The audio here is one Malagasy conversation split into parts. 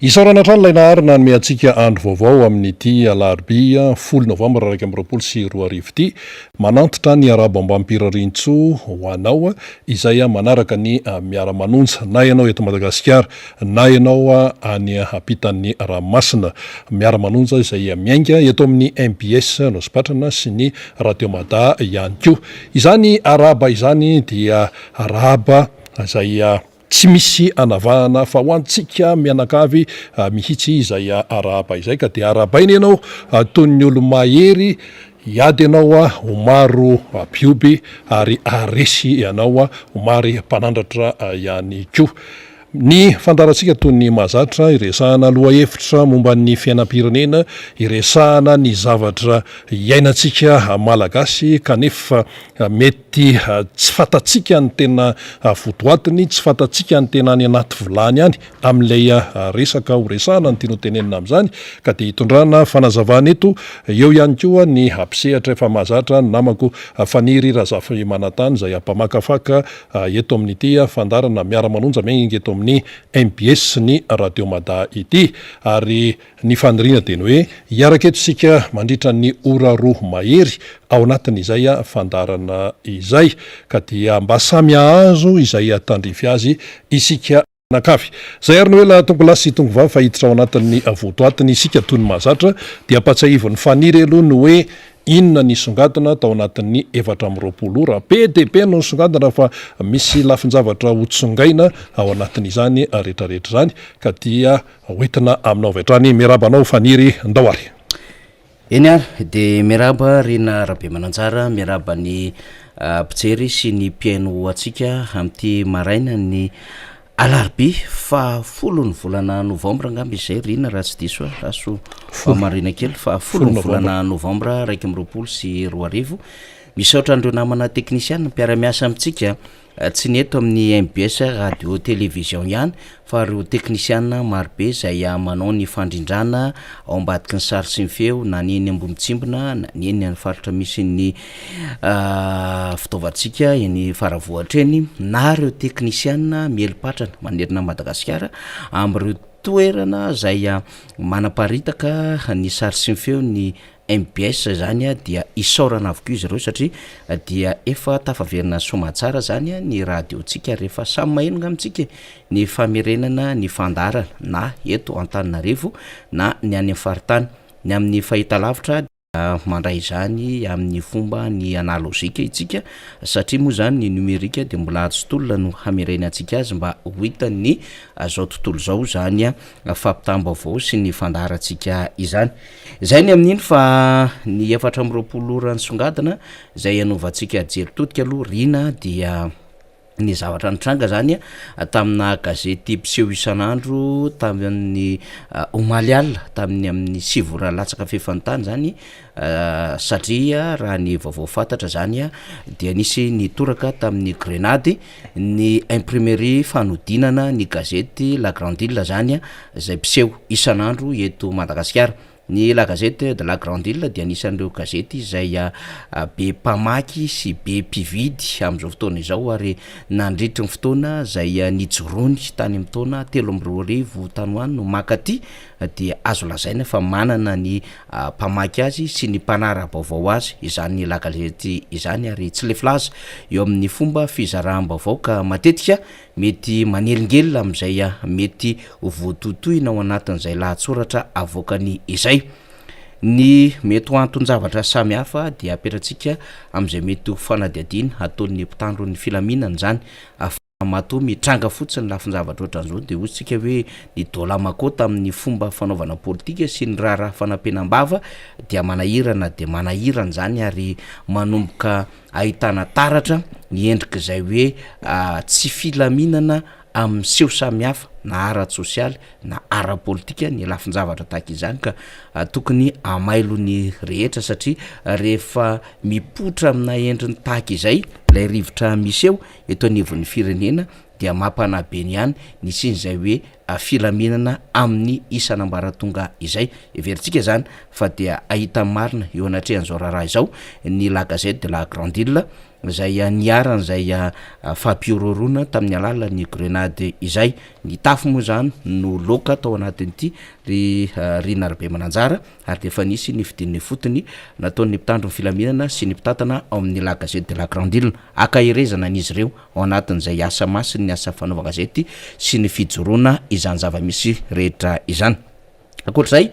Isaorana trano ilay naharina ny miantsika andro vaovao amin'ity alarobia 10 novambra 2024 ity manantitra ny arabo ambam-pirarintso ho anao izay manaraka ny Miara Manonja na ianao eto Madagasikara na ianao any ampitan'ny ranomasina. Miara Manonja izay miainga eto amin'ny MBS Nospatrana sy ny Radio Mada ihany koa. Izany araba izany dia araba izay tsy misy anavahana fa ho antsika mianakavy mihitsy izay araba izay ka dia arabaina ianao toy ny olo-mahery iady ianao homaro bioby ary aresy ianao homary mpanandratra ihany koa. Ny fandarantsika toy ny mahazatra iresahana aloha hevitra momba ny fiainam-pirenena, iresahana ny zavatra iainantsika malagasy kanefa mety tsy fantatsika ny tena votoatiny, tsy fantatsika ny tena any anaty vilany any amin'ilay resaka ho resahana ny tiano tenenina amin'izany ka dia hitondrana fanazavana eto eo ihany koa ny ampisehatra efa mahazatra ny namako Faniry Razafy Manantany izay ampamakafaka eto amin'ity fandarana Miara Manonja miainga eto amin'ny MBS ny Radio Mada ity ary ny faniriana dia ny hoe hiaraka eto isika mandritra ny ora roa mahery ao anatin'izay fandarana izay ka dia mba samy ahazo izay tandrify azy isika nakavy. Zay ary ny hoe tongo lasy tongo vavy fa hiditra ao anatin'ny votoatiny isika toy ny mahazatra dia ampatsahivon'ny Faniry aloha ny hoe inona ny songadina tao anatin'ny 420 ora be dia be no songadina fa misy lafin-javatra hotsongaina ao anatin'izany rehetrarehetra izany ka dia hoentina aminao avy hatrany. Miarabanao Faniry Ndawary. Eny ary dia miaraba Rina Rabe Mananjara, miaraba ny mpijery sy ny mpiaino atsika amin'ity maraina ny alarobia 10 ny volana novambra angamba izay Rina raha tsy diso raso marina kely 10 ny volana novambra 2024 misaotra andreo namana teknisiana mpiara-miasa amintsika tsy ny eto amin'ny MBS radio télévision ihany fa reo teknisiana marobe izay manao ny fandrindrana ao ambadiky ny sary sy ny feo na ny eny ambony tsimbona na ny eny faritra misy ny fitaovantsika eny faravohatra eny na reo teknisiana mielipatrana manerina Madagasikara amin'ireo toerana izay manaparitaka ny sary sy ny feo ny MBS zany dia isaorana avokoa izy ireo satria dia efa tafaverina somatsara zany ny radiotsika rehefa samy mahenonga amintsika ny famerenana ny fandarana na eto Antananarivo na ny any faritany ny amin'ny fahitalavitra mandray izany amin'ny fomba ny analozika itsika satria moa zany ny numerika dia mbola azo tolona no hamerena antsika azy mba ho hitany zao tontolo zao zany fampitam-baovao sy ny fandarantsika izany. Izay ny amin'iny fa ny 420 ora ny songadina izay anaovantsika jery totika aloha Rina dia ny zavatra nitranga zany tamina gazety mpiseho isan'andro tamin'ny omaly alina tamin'ny amin'ny 7 ora latsaka fefantany zany satria raha ny vaovao fantatra zany dia nisy nitoraka tamin'ny Grenady ny imprimerie fanodinana ny gazety La Grande Île zany izay mpiseho isan'andro eto Madagasikara. Ny La Gazette de la Grande Île dia anisan'ireo gazety izay be mpamaky sy be mpividy amin'izao fotoana izao ary nandritry ny fotoana izay nijorony tany amin'ny taona 13 tany hoany no makaty dia azo lazaina fa manana ny mpamaky azy sy ny mpanara-baovao azy izany La Gazette izany ary tsy le filaza eo amin'ny fomba fizaraham-baovao ka matetika mety manelingelina amin'izay mety voatotoina ao anatin'izay lahatsoratra avoakany izay. Ny mety ho anton-javatra samy hafa dia apetratsika amin'izay mety ho fanadihadiana ataon'ny mpitandro ny filaminana zany matoa mitranga fotsiny lafin-javatra ohatran'izao dia ohatsika hoe ny dôlamakota amin'ny fomba fanaovana politika sy ny raharaha fanampenam-bava dia manahirana dia manahirana zany ary manomboka ahitana taratra ny endrika izay hoe tsy filaminana amin'ny seho samy hafa na ara-tsosialy na ara-politika ny lafin-javatra tahaka izany ka tokony amailo ny rehetra satria rehefa mipotra amina endriny tahaka izay ilay rivotra miseho eto anivon'ny firenena dia mampanabe ny ihany ny sin'izay hoe filaminana amin'ny isan'ambaratonga izay everintsika zany fa dia ahita marina eo anatrehan'izao raharaha izao ny La Gazette de la Grande Île zay niarana zay fampiororona tamin'ny alalan'ny grenade izay. Ny tafo moa zany no loka tao anatin'ity ry Miara Manonja ary de efa nisy ny fidin'ny fotony nataon'ny mpitandro ny filaminana sy ny mpitatana ao amin'ny la gazette de la grande île akahirezana an'izy ireo ao anatin'izay asa masiny ny asa fanaovana gazety sy ny fijoroana izany zava-misy rehetra izany. Akoatr'izay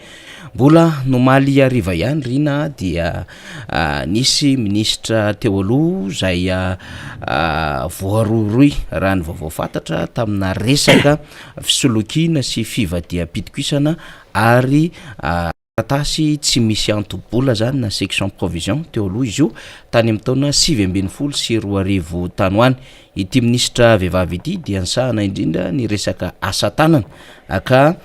mbola nomaly ariva ihany rina dia nisy ministra teo aloha zay voaroiroy raha ny vaovao fantatra tamina resaka fisolokiana sy fivadiam-pitokisana ary tasy tsy misy antobola zany na section provision teo aloha izy io tany amin'ny taona 2012 sy 2020 tany hoany. Ity ministra vehivavy ity dia nisahana indrindra ny resaka asa tanana ka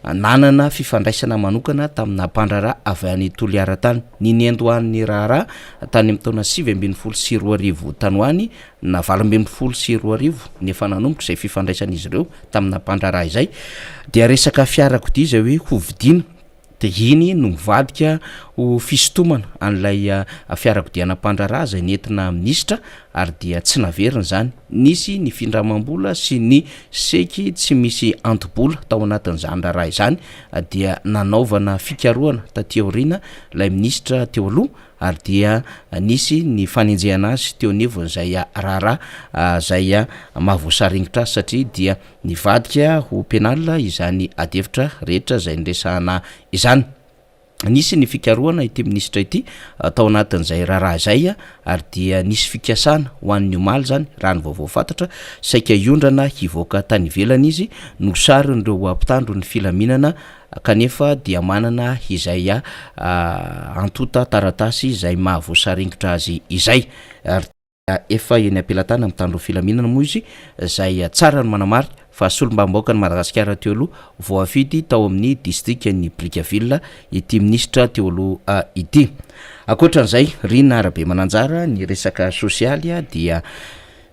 nanana fifandraisana manokana tamina mpandraraha avy any Toliaratany ny nendoan'ny raharaha tany amin'ny taona 2012 sy 2020 tany hoany na 2012 sy 2020 nefa nanomboka izay fifandraisan'izy ireo tamina mpandraraha izay dia resaka fiarakodia zay hoe hovidiana de iny no mivadika ho fisotomana an'ilay fiarakodiana mpandraraha zay nentina ministra ary dia tsy naverina zany. Nisy ny findramam-bola sy ny seky tsy misy antobola tao anatin'izany raharaha izany dia nanaovana fikarohana taty aoriana ilay ministra teo aloha ary dia nisy ny fanenjehana azy teo anivony zay raharaha zay mahavoasaringitra azy satria dia nivadika ho penal izany adevitra rehetra zay niresahana izany. Nisy ny fikarohana ity ministra ity tao anatin'izay raharaha izay ary dia nisy fikasana ho an'ny omaly zany raha ny vaovao fantatra saika iondrana hivoaka tany ivelany izy no sarin'ireo mpitandro ny filaminana kanefa dia manana izay antota taratasy izay mahavoasaringitra azy izay ary efa eny ampelatana mitandro filaminana moa izy zay tsara ny manamarika fa solombambaoka ny Madagasikara teo aloha voafidy tao amin'ny distriktan'ny Brickaville ity ministra teo aloha ity. Akoatran'izay Miara Manonja ny resaka sosialy dia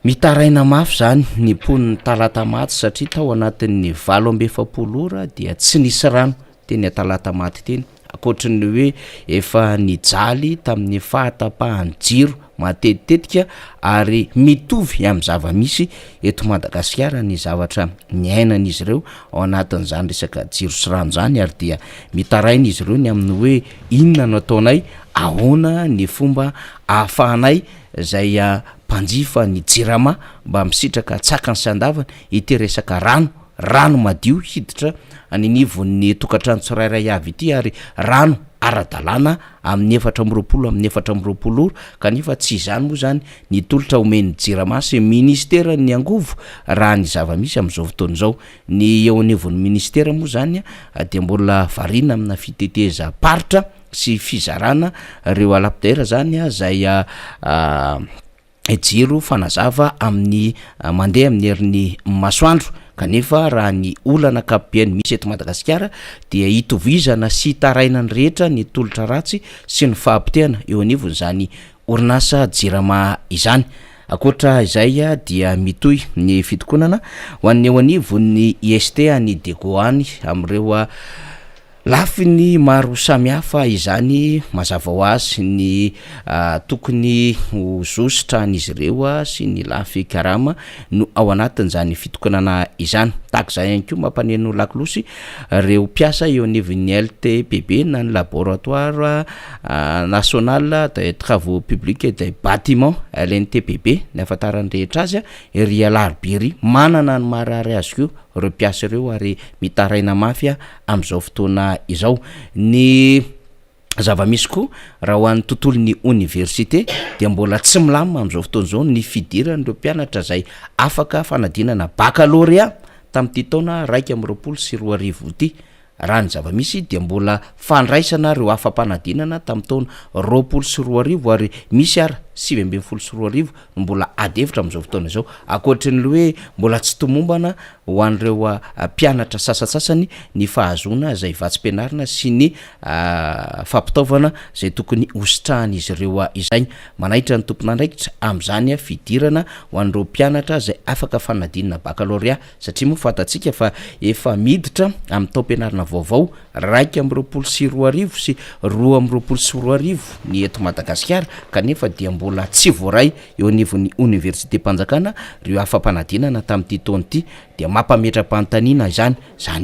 mitaraina mafy zany ny poniny talata maty satria tao anatin'ny 7 ora dia tsy nisy rano teny talata maty teny. Akoatran'ny hoe efa nijaly tamin'ny fahatapahany jiro matetitetika ary mitovy amin'ny zava-misy eto Madagasikara ny zavatra niainan'izy ireo ao anatin'izany resaka jiro sy rano zany ary dia mitaraina izy ireo ny amin'ny hoe inona no ataonay ahoana ny fomba ahafahanay zay mpanjifa ny jirama mba misitraka tsakany sy andavana ity resaka rano madio hiditra anivon'ny tokatrano tsirairay avy ity ary rano ara-dalàna amin'ny 420 ora kanefa tsy izany moa zany ny tolotra omen'ny jirama sy ministera ny angovo raha ny zava-misy amin'izao fotoana izao. Ny eo anivon'ny ministera moa zany dia mbola varina amina fiteteza paritra sy fizarana reo alapidera zany zay jiro fanazava amin'ny mandeha amin'ny herin'ny masoandro kanefa raha ny olana ankapobeny misy eto Madagasikara dia hitovizana sy tarainany rehetra ny tolotra ratsy sy ny fahampitehana eo anivony zany orinasa jirama izany. Akoatra izay dia mitohy ny fitokonana ho an'ny eo anivon'ny IST ny degoany amin'ireo lafiny maro samihafa izany mazava ho azy ny tokony ho zositra an'izy ireo sy ny lafy karama no ao anatin'izany fitokonana izany. Tahaka izay ihany koa mampaneno lakolosy reo mpiasa eo anivon'ny LTPB na ny laboratoire national des travaux publics et des bâtiments LNTPB ny afantarany rehetra azy ery Alarobia manana ny marary azy koa reo mpiasa ireo ary mitaraina mafy amin'izao fotoana izao. Ny zava-misy koa raha ho an'ny tontolon'ny université dia mbola tsy milamina amin'izao fotoana izao ny fidiran'ireo mpianatra zay afaka fanadinana baccalauréat tamin'ity taona 2020 sy 2020 ity. Raha ny zava-misy dia mbola fandraisana reo afam-panadinana tamin'ny taona 20 sy 2020 ary misy ary 7 sy 2020 mbola adevitra amin'izao fotoana izao. Akoatran'ny hoe mbola tsy tomombana ho an'ireo mpianatra sasasasany ny fahazoana zay vatsim-pianarana sy ny fampitaovana zay tokony hositrahan'izy ireo izay. Manaitra ny tompon'andraikitra amin'izany fidirana ho an'ireo mpianatra zay afaka fanadinana baccalauréat satria moa fantatsika fa efa miditra amin'ny taom-pianarana vaovao 2 sy 20 sy 2 sy 20 ny eto Madagasikara kanefa dia mbola tsy voaray eo anivon'ny université mpanjakana reo afampanadinana tamin'ity taona ity dia mampametra-panontaniana izany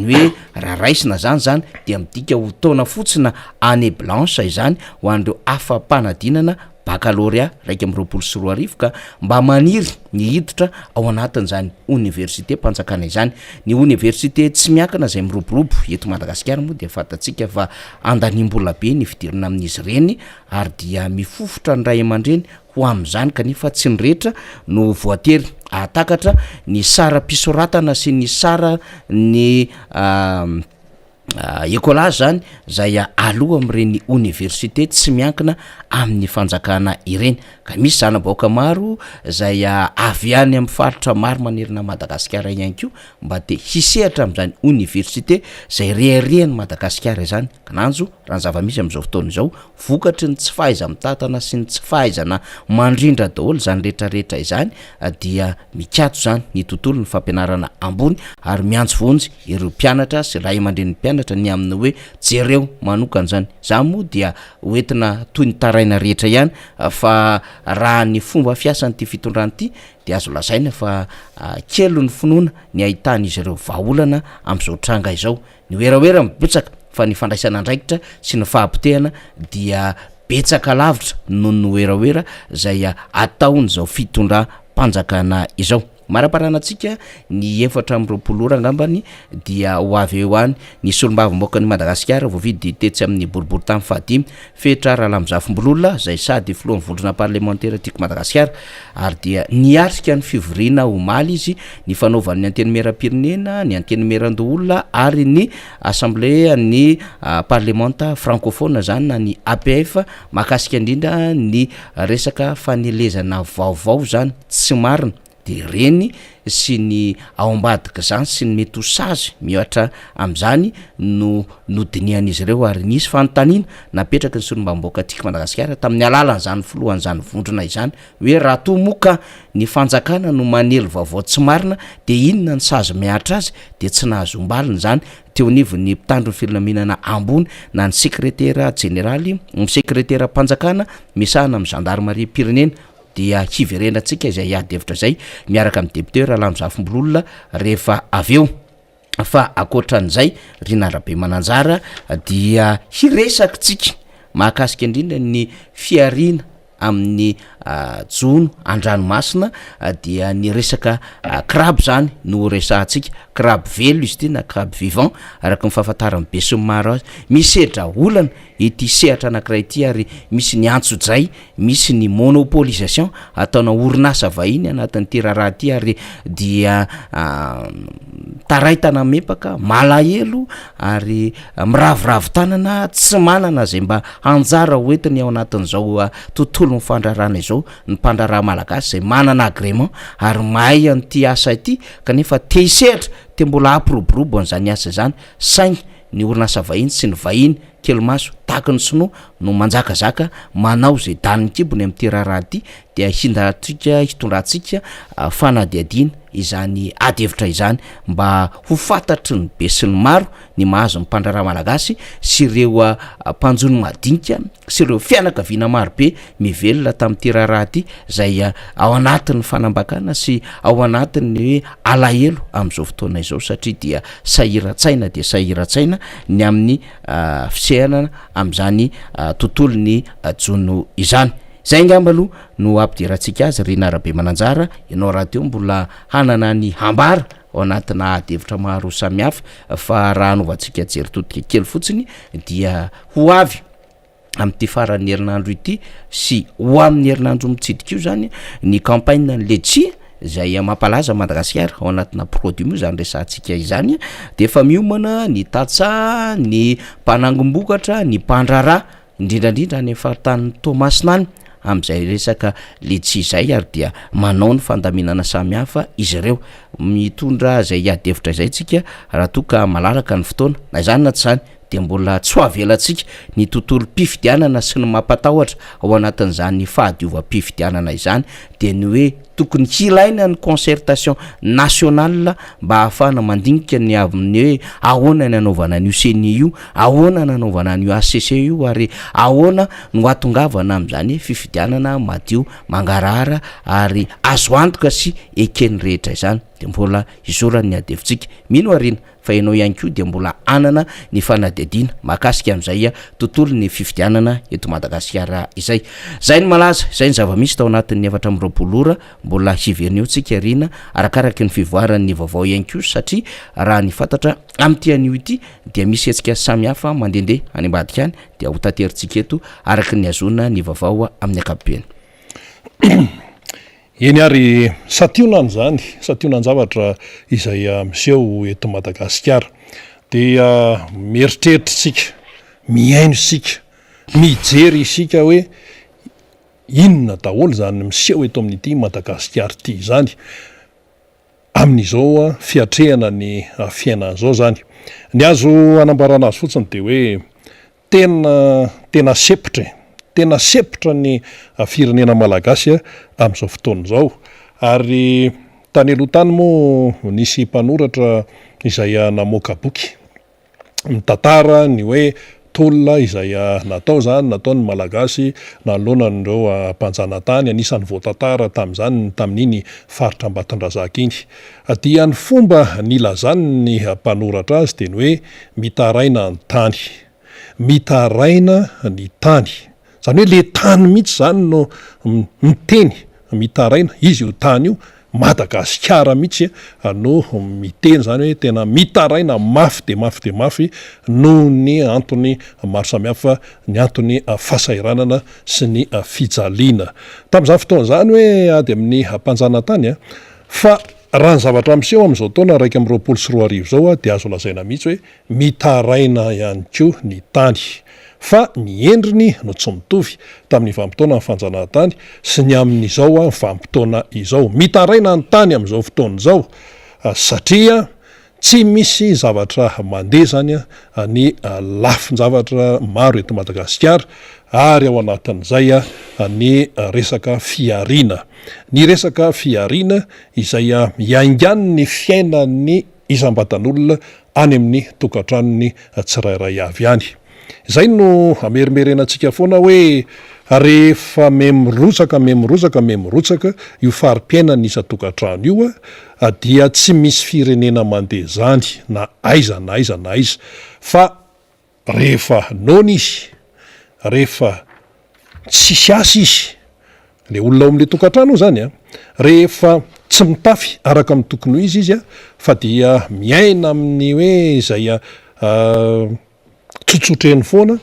hoe raha raisina zany dia midika ho taona fotsina année blanche izany ho an'ireo afampanadinana baccalauréat 2024 ka mba maniry ny hiditra ao anatin'izany université mpanjakana izany. Ny université tsy miankana izay miroborobo eto Madagasikara moa dia fantatsika fa andaniam-bola be ny fidirana amin'izy ireny ary dia mifofotra ny ray aman-dreny ho amin'izany kanefa tsy ny rehetra no voatery atakatra ny sara-pisoratana sy ny sara ny écolage zany zay aloha amin'ireny université tsy miankina amin'ny fanjakana ireny ka misy zana-baoaka maro zay avy any amin'ny faritra maro manerina Madagasikara ihany koa mba te hisehatra amin'izany université zay reharehany Madagasikara izany kananjo raha ny zava-misy amin'izao fotoana izao vokatry ny tsy fahaiza mitantana sy ny tsy fahaizana mandrindra daholo zany rehetrarehetra izany dia mikatso zany ny tontolo ny fampianarana ambony ary miantso vonjy ireo mpianatra sy ray aman-dren'ny mpianatra ny amin'ny hoe jereo manokana zany za moa dia hoentina toy ny taraina rehetra ihany fa raha ny fomba fiasan'ity fitondrana ity dia azo lazaina fa kelo ny finoana ny ahitan'izy ireo vahaolana amin'izao tranga izao ny oeraoera mibetsaka fa ny fandraisana andraikitra sy ny fahampitehana dia betsaka lavitra noho ny oeraoera zay ataony zao fitondram-panjakana izao. Maraparanantsika ny 4 ora angambany dia ho avy eo any ny solombavamboaka ny Madagasikara voavidy tetsy amin'ny boribory tamin'ny fahadimy fetra raha lamizafimbololona zay sady filohan'ny vondrona parlementaire tiako Madagasikara ary dia niatrika ny fivoriana omaly izy ny fanaovan'ny anteny meram-pirenena ny anteny meran-doholona ary ny assemblée ny parlementa francophone zany na ny APF mahakasika indrindra ny resaka fanelezana vaovao zany tsy marina de reny sy ny ao ambadika zany sy ny mety ho sazy mihoatra amin'izany no nodinian'izy ireo ary nisy fanontaniana napetraka ny solombavamboaka tiako Madagasikara tamin'ny alalan'izany filohan'izany vondrona izany hoe raha toa moka ny fanjakana no manelo vaovao tsy marina de inona ny sazy miatra azy de tsy nahazo ombalina zany teo anivon'ny mpitandro ny filaminana ambony na ny sekretera generaly ny sekretera mpanjakana misahana amin'ny gendarmerie pirenena dia hiverenantsika izay ady hevitra zay miaraka amin'ny député raha lamizafimbololona rehefa aveo fa akoatran'izay Miara Manonja dia hiresaka tsika mahakasika indrindra ny fiarina amin'ny jono an-dranomasina dia ny resaka crabe zany no resahantsika crabe velo izy ty na crabe vivant araka ny fahafantarany be sy ny maro azy misy sedra olana ity sehatra anankiray ity ary misy ny antso-dray misy ny monopolisation ataona orinasa vahiny anatin'ity raharaha ty ary dia taraitana mepaka malahelo ary miravoravo tanana tsy manana zay mba anjara hoentiny ao anatin'izao tontolo fandrarana izao ny mpandraraha malagasy zay manana agrément ary mahay an'ity asa ity kanefa te hisehatra te mbola ampiroborobo an'izany asa zany saingy ny orinasa vahiny sy ny vahiny kelomaso tahaka ny sinoa no manjakazaka manao zay daniny kibony amin'ity raharaha ty dia hindratsika hitondrantsika fanadiadina izany ady hevitra izany mba ho fantatry ny be sy ny maro ny mahazo ny mpandraraha malagasy sy ireo mpanjony madinika sy ireo fianakaviana maro be mivelona tamin'ity raharaha ty zay ao anatin'ny fanambakana sy ao anatin'ny hoe alahelo amin'izao fotoana izao satria dia sahiran-tsaina de sahiran-tsaina ny amin'ny fisehanana amin'izany tontolo ny jono izany. Zay ngamba aloha no ampidirantsika azy Miara Manonja ianao raha teo mbola hanana ny hambara ao anatina ady hevitra maro samihafa fa raha anovantsika jery todika kely fotsiny dia ho avy amin'ity faran'ny herinandro ity sy ho amin'ny herinandro mitsidika io zany ny campagne ny letchi zay mampalaza Madagasikara ao anatina produit mo zany resantsika izany de efa miomana ny tatsa ny mpanangom-bokatra ny mpandraraha indrindrandrindra any faritany Tomasinany am'izay resaka letchi zay ary dia manao ny fandaminana samihafa izy ireo mitondra zay ady hevitra zay tsika raha toka malaraka ny fotoana na izany na tsy zany de mbola tsy ho avelantsika ny tontolo mpifidianana sy ny mampatahotra ao anatin'izany fahadiova-mpifidianana izany de ny hoe tokony hilaina ny concertation nationale mba ahafahana mandinika ny amin'ny hoe ahoana ny anaovana an'io CNI io, ahoana ny anaovana an'io ACC io, ary ahoana no atongavana amin'izany fifidianana madio mangarahara ary azo antoka sy ekeny rehetra izany. De mbola izorany adevitsika mino arina fa ianao ihany koa de mbola anana ny fanadihadiana mahakasika amin'izay tontolo ny fifidianana eto Madagasikara izay. Zay ny malaza, zay ny zava-misy tao anatin'ny 4 ora mbola hiverina tsika arina arakaraky ny fivoaran'ny vaovao ihany koa, satria raha ny fantatra am'ty an'io ity dia misy hetsika samihafa mandehandeha any ambadika any dia ho tateritsika eto araky ny azona ny vaovao amin'ny ankapobeny. Eny ary sationany zany, sationany zavatra izay miseho eto Madagasikara dia mieritreritritsika, miaino isika, mijery isika hoe inona daholo zany miseho eto amin'ity Madagasikara ity zany amin'izao fiatrehana ny fiainan'izao zany. Ny azo anambarana azy fotsiny de hoe tena sepotra ny firenena malagasy amin'izao fotoana izao. Ary tany aloha tany moa nisy mpanoratra izay namoaka boky mitantara ny hoe tolona izay natao zany, nataony malagasy nanoloanan'ireo mpanjanatany, anisan'ny voatantara tamin'izany tamin'iny faritra Ambatondrazaka iny. Dia ny fomba nilazany ny mpanoratra azy de ny hoe mitaraina ny tany, mitaraina ny tany. Zany hoe le tany mihitsy zany no miteny mitaraina, izy io tany io Madagasikara mihitsy no miteny zany hoe tena mitaraina mafy de mafy noho ny antony maro samihafa, ny antony fasairanana sy ny fijaliana tamin'izany fotoana zany hoe ady amin'ny mpanjanatany fa raha ny zavatra miseho amin'izao taona 2024 zao dia azo lazaina mihitsy hoe mitaraina ihany koa ny tany. Fa ny endriny no tsy mitovy tamin'ny vanim-potoana ny fanjanahantany sy ny amin'izao vanim-potoana izao. Mitaraina ny tany amin'izao fotoana izao satria tsy misy zavatra mandeha zany ny lafin-javatra maro eto Madagasikara ary ao anatin'izay ny resaka fiariana. Ny resaka fiariana izay hiaingany ny fiainan'ny isam-batan'olona any amin'ny tokantranony tsirairay avy any. Zay no amerimerenantsika foana hoe rehefa memirosaka io fari-piainany isa-tokantrano io dia tsy misy firenena mandeha zany na aiza fa rehefa nona izy, rehefa tsisy asa izy, le olona ao amin'le tokantrano io zany rehefa tsy mitafy araka amin'ny tokony ho izy fa dia miaina amin'ny hoe izay tsotsotreny foana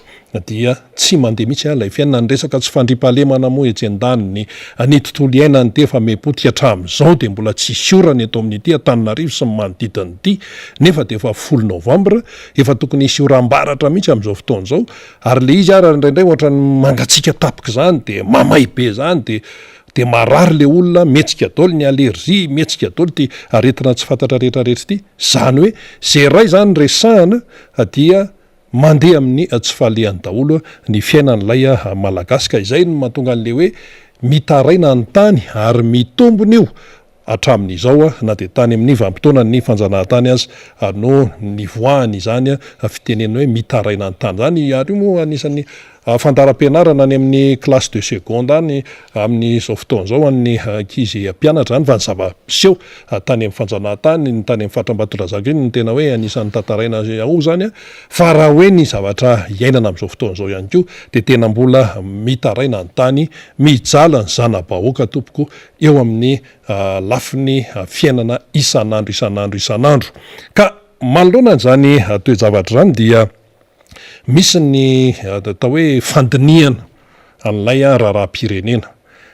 dia tsy mandeha mihitsy lay fiainana. Ny resaka tsy fandripahalemana moa etsy-andaniny ny tontolo iainany te fa mepotika hatramin'izao de mbola tsisy orana eto amin'ity Antananarivo sy ny manodidina ity, nefa de efa 10 Novambra efa tokony hisy oram-baratra mihitsy amin'izao fotoana izao ary le izy ary indraindray ohatra ny mangatsika tapika zany de mamay be zany de marary le olona, metsika daholo ny allergie, metsika daholo ty aretina tsy fantatra rehetrarehetra ity. Zany hoe zay ray zany resahana dia mandeha amin'ny tsy fahaleany daholo ny fiainan'ilay malagasika. Izay no mahatonga an'le hoe mitaraina ny tany ary mitombony io hatramin'izao na de tany amin'ny vanim-potoana ny fanjanahantany azy no nivoahany izany fitenena hoe mitaraina ny tany zany. Ary io moa anisan'ny fandaram-pianarana any amin'ny classe de seconde any amin'izao fotoana zao an'ny ankizy mpianatra zany fa ny zava-piseho tany amin'ny fanjanahantany, ny tany amin'ny faritra Ambatondrazaka iny ny tena hoe anisan'ny tantaraina ao zany fa raha hoe ny zavatra iainana amin'izao fotoana zao ihany koa de tena mbola mitaraina ny tany, mijala ny zana-bahoaka tompoko eo amin'ny lafiny fiainana isan'andro. Ka manoloana zany toe-javatra zany dia misy ny atao hoe fandiniana an'ilay raharaham-pirenena.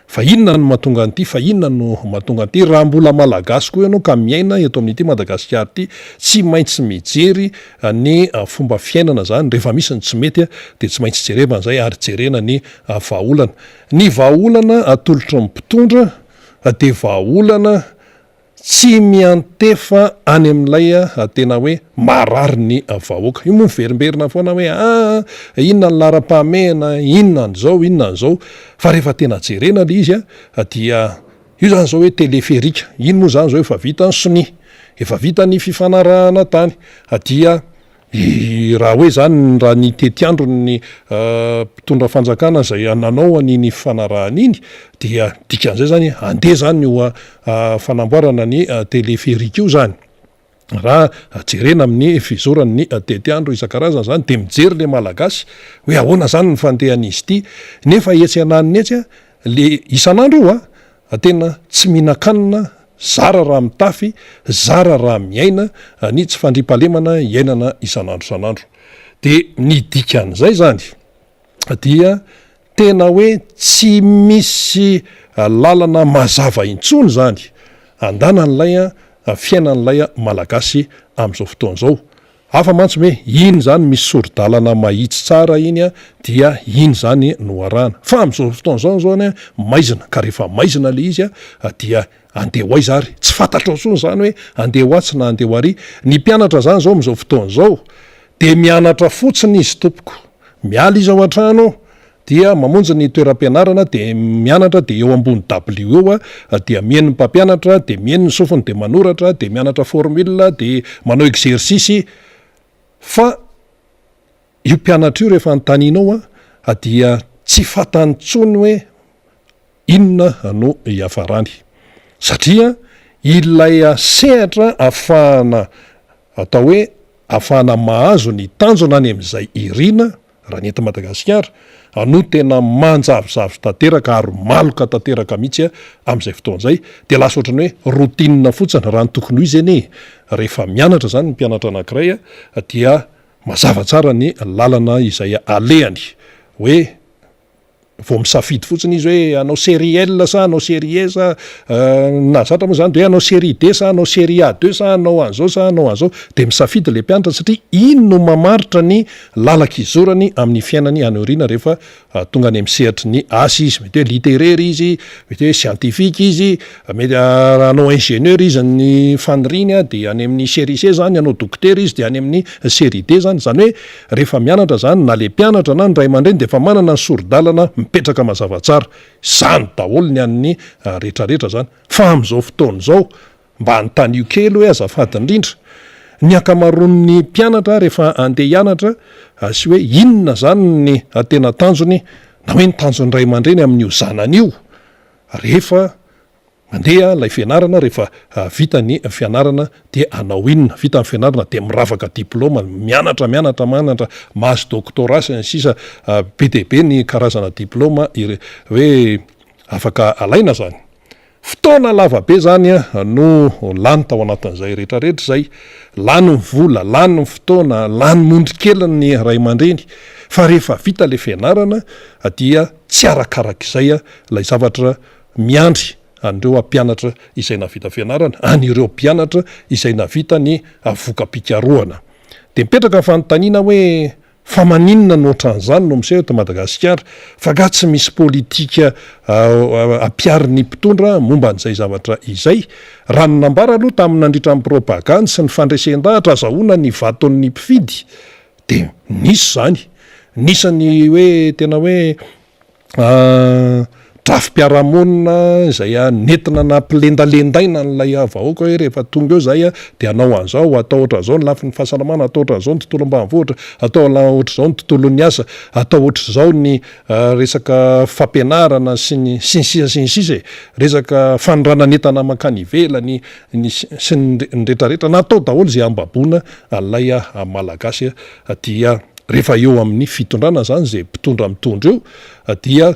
Fa inona no mahatonga an'ity, fa inona no mahatonga an'ity raha mbola malagasy koa ianao ka miaina eto amin'ity Madagasikara ity, tsy maintsy mijery ny fomba fiainana zany. Rehefa misy ny tsy mety de tsy maintsy jerevana zay ary jerena ny vahaolana. Ny vahaolana atolotra ny mpitondra de vahaolana tsy miantefa any amin'ilay tena hoe marary ny vahoaka. Io moa miverimberina foana hoe inona ny lara-pahamehana, inona n'izao fa rehefa tena jerena le izy dia io zany zao hoe teleferika, iny moa zany zao efa vita ny sony, efa vita ny fifanarahana tany, adia raha hoe zany raha ny tetiandro ny mpitondra fanjakana zay nanao an'iny fifanarahana iny dia dikan'izay zany andeha zany io fanamboarana ny teleferika io zany. Raha jerena amin'ny fizorany ny tetiandro isan-karazany zany de mijery le malagasy hoe ahoana zany ny fandehan'izy ity, nefa etsy ananiny etsy le isan'andro io tena tsy mihinan-kanina, zara raha mitafy, zara raha miaina, ny tsy fandriampahalemana iainana isan'andro san'andro. De ny dikan'izay zany dia tena hoe tsy misy lalana mazava intsony zany andanan'lay fiainan'lay malagasy amin'izao fotoan'izao. Hafa mantsy hoe iny zany misy sori-dalana mahitsy tsara iny dia iny zany no arahana. Fa amin'izao fotoan'izao zany maizina, ka rehefa maizina le izy dia andeha ho aiza ary tsy fantatra intsony zany hoe andeha ho atsy na andeha ho ary. Ny mpianatra zany zao amin'izao fotoan'izao de mianatra fotsiny izy tompoko, miala izy ao an-trano dia mamonjy ny toeram-pianarana de mianatra de eo ambony dabilio eo dia mihaino ny mpampianatra de mihaino ny sofiny de manoratra de mianatra formule de manao exercice. Fa io mpianatra io rehefa antaninao dia tsy fantany intsony hoe inona no hiafarany, satria ilay sehatra ahafahana atao hoe ahafahana mahazo ny tanjona any amin'izay irina raha ny eto Madagasikara no tena manjavozavo tanteraka ary maloka tanteraka mihitsy amin'izay fotoan'izay. De lasa ohatrany hoe routine fotsiny raha ny tokony ho izy eny rehefa mianatra zany ny mpianatra anankiray dia mazava tsara ny lalana izay alehany, hoe vao misafidy fotsiny izy hoe anao série L sa anao série E sa na zatra moa zany de hoe anao série D sa anao série A2 sa anao an'zao sa anao an'zao, de misafidy le mpianatra satria iny no mamaritra ny lalak'izorany amin'ny fiainany any aoriana rehefa tonga any amin'ny sehatry ny asa izy, mety hoe littéraire izy, mety hoe scientifique izy, mety anao ingénieur izy ny faniriny de any amin'ny série C zany anao docteur izy de any amin'ny série D zany. Zany hoe rehefa mianatra zany na le mpianatra na ny ray aman-dreny de efa manana ny sori-dalana mipetraka mazava tsara, zany daholo ny an'ny rehetrarehetra zany. Fa amin'izao fotoan'izao mba hanontany io kely hoe azafady indrindra, ny ankamaroan'ny mpianatra rehefa andeha hianatra sy hoe inona zany ny tena tanjony na hoe ny tanjon'ny ray aman-dreny amin'io zanany io rehefa mandeha lay fianarana, rehefa vita ny fianarana de anao inona, vita ny fianarana de miravaka diplôma, mianatra manatra, mahazo doctorat sy ny sisa, be de be ny karazana diplôma hoe afaka alaina zany. Fotoana lava be zany no lany tao anatin'izay rehetrarehetra zay, lany ny vola, lany ny fotoana, lany mondrikeliny ny ray aman-dreny. Fa rehefa vita le fianarana dia tsy arakarak'izay lay zavatra miandry an'ireo mpianatra izay navita fianarana, an'ireo mpianatra izay navita ny voka-pikarohana. De mipetraka fanontaniana hoe fa maninona no ohatran'izany no miseho eto Madagasikara, fa ga tsy misy politika ampiary ny mpitondra momba an'izay zavatra izay. Raha ny nambara aloha tamin'ny nandritra amin'ny propagande sy ny fandresen-dahatra azahoana ny vaton'ny mpifidy de nisy zany, nisany hoe tena hoe drafim-piarahamonina zay nentina nampilendalendaina n'lay vahoaka hoe rehefa tonga eo zay de anao an'zao, atao ohatran'izao ny lafin'ny fahasalamana, atao ohatran'izao ny tontolo ambanivohitra, atao ohatr'izao ny tontolon'ny asa, atao ohatr'izao ny resaka fampianarana sy ny sisa, resaka fanoranan'entana makany ivelany sy ny rehetrarehetra natao daholo zay ambaboana an'lay malagasy dia rehefa eo amin'ny fitondrana zany zay mpitondra mitondra eo dia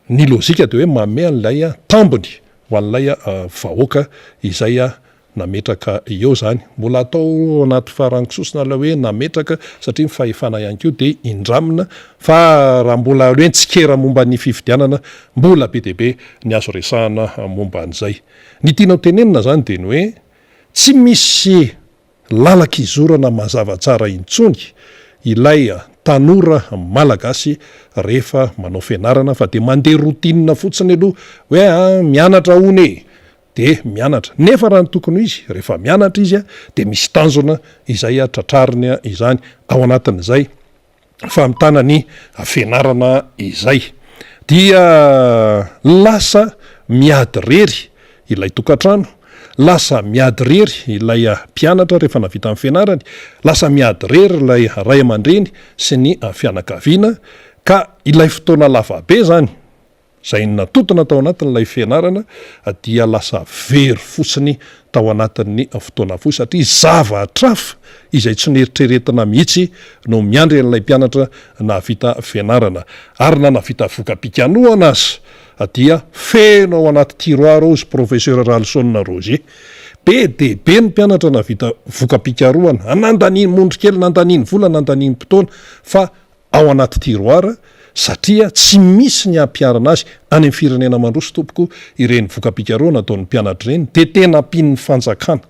ny lozika de hoe manome an'lay tambony ho an'lay vahoaka izay nametraka eo zany. Mbola atao anaty farangisosina la hoe nametraka satria fahefana ihany koa de indramina, fa raha mbola hoe tsikera momba ny fifidianana mbola be de be ny azo resahana momba an'izay. Ny tiana ho tenenina zany de ny hoe tsy misy lalak'izorana mazava tsara intsony ilay tanora malagasy rehefa manao fianarana, fa de mandeha routine fotsiny aloha hoe mianatra hony de mianatra. Nefa raha ny tokony ho izy rehefa mianatra izy de misy tanjona izay tratrariny izany ao anatin'izay famitana ny fianarana izay. Dia lasa miady rery ilay tokantrano, lasa miady rery ilay mpianatra rehefa navita amin'ny fianarany, lasa miady rery ilay ray aman-dreny sy ny fianakaviana, ka ilay fotoana lavabe zany zay natotona tao anatin'ilay fianarana dia lasa very fotsiny tao anatin'ny fotoana fotsy satria zava-trafa izay tsy neritreretina mihitsy no miandry an'ilay mpianatra navita fianarana ary na navita voka-pikanoana azy dia feno ao anaty tiroara ozy professeur Ralson Roger, be de be ny mpianatra navita voka-pikaroana, nandaniny mondrikely, nandaniny vola, nandaniny mpotona fa ao anaty tiroara satria tsy misy ny ampiarana azy any amin'ny firenena mandroso tompoko ireny voka-pikaroana ataon'ny mpianatra ireny, de tena ampin'ny fanjakana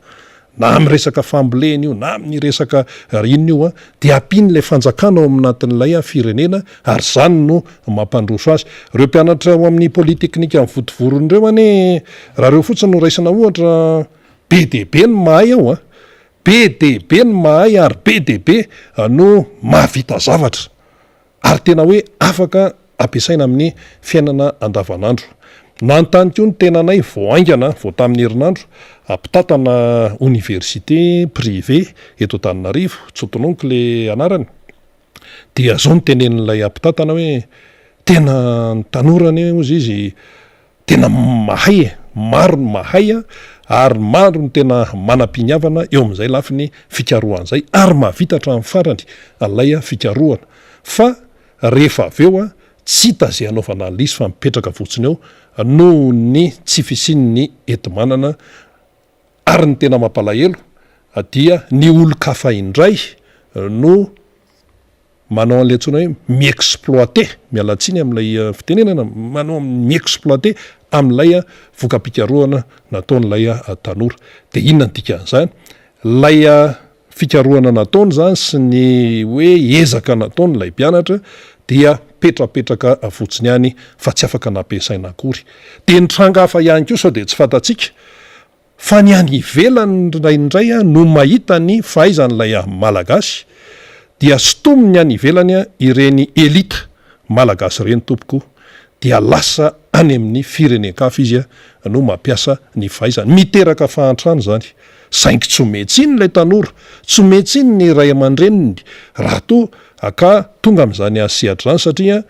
na amin'ny resaka fambolena io na amin'ny resaka inona io de ampiny le fanjakana ao aminatin'ilay firenena ary zany no mampandroso azy. Ireo mpianatra ao amin'ny polyteknika amin'ny votovorony ireo ane raha reo fotsiny no raisina ohatra be de be ny mahay ao be de be ny mahay ary be de be no mahavita zavatra ary tena hoe afaka ampiasaina amin'ny fiainana andavanandro. Nanontany koa ny tenanay vao aingana vao tamin'ny herinandro ampitatana université privé eto Antananarivo, Tsotononko le anarany, dia zao ny tenenin'ilay ampitatana hoe tena ny tanorany ozy izy tena mahay, maro ny mahay ary maro ny tena manam-piniavana eo amin'izay lafi ny fikarohan'izay ary mahavitatra amin'ny farany alay fikarohana fa rehefa avy eo tsy hita zay anaovana an'lisy fa mipetraka fotsiny eo noho ny tsy fisian'ny enti-manana ary ny tena mampalahelo dia ny olo-kafa indray no manao an'ilay antsoina hoe mi-exploiter, mialatsiny amin'ilay fitenenana, manao mi-exploiter amin'ilay voka-pikarohana nataon'ilay tanora. De inona ny dikan'izany? Lay fikarohana nataony zany sy ny hoe ezaka nataon'ilay mpianatra dia petrapetraka fotsiny ihany fa tsy afaka nampiasaina akory. De ny trangafa ihany koa sao de tsy fantatsika fa ny any ivelany indraindray no mahita ny fahaizan'ilay malagasy dia sotominy any ivelany ireny elita malagasy ireny tompoko dia lasa any amin'ny firenen-kafa izy no mampiasa ny fahaizany, miteraka fahantrano zany. Saingy tsy metsy iny ilay tanora, tsy metsy iny ny ray aman-dreniny raha toa ka tonga amin'izany asehatra zany satria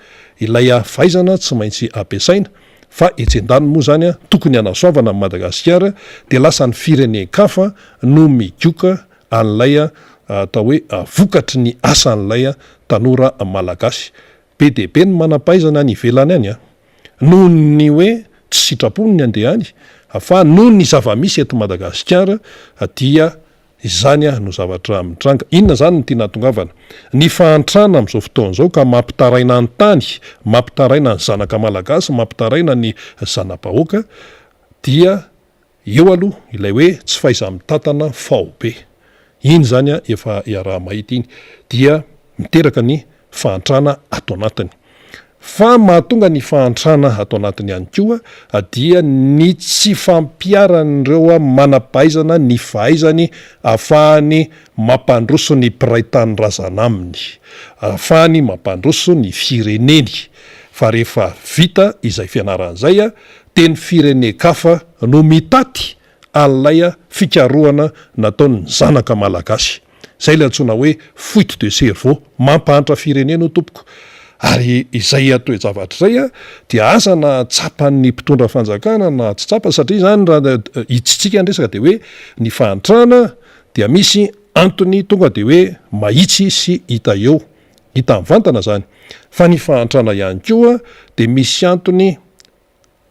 ilay fahaizana tsy maintsy ampiasaina fa etsen-dany moa zany tokony hanasoavana amin'ny Madagasikara de lasa ny firenen-kafa no migioka an'ilay atao hoe vokatry ny asan'ilay tanora malagasy. Be de be ny manam-pahaizana any ivelany any noho ny hoe tsy sitrapony ny andehany fa noho ny zava-misy eto Madagasikara dia izany no zavatra mitranga. Inona zany ny tiana tongavana? Ny fahantrana amin'izao fotoana izao ka mampitaraina ny tany, mampitaraina ny zanaka malagasy, mampitaraina ny zanam-bahoaka dia eo aloha ilay hoe tsy fahaiza-mitantana fao be. Iny zany efa iaraha-mahita iny dia miteraka ny fahantrana ato anatiny. Fa mahatonga ny fahantrana ato anatiny ihany koa dia ny tsy fampiaran'ireo manam-pahaizana ny fahaizany ahafahany mampandroso ny mpiray tany razana aminy, ahafahany mampandroso ny fireneny. Fa rehefa vita izay fianaran'izay de ny firenen-kafa no mitaty an'ilay fikarohana nataon'ny zanaka malagasy. Zay le antsoina hoe fuite de cerveau, mampahantra firenena tompoko. Ary izay atao zavatra izay dia asa na tsapan'ny mpitondra fanjakana na tsy tsapa satria zany raha hitsitsika ny resaka de hoe ny fahantrana dia misy antony tonga de hoe mahitsy sy hita eo, hita mivantana zany. Fa ny fahantrana ihany koa de misy antony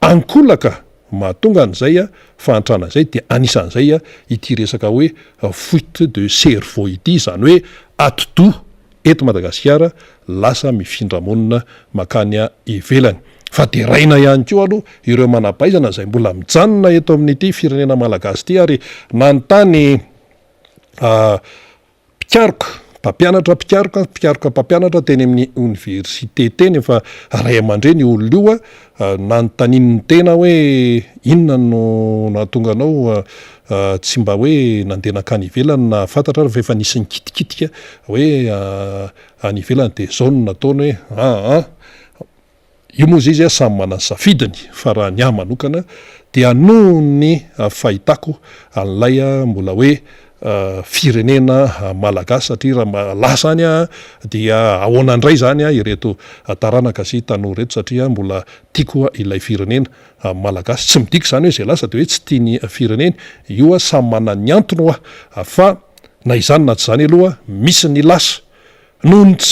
ankolaka mahatonga an'izay fahantrana izay dia anisan'izay ity resaka hoe fuite de cerveau ity, zany hoe atidoha eto Madagasikara lasa mifindra monina makany ivelany. Fa de raina ihany koa aloha ireo manam-pahaizana izay mbola mijanona eto amin'ity firenena malagasy ity ary nanontany mpikaroka mpampianatra teny amin'ny université teny efa ray aman-dreny olona io nanontaniany tena hoe inona no nahatonga anao tsy mba hoe nandeha nakany ivelany na fantatra fa efa nisy nikitikitika hoe any ivelany de zao no nataony hoe io moa zay izy a samy manany safidiny fa raha ny ahy manokana dia noho ny fahitako an'lay a mbola hoe firenena malagasy satria raha lasa any a dia ahoanandray zany a ireto taranaka sy tanora reto satria mbola tiako ilay firenena malagasy tsy midiko zany hoe zay lasa de hoe tsy tiany firenena io a samy manany ny antony oa fa na izany na tsy zany aloha misy ny lasa noho ny tsy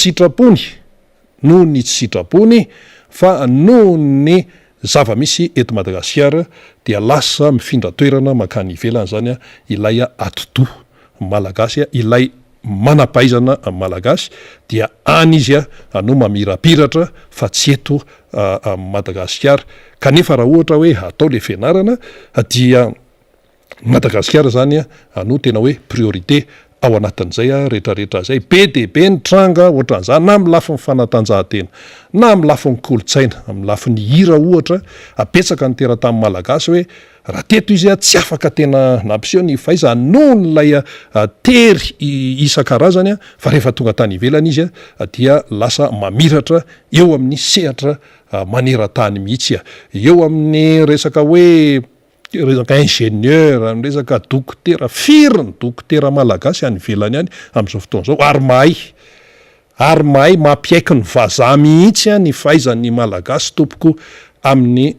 sitrapony fa noho ny zava-misy eto Madagasikara dia lasa mifindra toerana makany ivelany zany a ilay atodo malagasy ilay manapaizana malagasy dia any izy a no mamirapiratra fa tsy eto Madagasikara kanefa raha ohatra hoe atao le fianarana dia Madagasikara zany a no tena hoe priorité ao anatin'izay rehetrarehetra zay be de be ny tranga ohatran'izany na amin'ny lafin'ny fanatanjahantena na amin'ny lafin'ny kolotsaina amin'ny lafin'ny hira ohatra apetsaka ny teratany malagasy hoe raha teto izy tsy afaka tena nampiseho ny faiza noho nylay tery isan-karazany fa rehefa tonga tany ivelany izy dia lasa mamiratra eo amin'ny sehatra maneran-tany mihitsy eo amin'ny resaka hoe resaka ingénieur amin'ny resaka dokotera firiny dokotera malagasy any velany any amin'izao fotoana zao ary mahay mampiaiky ny vazaha mihitsy ny fahaizan'ny malagasy tompoko amin'ny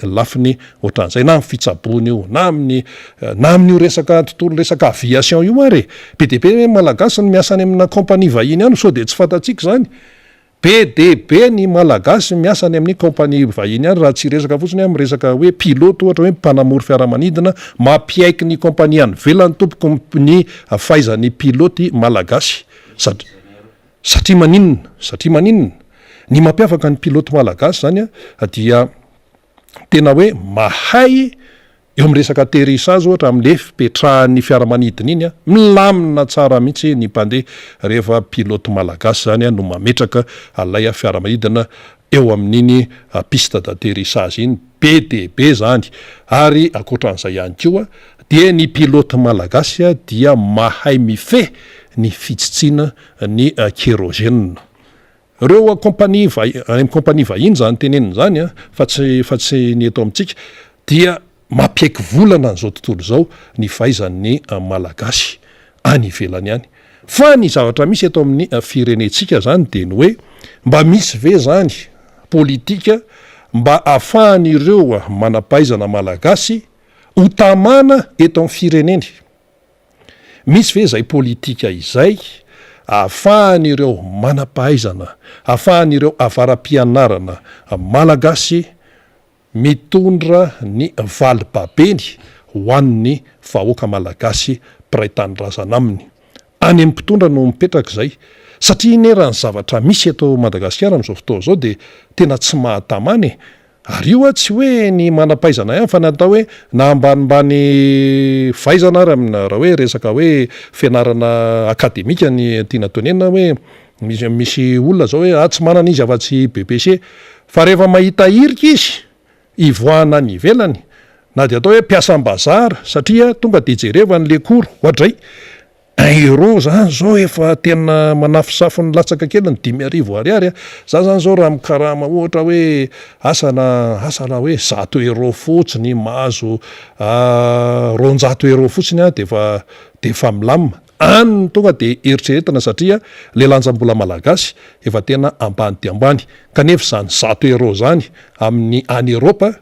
lafiny ohatran'izay na amin'ny fitsaboana io na amin'io resaka tontolo resaka aviation io ary be de be malagasy ny miasa any amina compagnie vahiny any so de tsy fantatsika zany be de be ny malagasy miasa any amin'ny compagnie vahiny any raha tsy resaka fotsiny amin'ny resaka hoe pilote ohatra hoe mpanamory fiaramanidina mampiaiky ny compagnie any velany tompoko ny fahaizan'ny piloty malagasy satria maninona ny mampiavaka ny pilote malagasy zany dia tena hoe mahay eo amin'ny resaka atterrissage ohatra amin'le fipetrahan'ny fiaramanidina iny milamina tsara mihitsy ny mpandeha rehefa pilote malagasy zany no mametraka alay fiaramanidina eo amin'iny piste d'atterrissage iny be de be zany ary akoatran'izay ihany koa dia ny pilote malagasy dia mahay mifeh ny fitsitsiana ny kérogène reo compagnie vahiny zany teneniny zany fa tsy ny eto amintsika dia mampiaiky volana n'izao tontolo zao ny fahaizan'ny malagasy any ivelany any fa ny zavatra misy eto amin'ny firenetsika zany de ny hoe mba misy ve zany politika mba ahafahan'ireo manapaizana malagasy ho tamana eto amin'ny fireneny misy ve zay politika izay ahafahan'ireo manapahaizana ahafahan'ireo avaram-pianarana malagasy mitondra ny valibabeny ho an'ny vahoaka malagasy mpiray tany razana aminy any amin'ny mpitondra no mipetraka zay satria nerany zavatra misy eto Madagasikara amin'izao fotoana zao de tena tsy mahatamany ary io tsy hoe ny manapaizana ihany fa natao hoe na ambanimbany fahaizana ary amina raha hoe resaka hoe fianarana akademika ny tiana tonenina hoe misy olona zao hoe tsy manana izy afa-tsy BBC fa rehefa mahita irika izy ivoahana ny ivelany na de atao hoe mpiasam-bazara satria tonga de jerevany le koro ohatray euro zany zao efa tena manafisafo ny latsaka kely ny 5,000 ariary za zany zao raha mikarama ohatra hoe asana hoe 100 euro fotsiny mahazo 200 euro fotsiny defa milamina any tonga de eritreretana satria le lanjam-bola malagasy efa tena ambany de ambany kanefa zany 100 euro zany amin'ny any Europa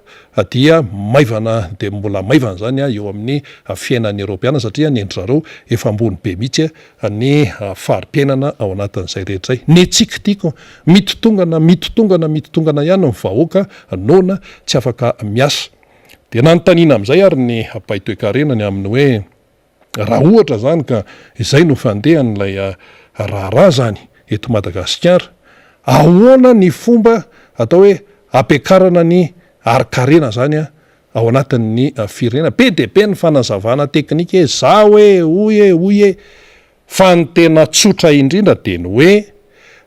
dia maivana de mbola maivana zany eo amin'ny fiainan'ny Europeana satria ny endry zareo efa ambony be mihitsy ny fari-piainana ao anatin'izay rehetra ny tsika tiako mitotongana ihany ny vahoaka nona tsy afaka miasa de nanontaniana amin'izay ary ny paitoekarenany amin'ny hoe raha ohatra zany ka izay no fandehan'lay raharaha zany eto Madagasikara ahoana ny fomba atao hoe ampiakarana ny arikarena zany ao anatin'ny firenena be de be ny fanazavana teknika za hoe oye fa ny tena tsotra indrindra de ny hoe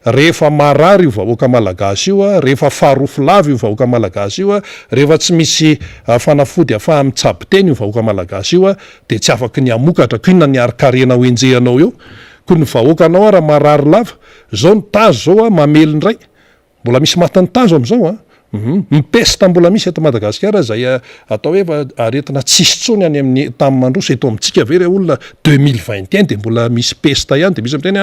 rehefa marary io vahoaka malagasy io rehefa faharofo-lava io vahoaka malagasy io rehefa tsy misy fanafody afa mitsabo teny io vahoaka malagasy io de tsy afaky ny amokatra ko inona ny arikarena ho enjehanao eo ko ny vahoakanao raha marary lava zao ny tazo zao mamelindray mbola misy matany tazo am'izao mipesta mbola misy eto Madagasikara zay atao hoe aretina tsisy tsony any amin'ny tamin'ny mandroso eto amintsika ve re olona 2021 de mbola misy pesta ihany de misy miteny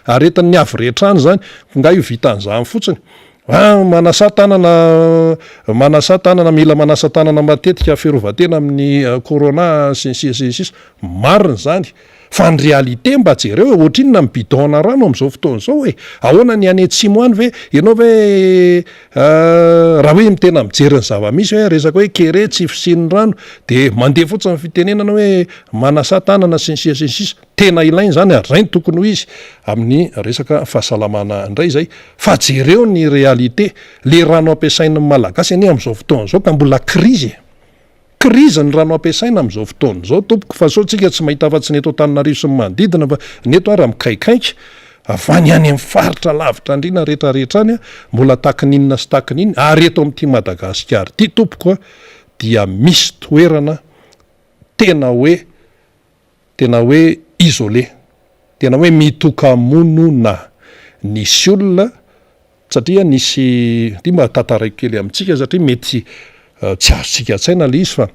aretin'ny avy rehetrany zany nga io vitan'izany fotsiny manasa tanana mila manasa tanana matetika fiarovatena amin'ny corona sns mariny zany fa ny réalité mba jereo ohatrinona mibidona rano am'izao fotoana zao hoe ahoana ny any atsimo any ve ianao ve raha hoe mitena mijery ny zava-misy hoe resaka hoe kere tsy fisiny rano de mandeha fotsiny fitenenana hoe manasa tanana sns tena ilainy zany ary zay tokony ho izy amin'ny resaka fahasalamana indray zay fa jereo ny réalité le rano ampiasain'ny malagasy any am'izao fotoana zao ka mbola krizy ny rano ampiasaina am'izao fotoana zao tompoko fa sao tsika tsy mahita afa-tsy neto Antananarivo sy ny manodidina fa neto raha mikaikaika avany any amin'ny faritra lavitra andrina rehetrarehetra any mbola takininona sy takininy ary eto amin'ity Madagasikara ty tompoko dia misy toerana tena hoe isolé tena hoe mitokamonona nisy olona satria nisy ty mba tantaraiko kely amintsika satria mety tsy azontsika tsaina le izy fa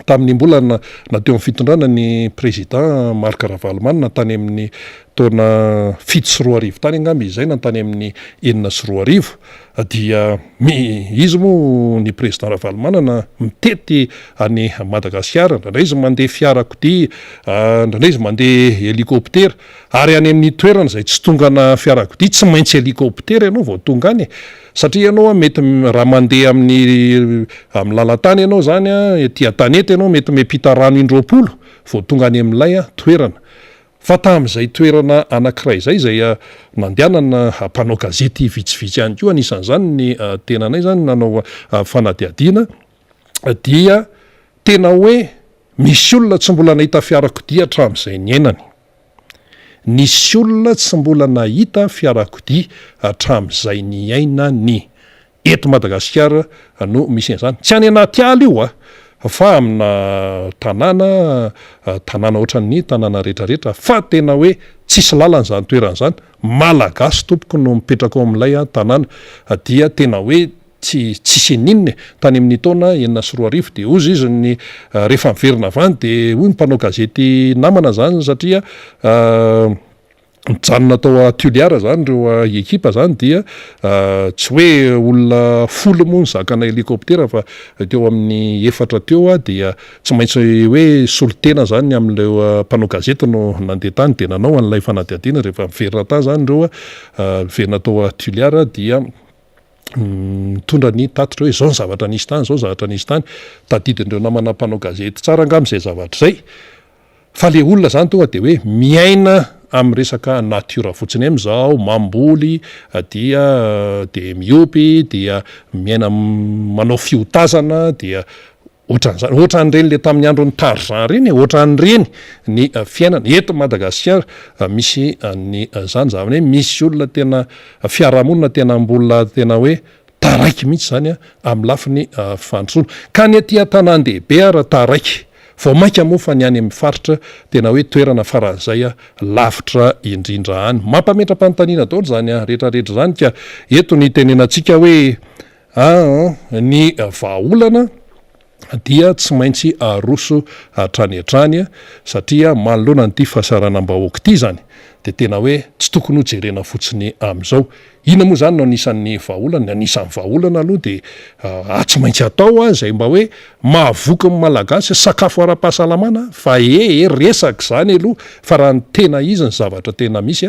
tamin'ny mbola na teo amin'ny fitondrana ny président Marc Ravalomanina tany amin'ny taona 7 sy 4 arivo tany angamba izay na tany amin'ny 9 sy 4 arivo dia izy moa ny président Ravalomanana mitety any Madagasikara ndraindray izy mandeha fiarakodia ndraindray izy mandeha hélicoptère ary any amin'ny toerana zay tsy tongana fiarakodia tsy maintsy hélicoptère ianao vao tonga any satria ianao mety raha mandeha amin'ny lalan-tany ianao zany ety tanety ianao mety miampita rano indroapolo vao tonga any amin'ilay toerana fa tamin'izay toerana anankiray zay nandehanana mpanao gazety vitsivitsy ihany koa anisan'izany ny tenanay zany nanao fanadiadiana dia tena hoe misy olona tsy mbola nahita fiarakodia hatramin'izay ny ainany nisy olona tsy mbola nahita fiarakodia hatramin'izay ny ainany eto Madagasikara no misy an'izany tsy any anaty ala io fa amina tanàna ohatran'ny tanàna rehetrarehetra fa tena hoe tsisy lalana zany toerana zany malagasy tompoko no mipetraka ao amin'ilay tanàna dia tena hoe tsisy ninny tany amin'ny taona 9 sy 4 arivo de ozy izy ny rehefa miverina avany de hoy mpanao gazety namana zany satria mijanona tao Tuliara zany reo ekipa zany dia tsy hoe olona folo moa ny zakana hélicoptère fa teo amin'ny 4 teo dia tsy maintsy hoe solotena zany amin'ireo mpanao gazety no nandeha tany de nanao an'ilay fanadiadiana rehefa miverina tany zany reo miverina tao Tuliara dia mitondra ny tatitra hoe zao ny zavatra nisy tany tadidin'ireo namana mpanao gazety tsara angam'izay zavatra zay fa le olona zany tonga de hoe miaina amin'ny resaka natiora fotsiny am'izao mamboly de miopy dia miaina manao fiotazana dia ohatran'ireny le tamin'ny andro ny Tarzan reny ohatran'ireny ny fiainana eto Madagasikara misy ny zany zavany hoe misy olona tena fiarahamonina tena mbola tena hoe taraiky mihitsy zany amin'ny lafiny fandrosoana ka ny aty tanàn-dehibe raha taraiky vao mainka moa fa ny any amin'ny faritra tena hoe toerana faran'izay lavitra indrindra any mampametra-panontaniana daholo zany rehetrarehetra zany ka eto ny tenenantsika hoe ny vahaolana dia tsy maintsy aroso hatrany hatrany satria manoloana nyity fahasaranam-bahoaka ity zany de tena hoe tsy tokony ho jerena fotsiny am'izao ina moa zany no anisan'ny vahaolana aloha de tsy maintsy atao zay mba hoe mahavoky ny malagasy sakafo ara-pahasalamana fa resaka zany aloha fa raha ny tena izy ny zavatra tena misy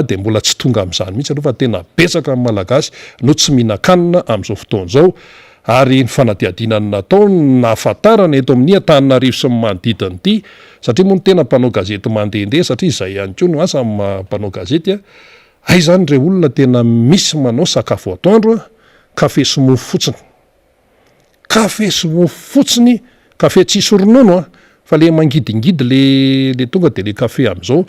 de mbola tsy tonga am'izany mihitsy aloha fa tena betsaka ny malagasy no tsy mihinan-kanina am'izao fotoana zao ary ny fanadiadinany natao nahafantarana eto amin'ny Antananarivo sy ny manodidina ity satria moa ny tena mpanao gazety mandehandeha satria izay ihany koa no asa mpanao gazety ay zany re olona tena misy manao sakafo atoandro kafe sy mofo fotsiny kafe tsisy ronono fa le mangidingidy le tonga de le kafe am'izao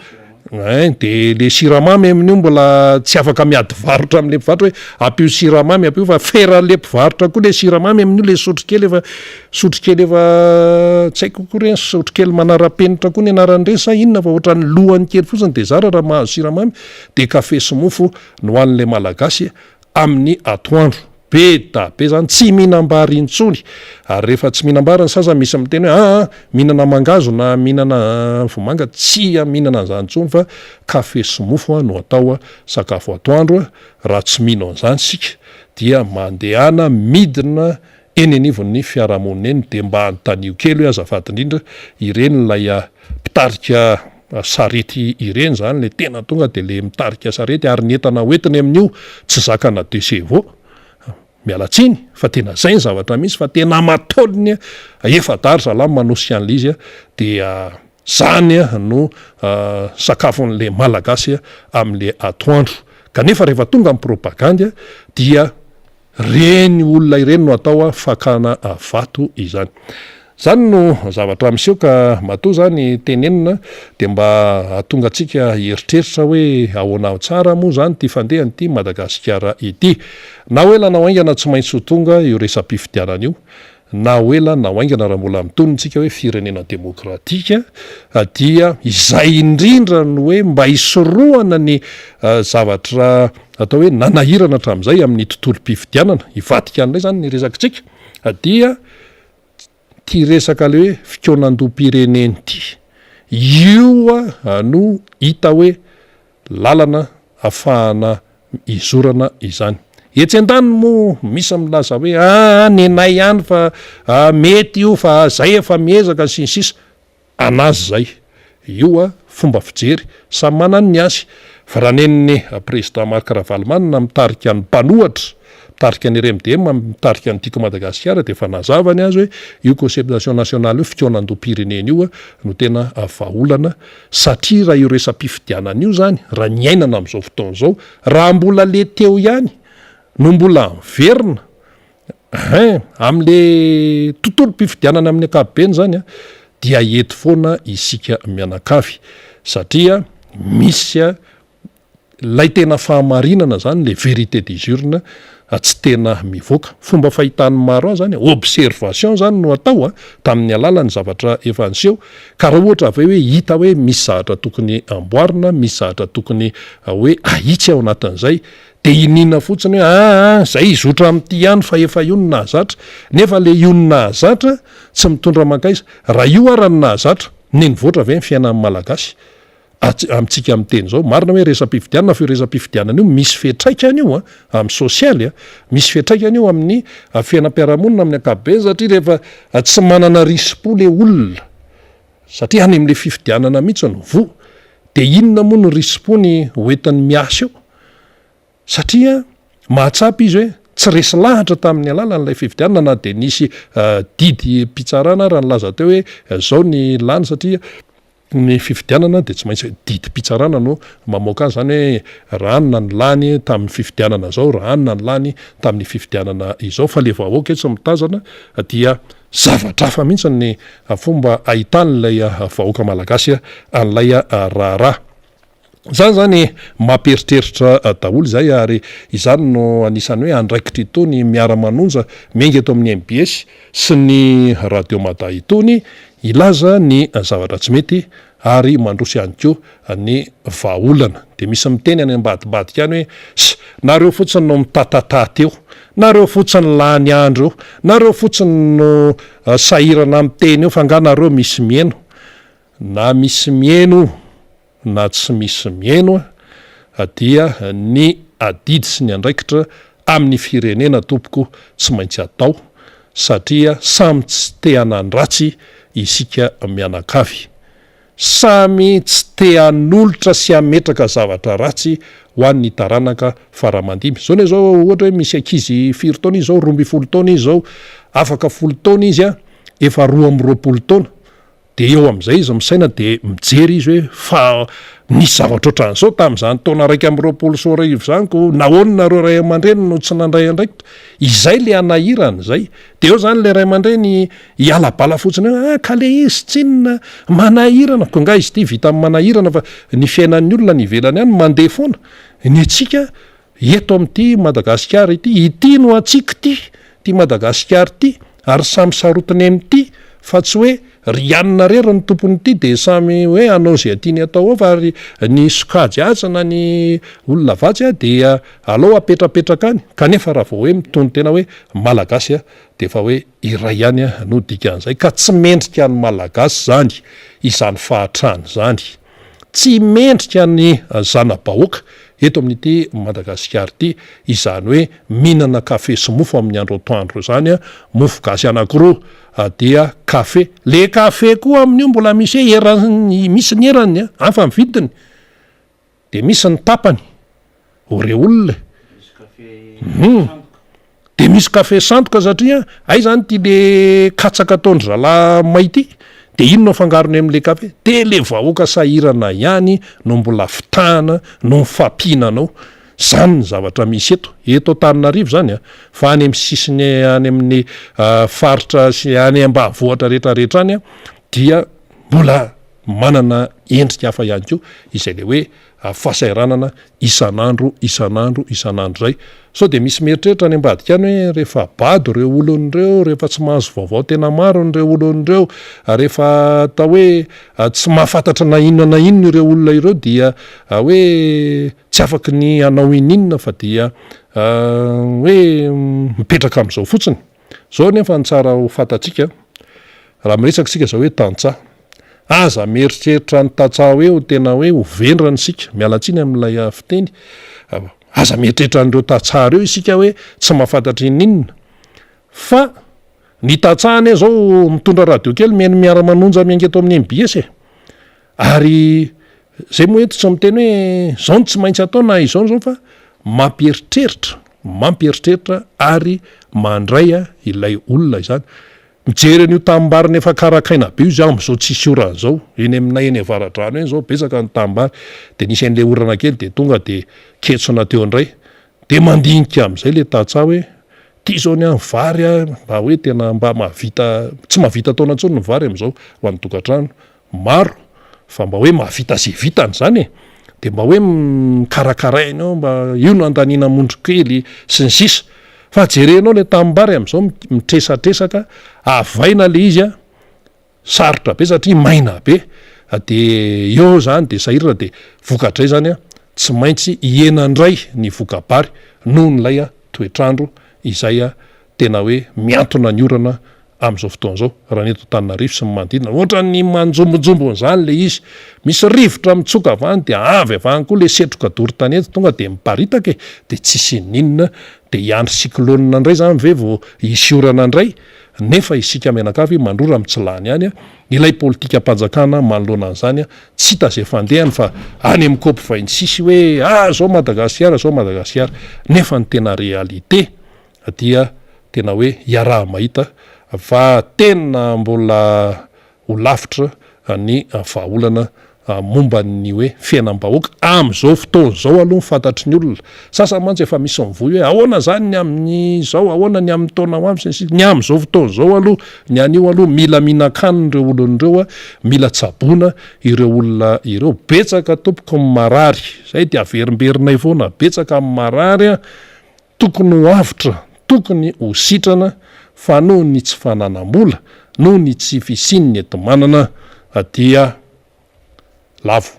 de le siramamy amin'io mbola tsy afaka miady varotra amin'le mpivarotra hoe ampio siramamy ampio fa feran'le mpivarotra koa le siramamy amin'io le sotrokely efa tsy haiko koa reny sotrokely manara-penitra koa ny anaran'ireny sa inona fa ohatran'ny lohany kely fotsiny de zara raha mahazo siramamy de kafe sy mofo no hoan'le malagasy amin'ny atoandro be zany tsy mihinam-bary intsony. Ary rehefa tsy mihinam-bary ny sasa misy miteny hoe mihinana mangazo na mihinana vomanga tsy mihinana an'izany intsony fa kafe sy mofo no atao sakafo atoandro. Raha tsy mino an'izany sika dia mandehana midina eny anivon'ny fiarahamonina eny de mba antanio kely hoe azafady indrindra ireny lay mpitarika sarety ireny zany le tena tonga de le mitarika sarety ary ny entana hoentiny amin'io tsy zakana desevo mialatsiny fa tena zay ny zavatra misy fa tena matolony efadary zalamy manosika an'le izy dia zany no sakafon'le malagasy amin'le atoandro. Kanefa rehefa tonga amin'ny propagandy dia reny olona ireny no atao fakana vato izany. Zany no zavatra miseho ka matoa zany tenenina de mba atonga antsika heritreritra hoe ahoana tsara moa zany ty fandehany ty Madagasikara ity. Na hoe la naoaingana tsy maintsy ho tonga io resam-pifidianana io, na hoe la naoaingana raha mbola mitonontsika hoe firenena demokratika dia izay indrindra no hoe mba hisorohana ny zavatra atao hoe nanahirana hatramin'izay amin'ny tontolo-pifidianana hivadika an'ilay zany ny resakitsika dia ty resaka le hoe fikonan-dom-pireneny ty io no hita hoe lalana ahafahana izorana izany. Etsy an-tany moa misy milaza hoe nenay ihany fa mety io fa zay efa miezaka sy ny sisa anazy zay io fomba fijery samy manana ny azy. Fa raha neniny président Marc Ravalomanina mitarika ny mpanohatra mitarika ny RMDM mitarika ny tiako Madagasikara de efa nazavany azy hoe io concertation nationale io fikonan-dom-pireneny io no tena vahaolana satria raha io resam-pifidianana io zany raha ny ainana amin'izao fotoana zao raha mbola le teo ihany no mbola miverina amin'le tontolo-pifidianana amin'ny ankapobeny zany dia eto foana isika mianakavy satria misy lay tena fahamarinana zany le vérité d'usure tsy tena mivoaka. Fomba fahitany maro zany observation zany no atao tamin'ny alalany zavatra efa niseho ka raha ohatra avy hoe hita hoe misy zavatra tokony amboarina, misy zavatra tokony hoe ahitsy ao anatin'izay de inina fotsiny hoe zay izotra amin'ity ihany fa efa io no nahazatra, nefa le io no nahazatra tsy mitondra mankaiza. Raha io ara ny nahazatra nenivoatra ve ny fiainan'ny malagasy amintsika amin'ny teny zao marina hoe resam-pifidianana fa io resam-pifidianana io misy fetraikany io amin'ny sosialy misy fetraikany io amin'ny fiainam-piarahamonina amin'ny ankapobeny satria rehefa tsy manana rispo le olona satria any amin'le fifidianana mihitsy no vo de inona moa no rispo ny hoentin'ny miasa eo satria mahatsapy izy hoe tsy resy lahatra tamin'ny alalan'ilay fifidianana na de nisy didy mpitsarana raha nylaza teo hoe zao ny lany satria ny fifidianana de tsy maintsy didy mpitsarana no mamoaka azy zany hoe raha anona ny lany tamin'ny fifidianana zao, raha anona ny lany tamin'ny fifidianana izao fa le vahoaka tsy mitazana dia zavatra hafa mihitsy ny fomba ahitan'lay vahoaka malagasy an'lay raharaha. Zany zany mamperitreritra daholo zay ary izany no anisany hoe andraikitra itony Miara Manonja mengy eto amin'ny MBS sy ny Radio Mada itony ilaza ny zavatra tsy mety ary mandrosy ihany koa ny vahaolana. De misy miteny any ambadibadika any hoe nareo fotsiny no mitatataty eo, nareo fotsiny lany andro eo, nareo fotsiny no sahirana amin'ny teny eo fa nga nareo misy mieno na misy mieno na tsy misy mieno dia ny adidy sy ny andraikitra amin'ny firenena tompoko tsy maintsy atao satria samy tsy te hanan-dratsy isika mianakavy, samy tsy te hanolotra sy hametraka zavatra ratsy ho an'ny taranaka faramandimy. Zao ne zao ohatra hoe misy ankizy 4 taona izy zao, 12 taona izy zao, afaka 10 taona izy efa 12 taona de eo amin'izay izy misaina de mijery izy hoe fa nisy zavatra ohatran'izao tamin'izany taona 1 zaniko nahoana nareo ray aman-dreny no tsy nandray andraikitra izay le anahirana zay de eo zany le ray aman-dreny hialabala fotsiny ka le izy tsinona manahirana ko nga izy ty vita amin'ny manahirana fa ny fiainan'ny olona ny ivelany ihany mandeha foana ny atsika eto amin'ity Madagasikara ity no atsika ty Madagasikara ty ary samy sarotiny amin'ity fa tsy hoe rianina rery ny tompony ity de samy hoe anao zay atiany atao ao fa ary ny sokajy atsana ny olona vatsy a dia alao apetrapetraka any kanefa raha vao hoe mitony tena hoe malagasy a de fa hoe iray ihany a no dikan'izay ka tsy mendrika ny malagasy zany izany fahatrany zany tsy mendrika ny zana-bahoaka eto amin'ity Madagasikara ity izany hoe mihinana kafe sy mofo amin'ny andro atoandro zany a mofo gasy anankiroa dia kafe le kafe koa amin'io mbola misy hoe erany misy ny erany a afa ny vidiny de misy ny tapany ore olona de misy kafe sandoka satria ay zany ty le katsaka ataon'ny zala maity de ino no fangarony amin'le kafe de le vahoaka sahirana ihany no mbola fitahana no mifampihinanao zany ny zavatra misy eto Antananarivo zany a fa any amin'ny sisiny any amin'ny faritra sy any ambanivohitra rehetrarehetra any a dia mbola manana endrika hafa ihany koa izay le hoe fahasairanana isan'andro zay so de misy mieritreritra any ambadika any hoe rehefa bado reo olon'ireo rehefa tsy mahazo vaovao tena maro n'ireo olon'ireo rehefa atao hoe tsy mahafantatra na inona ireo olona ireo dia hoe tsy afaky ny anao ininona fa dia hoe mipetraka am'izao fotsiny zao nefa ny tsara ho fantatsika raha miresaka sika zao hoe tantsaha aza mieritreritra ny tantsaha hoe ho tena hoe ho vendrany sika mialatsiny amin'ilay fiteny aza mieritreritra n'ireo tantsaha reo isika hoe tsy mahafantatra ininona fa ny tantsahany zao mitondra radio kely miara manonja miainga eto amin'ny MBS ary zay moa eto tsy miteny hoe zao no tsy maintsy atao na izao zao fa mampieritreritra ary mandray ilay olona izany mijery an'io tambary efa karakaina be izy am'izao tsisy orana zao eny aminay eny avaradrano eny zao betsaka ny tambary de nisy an'le orana kely de tonga de ketsona teo andray de mandinika am'izay le tantsaha hoe ty zao ny vary mba hoe tena mba mahavita tsy mahavita taona ntsony ny vary am'izao ho an'ny tokantrano maro fa mba hoe mahavita zay vitany zany de mba hoe mikarakaraina ao mba io no andanina mondrokely sy ny sisa fa jerenao le tambary am'izao mitresatresaka avaina le izy sarotra be satria maina be de eo zany de sahirana de vokatray zany tsy maintsy ienandray ny vokabary noho nylay toetrandro izay tena hoe miantona ny orana am'izao fotoan'izao raha neto Antananarivo sy ny manodidina ohatra ny manjombojombony zany le izy misy rivotra mitsoka avany de avy avany koa le setroka dorotanety tonga de miparitaka de tsisy ninona de iandry cyclone ndray zany ve vo isy orana ndray nefa isika menakavy mandrora mitsilany any ilay politika mpanjakana manoloana an'izany tsy hita zay fandehany fa any amin'ny kopy vaintsisy hoe zao Madagasikara nefa ny tena réalité dia tena hoe iaraha mahita fa tena mbola ho lavitra ny vahaolana momba ny hoe fiainam-bahoaka am'izao fotoana zao aloha fantatry ny olona sasany mantsy efa misy mivoy hoe ahoana zany ny amin'ny zao ahoana ny amin'ny taona ho aminy ny am'izao fotoana zao aloha ny anio aloha mila mihinan-kanina ireo olon'ireo mila tsaboana ireo olona ireo betsaka tompoko ny marary zay dia averimberinay foana betsaka amin'ny marary tokony ho avitra tokony ho sitrana fa noho ny tsy fananam-bola noho ny tsy fisiny ny enti-manana dia lavo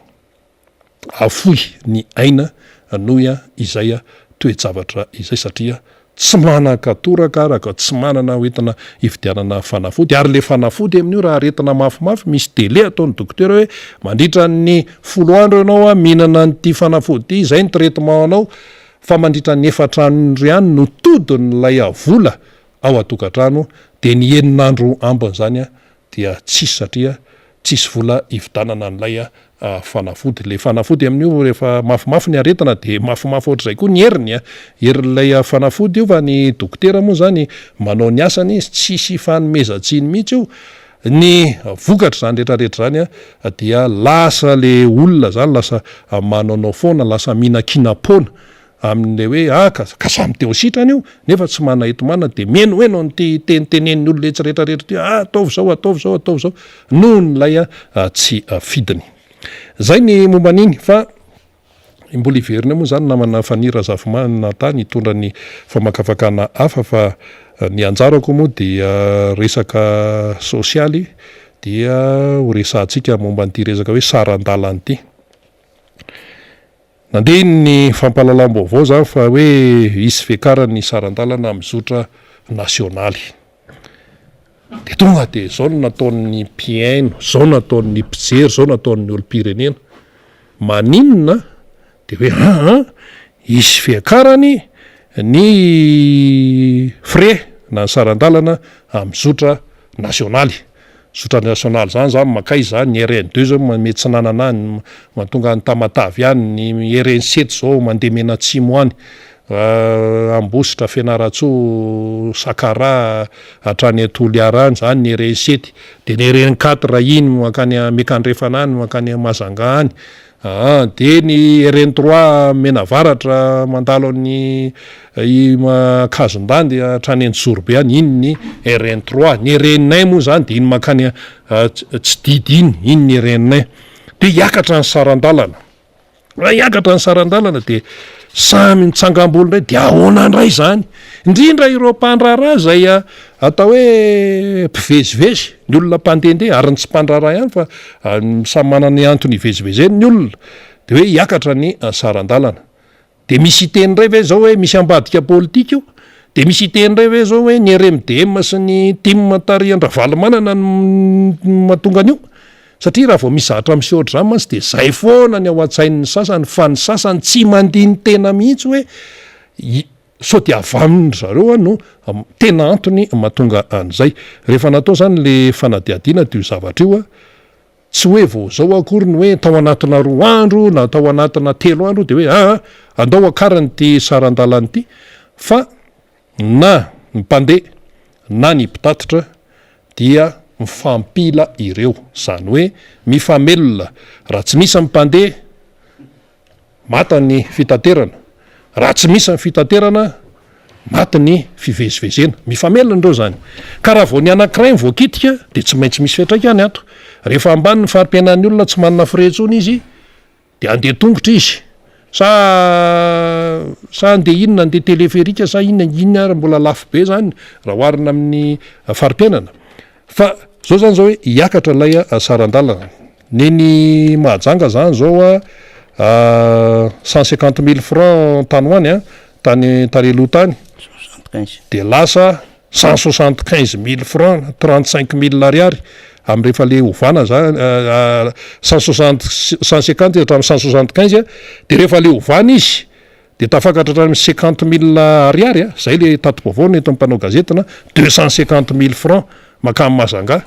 afoy ny aina noho izay toe-javatra izay satria tsy manan-katoraka araka tsy manana hoentina ividianana fanafody ary le fanafody amin'io raha aretina mafimafy misy délai ataon'ny dokotera hoe mandritra ny 10 andro ianao mihinana nyity fanafody ity izay ny traitement anao fa mandritra ny 4 andro ihany no todiny lay vola ao atokantrano de ny eninandro ambany zany dia tsisy satria tsisy vola ividanana n'lay fanafody le fanafody amin'io rehefa mafimafy ny aretina de mafimafy ohatr'izay koa ny heriny herin'lay fanafody io fa ny dokotera moa zany manao ny asany izy tsisy fanomezantsiny mihitsy io ny vokatra zany rehetrarehetra zany dia lasa le olona zany lasa manaonao foana lasa mihinakinapona amin'le hoe ka samy teo sitrany io nefa tsy mana etomana de meno hoe no ny tenitenen'ny olona etsy rehetrarehetra ty ataovy zao noho nylay tsy fidiny zay ny momba an'iny fa mbola iverina moa zany namana fanira zafimanina tany hitondra ny famakafakana hafa fa ny anjarako moa dia resaka sosialy dia ho resantsika momba n'ity resaka hoe sarandalana ity. Nandeha ny fampahalalam-baovao zany fa hoe hisy fiakarany sarandalana amin'ny zotra nasionaly. De tonga de zao no nataon'ny mpiaino, zao nataon'ny mpijery, zao nataon'ny olom-pirenena. Maninona de hoe hisy fiakarany ny frais na ny sarandalana amin'ny zotra nasionaly. Zotra nasionaly zany makay zany ny RN2 zao mety tsy nanana any, mahatonga ny Tamatavy any, ny RN7 zao mandeha Menatsimo any, Ambositra, Fianaratsoa, Sakara, hatrany Toliara any zany ny RN7, de ny RN4 iny makany Mekandrefana any, makany Mazanga any. De ny RN3 Menavaratra mandalo amin'ny Kazondandy hatrany Antsorobe any, iny ny RN3. Ny RN9 moa zany de iny makany tsy didy iny ny RN9. De hiakatra ny sarandalana. Hiakatra ny sarandalana de samy mitsangam-bolo ndray de ahoana ndray zany, indrindra ireo mpandraraha zay atao hoe mpivezivezy, ny olona mpandehandeha ary ny tsy mpandraraha ihany fa samy manana ny antony hivezivezeny ny olona, de hoe hiakatra ny sarandalana. De misy iteny ndray ve zao hoe misy ambadika politika io, de misy iteny ndray ve zao hoe ny RMDM sy ny team Taryandravalomanana no mahatonga an'io. Satria raha vao misy zatra miseho ohatr'izany mantsy de zay foana ny ao an-tsain'ny sasany, fa ny sasany tsy mandiny tena mihitsy hoe sao de avy aminy zareo no tena antony mahatonga an'izay. Rehefa natao zany le fanadiadiana teo zavatra io tsy hoe vao zao akory ny hoe tao anatina 2 andro na tao anatina 3 andro de hoe andao akarany ty sarandalana ity, fa na ny mpandeha na ny mpitatitra dia mifampila ireo, zany hoe mifamelona. Raha tsy misy mpandeha mata ny fitaterana, raha tsy misy ny fitaterana maty ny fivezivezena, mifamelona ireo zany. Ka raha vao ny anankiray voakitika de tsy maintsy misy fiantraikany ato. Rehefa ambany ny farim-piainan'ny olona tsy manana firaitsony izy de andeha tongotra izy, sa andeha inona, andeha teleferika, sa inona ary mbola lafo be zany raha oharina amin'ny farim-piainana. Fa zao zany zao hoe hiakatra ilay sarandalana. Ny Mahajanga zany zao 150 000 francs tanoany tany tareloha tany, de lasa 175 000 francs 35 000 ariary amin'ny rehefa le ovana zany 150 hatramin'ny 175 de rehefa le ovana izy de tafakatra hatramin'ny 50 000 ariary zay le tato-baovao no eto ampanao gazetina, 250 000 francs makamy Mazanga.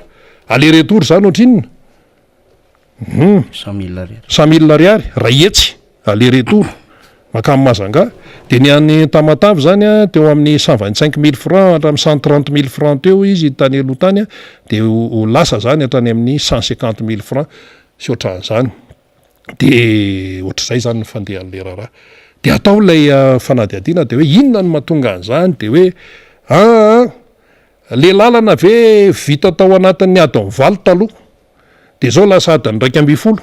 Aller retour zany ohatrinona 100 000 ariary ray etsy aller retour makamy Mazanga. De ny any Tamatavy zany teo amin'ny 125 000 francs hatramin'ny 130 000 francs teo izy tany aloha tany de ho lasa zany hatrany amin'ny 150 000 francs sy ohatran'izany. De ohatr'izay zany ny fandehan'le raharaha. De atao ilay fanadiadiana de hoe inona no mahatonga an'izany, de hoe le lalana ve vita tao anatin'ny adiny 8 taloha de zao lasa adiny 120.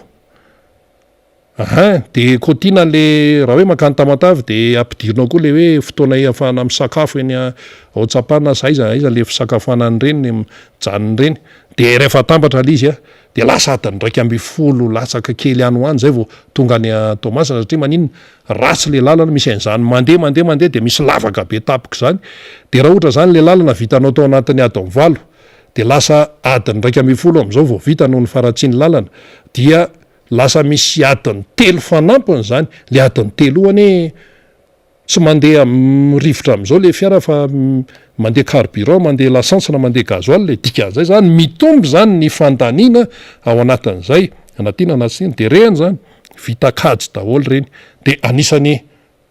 De kotiana le raha hoe makany Tamatavy de ampidirina koa le hoe fotoana ahafahana misakafo eny ao Tsapana sa aiza le fisakafoanany reny mijanony reny, de rehefa atambatra le izy de lasa adiny 120 latsaka kely any ho any zay vao tonga ny Tomasina, satria maninona ratsy le lalana, misy an'izany mandeha de misy lavaka be tapika zany. De raha ohatra zany le lalana vitanao tao anatin'ny adiny 8 de lasa adiny 120 am'izao vao vita noho ny faratsiany lalana, dia lasa misy adiny 3 fanampiny zany. Le adiny 3 ohany tsy mandeha rivotra am'izao le fiara fa mandeha carburant, mandeha lassance na mandeha gasoil, le dikan'izay zany mitombo zany ny fandaniana ao anatin'izay anatina anatsiny, de reny zany vita kajy daholo reny. De anisany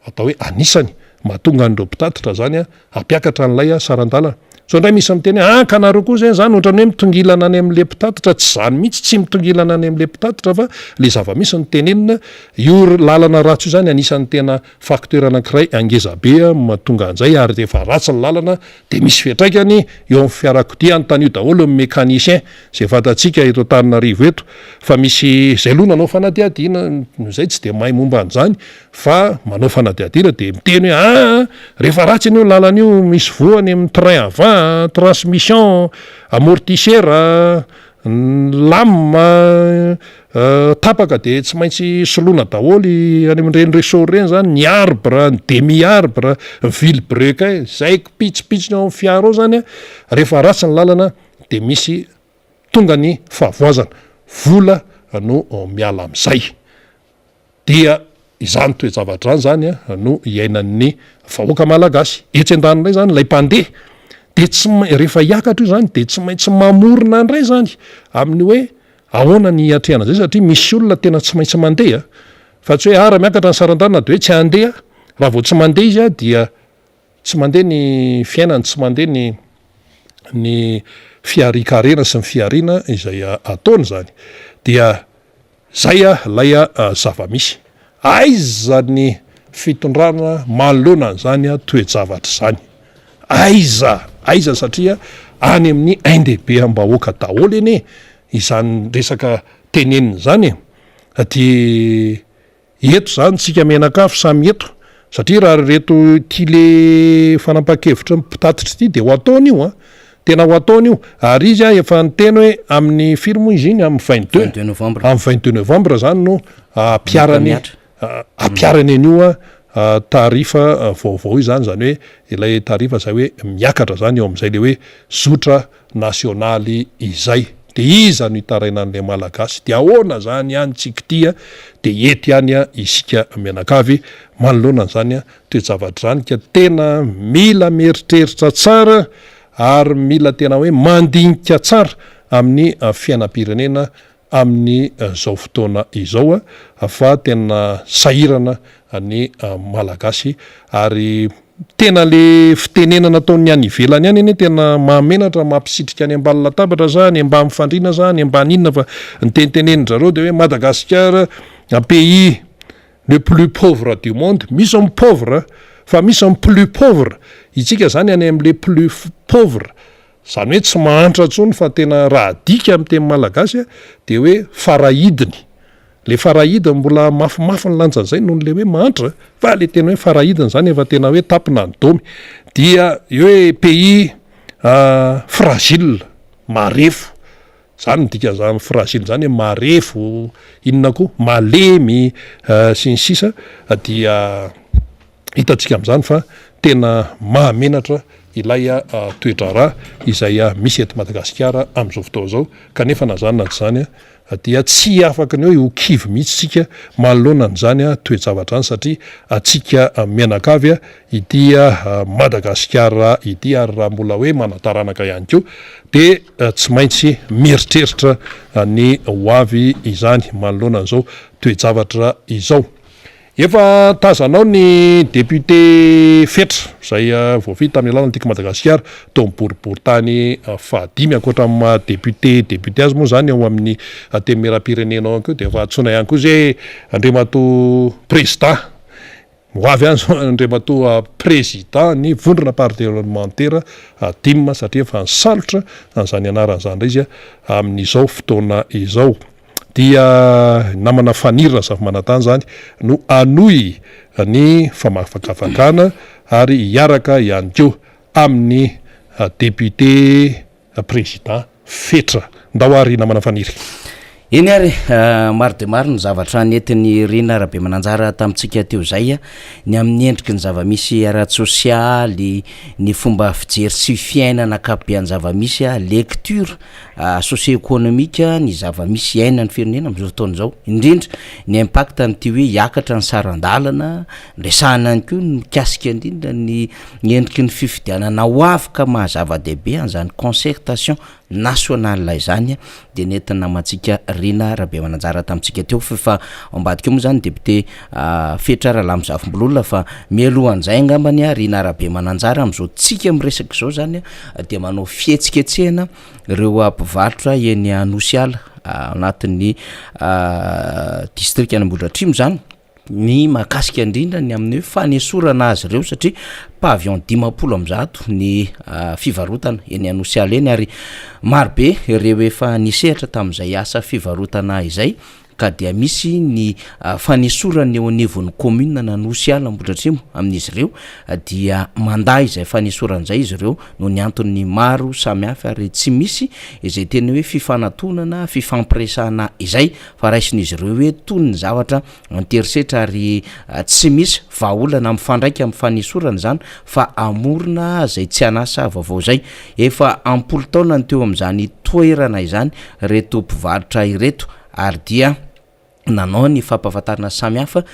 atao hoe anisany mahatonga an'ireo mpitatitra zany hampiakatra an'ilay sarandalana. so ndray misy miteny kanareo koa zay zany ohatrany hoe mitongilana any am'le mpitatitra tsy zany mihitsy tsy mitongilana any am'le mpitatitra fa le zava-misy ny tenenina io lalana ratsy io zany anisan'ny tena facteur anankiray angezabea matonga an'izay ary rehefa ratsy ny lalana de misy fiatraikany eo amin'ny fiarakodia anontany io daholo ny mécanicien zay fantatsika eto Antananarivo eto fa misy zay loha nanao fanadiadina zay tsy de mahay momba an'izany fa manao fanadiadina de miteny hoe rehefa ratsy an'io lalana io misy voany amin'ny train avant transmission amortisseur lame tapaka de tsy maintsy soloina daholy any amin'ireny resort reny zany ny arbre ny demi arbre ville break zay pitsipitsiny ao amin'ny fiara ao zany rehefa ratsy ny lalana de misy tonga ny fahavoazana vola no miala am'izay dia izany toe-javatra zany no iainan'ny vahoaka malagasy etsy an-danindray zany lay mpandeha de tsy rehefa hiakatra io zany de tsy maintsy mamorona andray zany amin'ny hoe ahoana ny atrehana zay satria misy olona tena tsy maintsy mandeha fa tsy hoe ara miakatra ny saran-tanana de hoe tsy andeha raha vao tsy mandeha izy dia tsy mandeha ny fiainany tsy mandeha ny fiarikarena sy ny fiarina izay ataony zany dia zay lay zava-misy aizany fitondrana manoloana an'izany toe-javatra zany aiza satria any amin'ny aindehibe am-bahoaka daholo eny izany resaka tenenina zany de eto zany tsika menakafo samy eto satria raha reto ty le fanapa-kevitra mpitatitra ity de ho ataony io tena ho ataony io ary izy efa nyteny hoe amin'ny firmo izy iny amin'ny 22 novambra zany no apiarany an'io tarifa vaovao io zany hoe ilay tarifa zay hoe miakatra zany eo am'izay le hoe zotra nasionaly izay de iza no hitaraina an'le malagasy de ahoana zany any tsika tia de ety any isika mianakavy manoloana zany toe-javatra zany ka tena mila mieritreritra tsara ary mila tena hoe mandinika tsara amin'ny fiainam-pirenena amin'ny zao fotoana izao fa tena sahirana ny malagasy ary tena le fitenena nataony any ivelany any eny tena mahamenatra mampisitrika any ambany latabatra zany ambany fandrina zany ambany inona fa nitenitenenindrareo de hoe Madagasikara pays le plus pauvre du monde misy amin'ny pauvre fa misy amin'ny plus pauvre itsika zany any am'le plus pauvre zany hoe tsy mahantra ntsony fa tena raha dika amin'ny teny malagasy de hoe farahidiny le farahidiny mbola mafimafy ny lanjan'izay noho le hoe mahantra fa le tena hoe farahidiny zany efa tena hoe tapina ny domy dia eo hoe pays fragile marefo zany dika zany fragile zany hoe marefo inona koa malemy sy ny sisa dia hitantsika am'izany fa tena mahamenatra ilay toedrara izay misy eto Madagasikara am'izao fotoana zao kanefa nazanona zany dia tsy afaka ny hoe ho kivy mihitsy tsika manoloana an'izany toe-javatra any satria atsika mianakavy ity Madagasikara ity ary raha mbola hoe manataranaka ihany koa de tsy maintsy mieritreritra ny hoavy izany manoloana an'izao toe-javatra izao. Efa tazanao ny député fetra zay voafita tamin'ny alalany tiako Madagasikara tao miboribory-tany fahadimy ankoatra amin'ny député azy moa zany ao amin'ny temeram-pirenena ao koa de efa antsona ihany koa zay Andriamatoa président hoavy any zao Andriamatoa président ny vondrona parlementaire dimy satria efa nisalotra an'izany anaran'izany ndray izy amin'izao fotoana izao dia namana fanirina zava-manantany zany no anoy ny famafakafakana ary hiaraka ihany koa amin'ny député président fetra ndao ary namana faniry eny ary maro de maro ny zavatra netiny rina rahabe mananjara tamintsika teo zay ny amin'ny endriky ny zava-misy ara-tsosialy ny fomba fijery sy fiainana akapobeany zava-misy lecture socio-économique ny zava-misy iainany firenena am'izao fotoana zao indrindra ny impact nyty hoe hiakatra ny saran-dalana resahana any koa mikasika indrindra ny endriky ny fifidianana ho afaka mahazava-dehibe an'izany concertation national izany de nentina matsika Rina Rabe Mananjara tamintsika teo fa ambadika moa zany député Fetra Ralamzavombololona fa mialohan'izay angambany Rina Rabe Mananjara am'izao tsika am'resaka zao zany de manao fihetsiketsehana ireo mpivarotra eny Anosiala anatin'ny district Anambohidratrimo zany ny mahakasika indrindra ny amin'ny hoe fanesorana azy ireo satria pavillon 10 ny fivarotana eny Anosiala eny ary marobe ireo efa nisehatra tamin'izay asa fivarotana izay ka dia misy ny fanesorana eo anivon'ny commune na Anosiala Ambohidratrimo amin'izy ireo dia manday izay fanesoran'izay izy ireo no ny antony maro samihafa ary tsy misy izay tena hoe fifanantonana fifampiresahana izay fa raisin'izy ireo hoe tony ny zavatra anterisetra ary tsy misy vahaolana mifandraika amin'ny fanesorana zany fa amorona zay tsy anasa vaovao zay efa ampolo taona ny teo amin'izany toerana izany reto mpivarotra ireto ary dia nanao ny fampahafantarana samihafa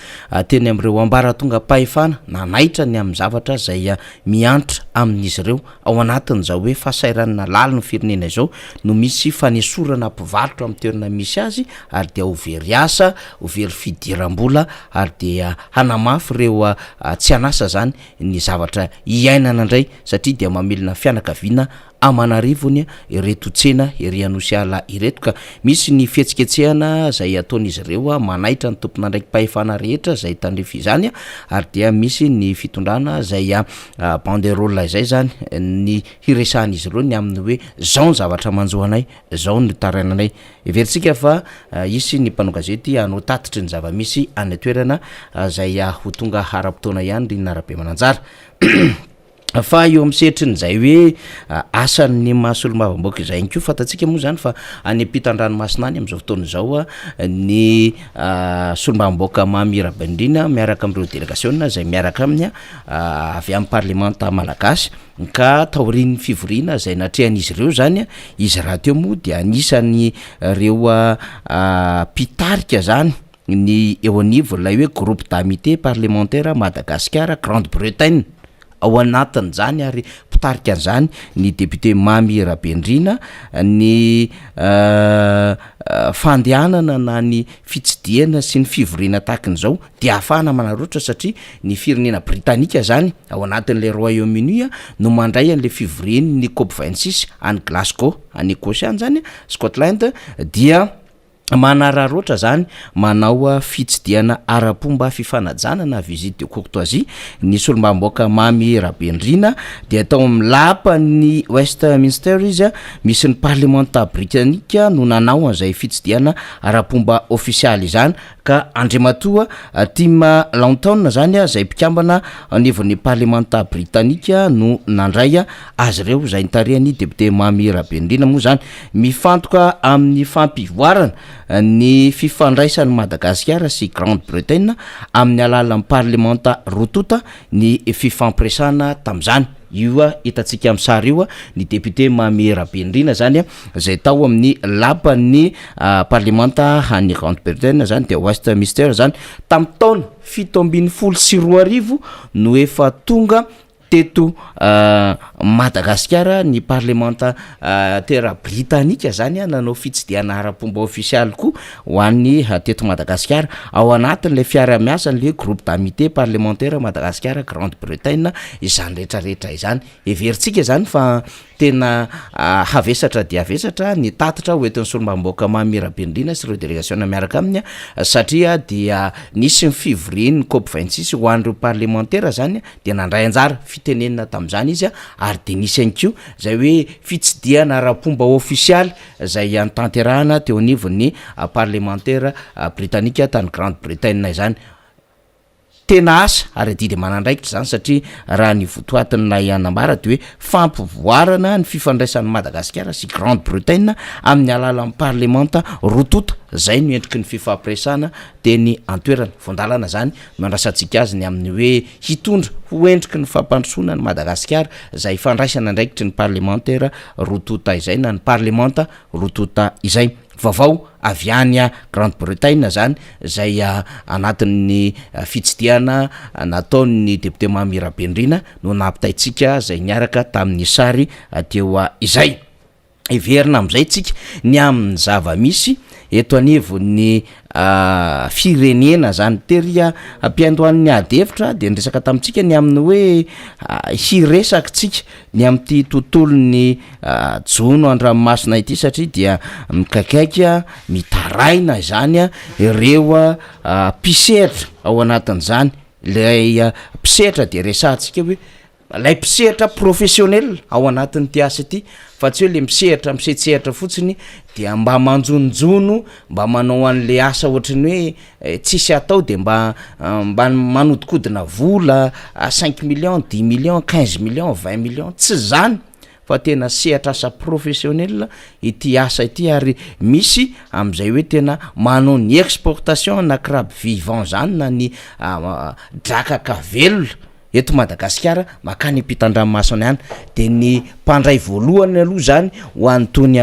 teny amin'ireo ambaratonga pahefana nanaitra ny amin'ny zavatra zay miantra amin'izy ireo ao anatin'izao hoe fasairanana lalina firenena izao no misy fanesorana mpivarotra amin'ny toerana misy azy ary dia overy asa overy fidiram-bola ary dia hanamafy ireo tsy anasa zany ny zavatra iainana indray satria dia mamelona fianakaviana Amanarivony ireto tsena ery Anosiala ireto ka misy ny fihetsiketsehana zay ataon'izy ireo manaitra ny tompona ndraiky pahefana rehetra zay tandrefy izany ary dia misy ny fitondrana zay banderole izay zany ny hiresahan'izy ireo ny amin'ny hoe zao ny zavatra manjoanay zao ny tarainanay everitsika fa isy ny mpanao gazety anao tatitry ny zava-misy any toerana zay ho tonga haram-potoana ihany Rina Rabe Mananjara fa eo am'setriny zay hoe asan'ny mahasolomavamboaka izay ko fatatsika moa zany fa any ampitan-dranomasina any am'izao fotoana zao ny solomavamboaka Miara Manonja miaraka amin'ireo délégation zay miaraka aminy avy amin'ny parlementa malagasy ka taorian'ny fivoriana zay natrehan'izy ireo zany izy raha teo moa dia anisan'ny ireo pitarika zany ny eo anivo lay hoe groupe d'amitié parlementaire Madagascar Grande-Bretagne ao anatin' zany ary pitarika an'izany ny député Miara Manonja ny fandehanana na ny fitsidiana sy ny fivoriana tahakan'izao dia ahafahana manaroatra satria ny firenena Britanika zany ao anatin'le Royaume-Uni no mandray an'le fivoriany ny COP26 any Glasgow any Écosse any zany Scotland dia manararoatra zany manao fitsidiana ara-pomba fifanajana na visite de courtoisie ny solombavam-boaka Miara Manonja dia atao amin'ny lapan'ny Westminster izy misy ny parlementa britanika no nanao an'izay fitsidiana ara-pomba ofisialy izany ka andrimatoa Tim Lawton zany zay mpikambana anivon'ny parlementa britanika no nandray azy ireo zay nitarihany député Miara Manonja moa zany mifantoka amin'ny fampivoarana ny fifandraisan'ny Madagasikara sy Grande-Bretagne amin'ny alalan'ny parlementa rotota ny fifampiresana tam'izany io hitatsika amin'ny sary io ny député Miara Manonja zany zay tao amin'ny lapan'ny parlementa any Grande-Bretagne zany de Westminster zany tamin'ny taona 720 no efa tonga teto Madagasikara ny parlementa terra britanika zany nanao fitsidiana ara-pomba ofisialy koa ho an'ny teto Madagasikara ao anatin'le fiara-miasa le groupe d'amitié parlementaire Madagasikara Grande-Bretagne izany rehetrarehetra izany everitsika zany fa tena havesatra dia havesatra ny tatitra hoentin'ny solombavam-boaka Miara Manonja sy ireo délégation miaraka aminy satria dia nisy ny fivoriany COP26 ho an'ireo parlementaire zany dia nandray anjara fitenenina tam'izany izy ary de nisy anko zay hoe fitsidiana ara-pomba ofisialy zay antanterahana teo anivon'ny parlementaire britanika tany Grande-Bretagne izany tena asa ary didy manandraikitra zany satria raha ny votoatin'ilay anambara de hoe fampivoarana ny fifandraisan'ny Madagasikara sy Grande-Bretagne amin'ny alalan'ny parlementa rotota zay no endriky ny fifampiresana teny antoerana voandalana zany mandrasantsika azy ny amin'ny hoe hitondra ho endriky ny fampandrosoana ny Madagasikara zay fandraisana ndraikitry ny parlementaire rotota izay na ny parlementa rotota izay vaovao avy any Grande-Bretagne zany zay anatin'ny fitsidiana nataon'ny député Miara Manonja no nampitaitsika zay niaraka tamin'ny sary teo izay iverina am'izay tsika ny amin'ny zava-misy eto anivon'ny firenena zany teria ampiandohan'ny ady hevitra de nresaka tamintsika ny amin'ny hoe hiresaka tsika ny am'ty tontolony jono andranomasina ity satria dia mikakaika mitaraina zany a ireo mpisehatra ao anatin'zany lay mpisehatra de resantsika hoe lay mpisehatra professionnel ao anatin'ny ty asa ity fa tsy hoe le misehatra fotsiny dia mba manjonjono mba manao an'le asa ohatrany hoe tsisy atao de mba manodikodina vola 5 millions 10 millions 15 millions 20 millions tsy zany fa tena sehatra asa professionnel ity asa ity ary misy am'izay hoe tena manao ny exportation na crabe vivant zany na ny drakaka velona eto Madagasikara makany ampitan-dranomasina ihany de ny mpandray voalohany aloha zany ho an'tony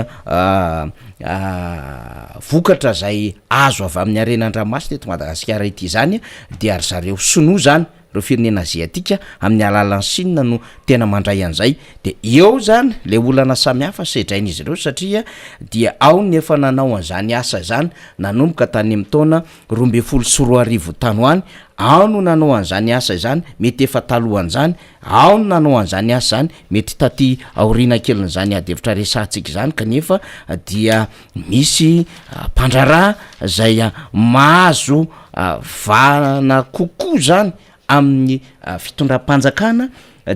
vokatra zay azo avy amin'ny arenan-dranomasina eto Madagasikara ity zany de ary zareo sinoa zany reo firenena aziatika amin'ny alalan'ny Chine no tena mandray an'izay de eo zany le olana samihafa sedrain'izy ireo satria dia ao ny efa nanao an'izany asa zany nanomboka tany amin'ny taona 2024 tanoany ao no nanao an'izany asa zany mety efa talohan'izany ao no nanao an'izany asa zany mety taty aorina kelin'izany adevitra resantsika zany kanefa dia misy mpandraraha zay mahazo vana kokoa zany amin'ny fitondram-panjakana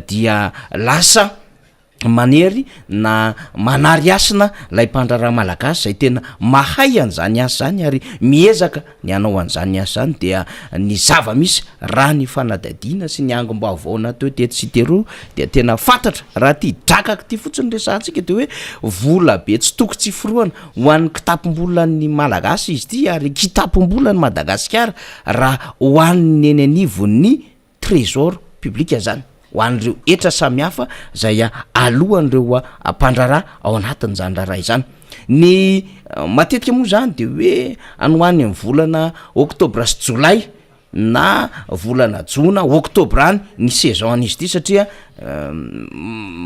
dia lasa manery na manary asina lay mpandraraha malagasy zay tena mahay an'izany asa zany ary miezaka ny anao an'izany asa zany dia ny zava-misy raha ny fanadadiana sy ny angom-baovao natao teto sy teroa dia tena fantatra raha ty drakaka ty fotsiny resantsika de hoe vola be tsy toko tsy foroana ho an'ny kitapom-bolan'ny malagasy izy ty ary kitapom-bolan'ny Madagasikara raha ho an'ny eny anivon'ny trésor public zany ho an'ireo etra samihafa zay alohan'ireo mpandraraha ao anatin'izany raharay zany ny matetika moa zany de hoe anoany amin'ny volana oktobra sy jolay na volana jona oktobra any ny saison an'izy ity satria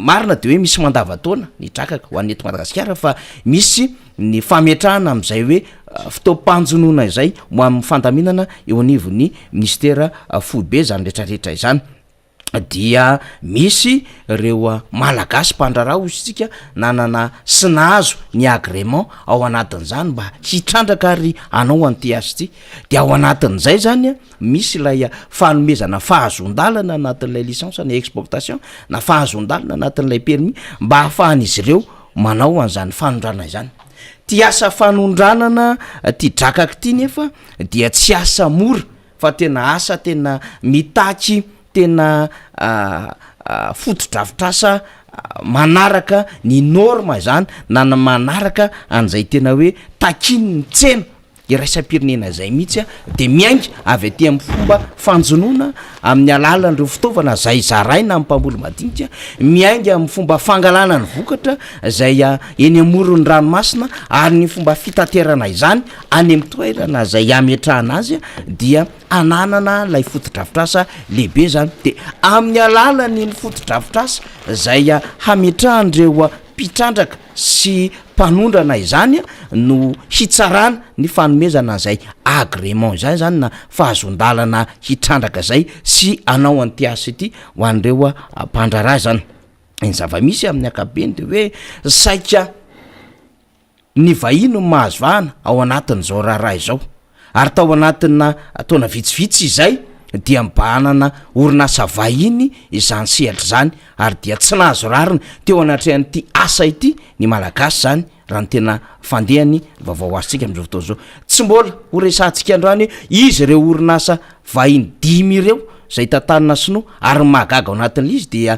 marina de hoe misy mandavataona ny drakaka ho an'ny eto Madagasikara fa misy ny fametrahana am'izay hoe fotoam-panjonoana izay mo amin'ny fandaminana eo anivon'ny ministera foibe zany rehetrarehetra izany dia misy reo malagasy mpandraraha ozytsika nanana sy nahazo ny agrément ao anatin'izany mba hitrandraka ary anao an'ty azy ity de ao anatin'izay zany misy lay fanomezana fahazondalana anatin'lay licence ny exportation na fahazondalana anatin'lay permis mba hahafahan'izy ireo manao an'izany fanondrana izany ty asa fanondranana ty drakaka ty nefa dia tsy asa mora fa tena asa tena mitaky tena fotodrafitrasa manaraka ny norma zany na manaraka an'izay tena hoe takiny ny tsena iraisam-pirenena zay mihitsy de miainga avy aty amin'ny fomba fanjonoana amin'ny alalan'ireo fitaovana zay zaraina amin'ny mpamboly madinika miainga amin'ny fomba fangalana ny vokatra zay eny amoron'ny ranomasina ary ny fomba fitaterana izany any amin'ny toerana zay ametrahana azy dia ananana lay fotodrafitrasa lehibe zany de amin'ny alalany ny fotodrafitrasa zay hametrahan'ireo mpitrandraka sy mpanondrana izany no hitsarana ny fanomezana zay agrément zay zany na fahazondalana hitrandraka zay sy anao an'ty asa ity ho an'ireo mpandraraha zany ny zava-misy amin'ny akabeny de hoe saika ny vahino mahazo vahana ao anatin'izao raharaha izao ary tao anatina taona vitsivitsy izay dia mibanana orinasa vahiny izany sehatra zany ary dia tsy nahazo rariny teo anatrehan'ity asa ity ny malagasy zany raha ny tena fandehany vaovao azitsika am'izao fotoana zao tsy mbola ho resantsika androany izy ireo orinasa vahiny 5 ireo zay tantanina sinoa ary mahagaga ao anatin'le izy dia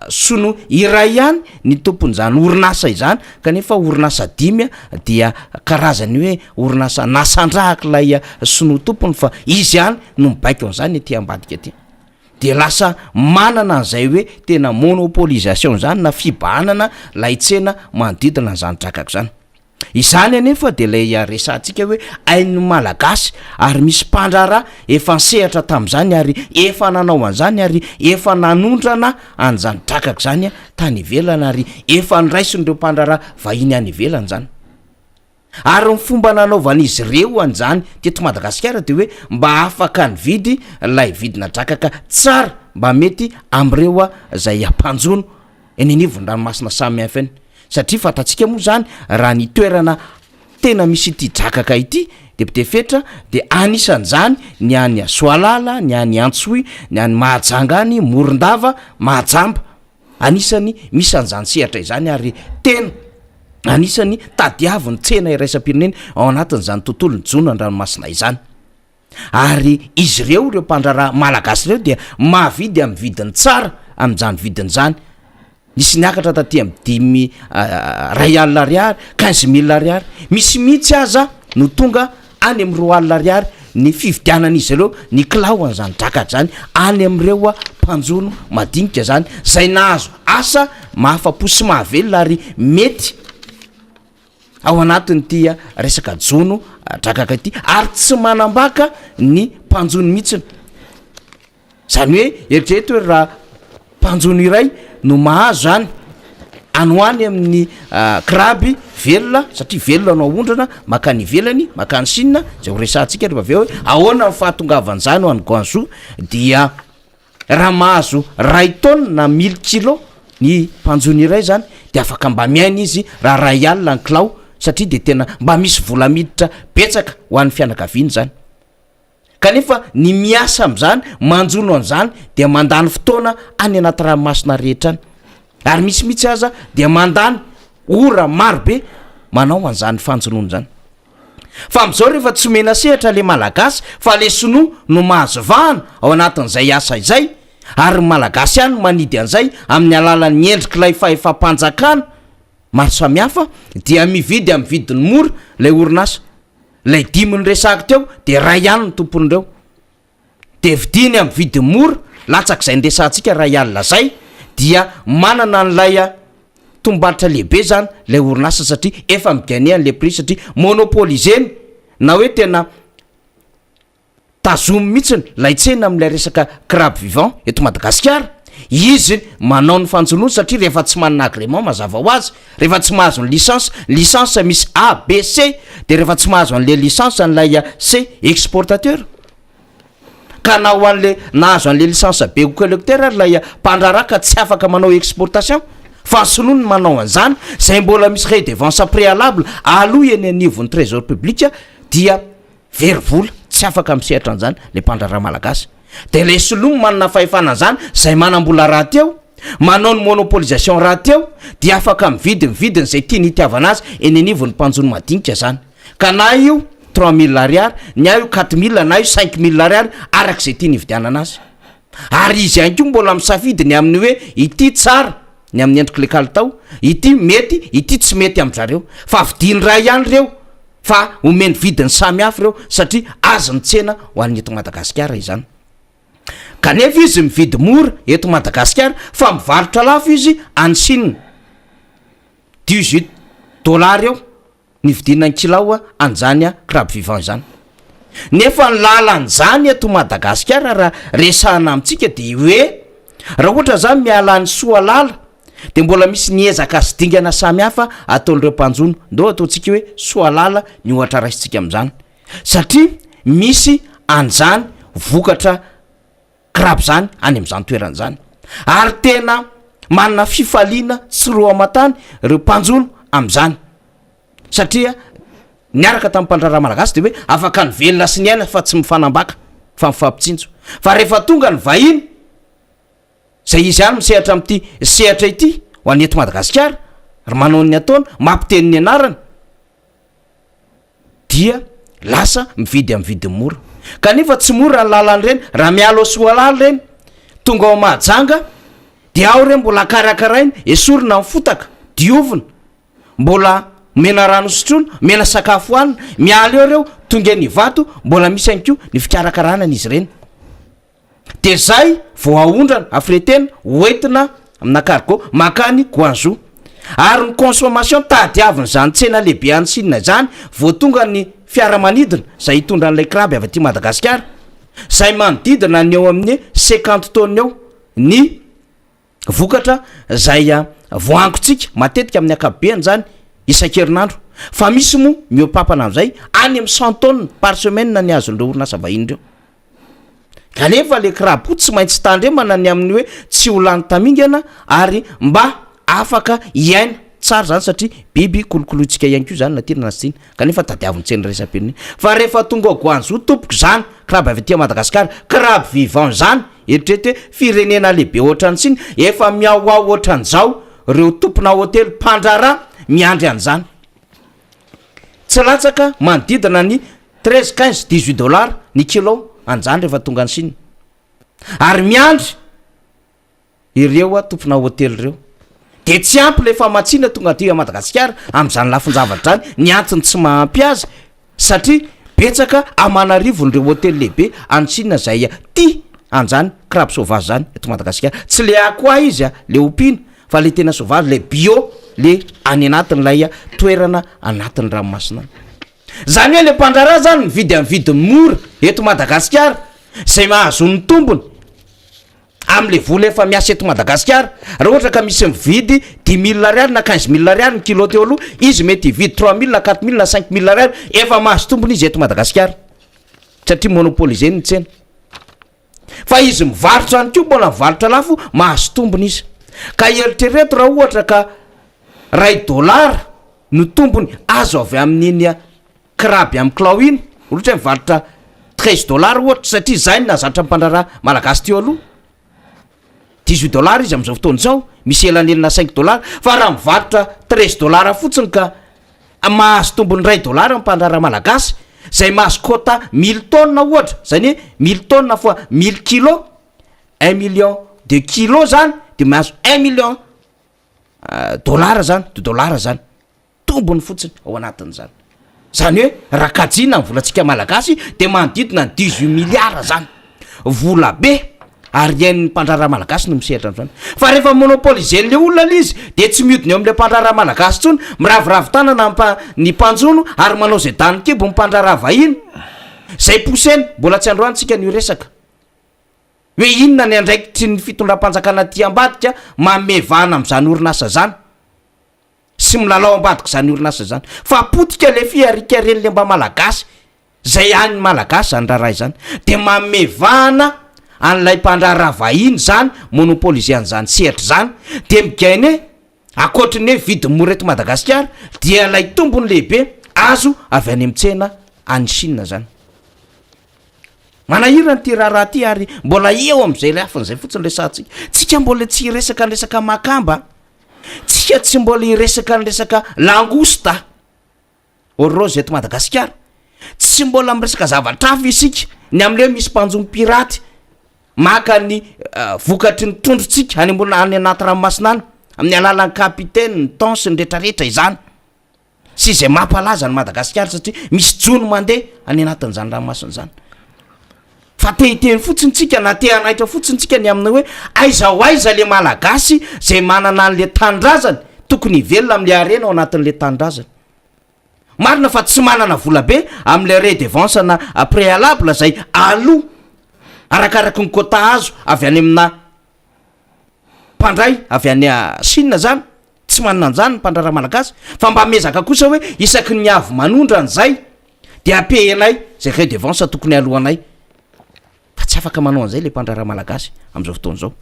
sono iray ihany ny tompon'izany orinasa izany kanefa orinasa 5 dia karazany hoe orinasa nasandrahaka lay sinoa tompony fa izy ihany no mibaika an'izany ety ambadika aty de lasa manana an'izay hoe tena monopolisation zany na fibanana lay tsena manodidina an'izany drakako zany izany anefa de lay resantsika hoe ain'ny malagasy ary misy mpandrara efa nsehatra tam'izany ary efa nanao an'izany ary efa nanondrana an'izany drakaka zany a tany ivelana ary efa niraisin'ireo mpandrara vahiny any ivelana zany ary ny fomba nanaovan'izy ireo an'izany teto Madagasikara de hoe mba afaka ny vidy lay vidina drakaka tsara mba mety am'ireo zay ampanjono eny anivony ranomasina samy hafa eny satria fatatsika moa zany raha ny toerana tena misy ity drakaka ity depitefetra de anisan'izany ny any Soalala, ny any Antsoy, ny any Mahajangany, Morondava, Mahajamba anisany misy an'izany sehatra izany ary tena anisany tadiaviny tsena iraisam-pirenena ao anatin'izany tontolo ny jona ny ranomasina izany ary izy ireo mpandrara malagasy ireo dia mahavidy amin'ny vidiny tsara amin'izany vidiny zany nisy niakatra taty amin'ny 10,000 ariary 15,000 ariary misy mihitsy aza no tonga any amin'ny 2,000 ariary ny fividianan'izy ireo ny kilao an'izany drakaka zany any amin'ireo mpanjono madinika zany zay nahazo asa mahafapo sy mahavelona ary mety ao anatin'ity resaka jono drakaka ity ary tsy manambaka ny mpanjono mihitsiny zany hoe eritrereto hoe raha mpanjono iray no mahazo zany anoany amin'ny kraby velona satria velona no aondrana makany ivelany makany Chine zay ho resantsika rehefa aveo hoe ahoana ny fahatongavan'izany ho any Guangzhou dia raha mahazo ray taona na 1000 kilo ny mpanjono iray zany de afaka mba miaina izy raha ray alina ny kilao satria de tena mba misy vola miditra betsaka ho an'ny fianakaviany zany kanefa ny miasa am'izany manjono an'izany de mandany fotoana any anaty ranomasina rehetra any ary misy mihitsy aza de mandany ora marobe manao an'izany fanjonoana zany fa am'izao rehefa tsy mena sehatra le malagasy fa le sinoa no mahazovahana ao anatin'izay asa izay ary malagasy ihany manidy an'izay amin'ny alalan'ny endrika ilay fahefa-panjakana maro samihafa dia mividy amin'ny vidiny mora lay orinasa lay 10 ny resaka teo de ray ihany ny tompon'ireo de vidiny amin'ny vidiny mora latsak'izay nresantsika ray alina zay dia manana n'lay tombaritra lehibe zany lay orinasa satria efa miganehan'le prix satria monopoliseny na hoe tena tazomy mihitsiny lay tsena amin'ilay resaka crabe vivant eto Madagasikara izy manao ny fanjonoana satria rehefa tsy manana agrément mazava ho azy rehefa tsy mahazo ny licence misy ABC de rehefa tsy mahazo an'le licence n'lay C exportateur ka na ho an'le nahazo an'le licence be collecteur ary lay mpandraraka tsy afaka manao exportation fa sinoa ny manao an'izany zay mbola misy redevance préalable aloha eny anivon'ny trésor public dia verivola tsy afaka misehatra an'izany le mpandrara malagasy de le solomo manana fahefana zany zay manambola raha teo manao ny monopolisation raha teo dia afaka mividiny zay tia nitiavana azy eny anivon'ny mpanjono madinika zany ka na io 3,000 ariary na io 4,000 na io 5,000 ariary arak'izay tia nividianana azy ary izy ihany ko mbola misafidiny amin'ny hoe ity tsara ny amin'ny endriko le kalitao ity mety ity tsy mety am'zareo fa vidiny raha ihany reo fa omeny vidiny samy hafa reo satria azo ny tsena ho an'ny eto Madagasikara izany kanefa izy mividy mora eto Madagasikara fa mivarotra lafo izy any Chine $18 eo ny vidina ny kilao an'izany crabe vivant izany nefa ny lalan'izany eto Madagasikara raha resahana amintsika de hoe raha ohatra zany miala ny Soalala de mbola misy niezaka sy dingana samy hafa ataon'ireo mpanjono ndao ataontsika hoe Soalala ny ohatra raisitsika am'izany satria misy an'izany vokatra crabe zany any am'izany toerana zany ary tena manana fifaliana tsy roa amatany ireo mpanjono am'izany satria niaraka tamin'ny mpandrara malagasy de hoe afaka ny velona sy ny aina fa tsy mifanambaka fa mifampitsinjo fa rehefa tonga ny vahiny zay izy ihany misehatra am'ty sehatra ity ho an'ny eto Madagasikara ry manao ny ataona mampiteny ny anarany dia lasa mividy amin'ny vidiny mora kanefa tsy mora ny lalan'ireny raha mialo Soalala reny tonga ao Mahajanga de ao reny mbola karakaraina esorina mifotaka diovina mbola mena rano sotroina mena sakafo hanina miala eo reo tonga ny vato mbola misy ihany ko ny fikarakarana izy ireny de zay vao aondrana afretena hoentina amina cargo makany Guangzhou ary ny consommation tadiaviny zany tsena lehibe any Chine zany voatonga ny fiaramanidina zay hitondra an'ilay kraby avy aty Madagasikara zay manodidina ny eo amin'ny 50 tonnes eo ny vokatra zay voangotsika matetika amin'ny akabeany zany isan-kerinandro fa misy moa miopapana am'izay any amin'ny 100 tonnes par semaine ny azon'ireo orinasa vahiny ireo kanefa le kraby tsy maintsy tandremana ny amin'ny hoe tsy ho lany tamingana ary mba afaka iaina tsara zany satria biby kolokolotsika ihany koa zany natirana sy tiana kanefa tadiaviny tsena resam-pirenena fa rehefa tonga goanzo tompoko zany kraby avy aty Madagasikara kraby vivant zany eritrety hoe firenena lehibe ohatrany siny efa miaoao ohatran'izao reo tompona hôtely mpandrara miandry an'izany tsy latsaka manodidina ny 13-15-18 dollars ny kilo an'izany rehefa tonga ny Chine ary miandry ireo tompona hôtely reo de tsy ampy le famatsiana tonga aty Madagasikara am'izany lafin-javatra zany ny antony tsy mahampy azy satria betsaka amanarivo nireo hôtely lehibe any Chine zay ty an'izany kraby sauvage zany eto Madagasikara tsy le akoa izy le ompiana fa le tena sauvage le bio le any anatin'ilay toerana anatin'ny ranomasina zany hoe le mpandrara zany mividy amin'ny vidiny mora eto Madagasikara zay mahazo ny tombony am'le vola efa miasa eto Madagasikara raha ohatra ka misy mividy 10 000 ariary na 15 000 ariary ny kilo teo aloha izy mety hividy 3 000 na 4 000 na 5 000 ariary efa mahazo tombony izy eto Madagasikara satria monopolise ny tsena fa izy mivarotra any koa mbola mivarotra lafo mahazo tombony izy ka eritrereto raha ohatra ka $1 no tombony azo avy amin'iny kraby amin'ny kilao iny ohatra hoe mivarotra $13 ohatra satria zay na zatra mpandrara malagasy teo aloha $18 izy am'izao fotoana zao misy elanelina $5 fa raha mivarotra $13 fotsiny ka mahazo tombony $1 mpandrara malagasy zay mahazo quota 1000 tonnes ohatra zany hoe 1000 tonnes fois 1000 kilos 1 million de kilos zany de mahazo 1 million dollars zany $2 zany tombony fotsiny ao anatin'izany zany hoe raha kajina ny volantsika malagasy de manodidina ny 18 milliards zany vola be ary iain'ny mpandrara malagasy no misehatra am'izany fa rehefa monopoliser le olona izy de tsy miodiny eo amin'le mpandrara malagasy tsony miravoravo tanana ny mpanjono ary manao zay dany kibo mpandrara vahiny zay poseny mbola tsy androantsika ny resaka hoe inona ny andraikitry ny fitondram-panjakana ty ambadika mamevana am'izany orinasa zany sy milalao ambadika zany orinasa zany fa potika le fiarikaren'le mba malagasy zay any malagasy zany raharay zany de mamevana an'ilay mpandrara vahiny zany monopolise an'izany sehatra zany de migainy hoe akoatriny hoe vidy mora eto Madagasikara dia lay tombony lehibe azo avy any amintsena any Chine zany manahirana ty raha ty ary mbola eo am'izay le hafan'izay fotsiny resantsika tsika mbola tsy resaka ny resaka makamba tsika tsy mbola iresaka ny resaka langosta orose eto Madagasikara tsy mbola miresaka zavatrafy isika ny am'le misy mpanjono piraty maka ny vokatry ny trondrotsika any ambona any anaty ranomasina any amin'ny alalan'ny kapitaine ny tanse ny retrarehetra izany sy izay mampalaza ny Madagasikara satria misy jono mandeha any anatin'izany ranomasina zany fa tehiteny fotsiny tsika na te hanaitra fotsiny tsika ny amina hoe aiza ho aiza le malagasy zay manana an'le tandrazany tokony velona am'le arena ao anatin'le tandrazany marina fa tsy manana vola be am'le redevance na préalable zay aloha arakaraky ny quota azo avy any amina mpandray avy any Chine zany tsy manana an'izany ny mpandrara malagasy fa mba mezaka kosa hoe isaky ny avy manondra an'izay de apehanay zay redevance tokony alohanay fa tsy afaka manao an'izay le mpandrara malagasy am'izao fotoana zao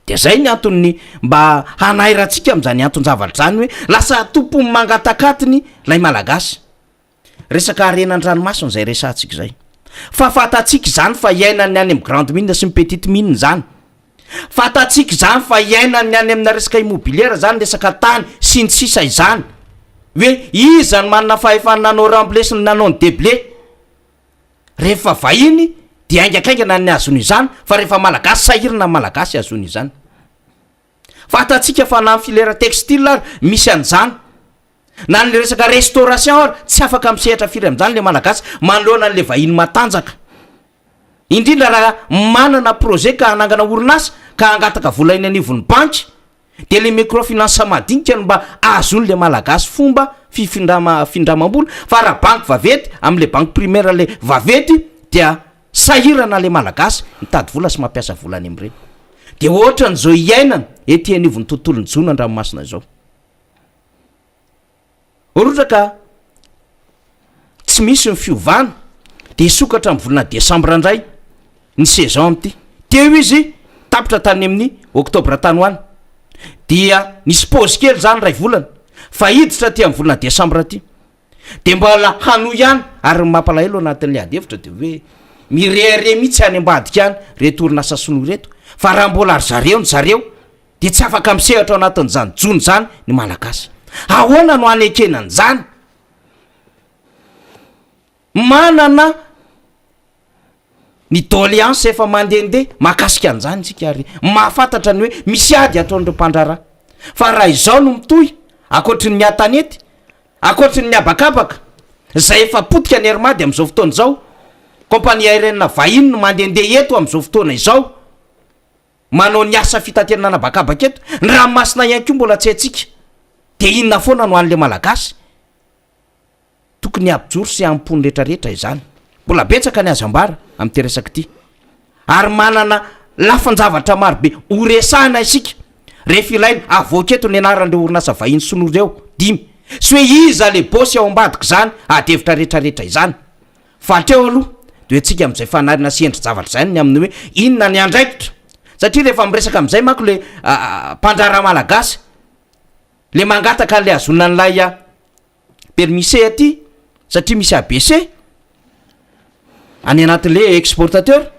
de zay ny antony mba hanairantsika am'izany anton-javatra zany hoe lasa tompo mangatakatiny lay malagasy resaka arenan-dranomasina zay resantsika zay fa fatatsika zany fa iainany any amin'ny grande mine sy ny petite mine zany fatatsika zany fa iainany any amina resaka immobiliera zany resaka tany sy ny sisa izany hoe iza ny manana fahefany nanao remblesiny nanao ny deblé rehefa vahiny de aingakaingana ny azony izany fa rehefa malagasy sahirina malagasy azony izany fatatsika fa na filera textile ary misy an'izany na nyle resaka restauration ary tsy afaka misehatra firy am'izany le malagasy manoloana an'le vahiny matanjaka indrindra raha manana projet ka hanangana orinasa ka hangataka volainy anivon'ny banky de le microfinance madinika mba azony le malagasy fomba findramam-bola fa raha banky vavety am'le banky primaire le vavety dia sahirana le malagasy mitady vola sy mampiasa volany am'ireny de ohatra n'zao iainana etianivony tontolony jona andramomasina zao ohatra ka tsy misy ny fiovana de isokatra amin'ny volana desambra indray ny saison am'ty teo izy tapitra tany amin'ny oktobra tany hoany dia nisy pôzy kely zany ray volana fa hiditra ty amin'ny volana desambra ty de mbola hano ihany ary mampalahelo anatin'le adevitra de hoe mirehare mihitsy any ambadika any retorina sasinoa reto fa raha mbola ary zareo ny zareo de tsy afaka misehatra ao anatin'zany jony zany ny malagasy ahoana no anekenany zany manana ny doléance efa mandehandeha mahakasika an'izany tsika ary mahafantatra ny hoe misy ady ataon'ireo mpandrara fa raha izao no mitohy akoatriny ny atanety akoatriny ny abakabaka zay efa potika ny hermady am'izao fotoana izao kompania aérienne vahiny no mandehandeha eto am'izao fotoana izao manao ny asa fitaterana na bakabaka eto ny raha masina ihany ko mbola tsy haitsika de inona foana no an'le malagasy tokony ampijoro sy ampony rehetrarehetra izany mbola betsaka ny azambara am'ty resaka ty ary manana lafanjavatra marobe oresahana isika rehefa ilaina avoaketo ny anaran'le orinasa vahiny sinoa reo 5 sy hoe iza le bosy ao ambadika zany adevitra rehetrarehetra izany fa treo aloha de hoe tsika am'izay fanarina sendry zavatra zany ny amin'ny hoe inona ny andraikitra satria rehefa miresaka am'izay manko le mpandrara malagasy le mangataka an'le azona n'lay permise aty satria misy ABC any anatin'le exportateur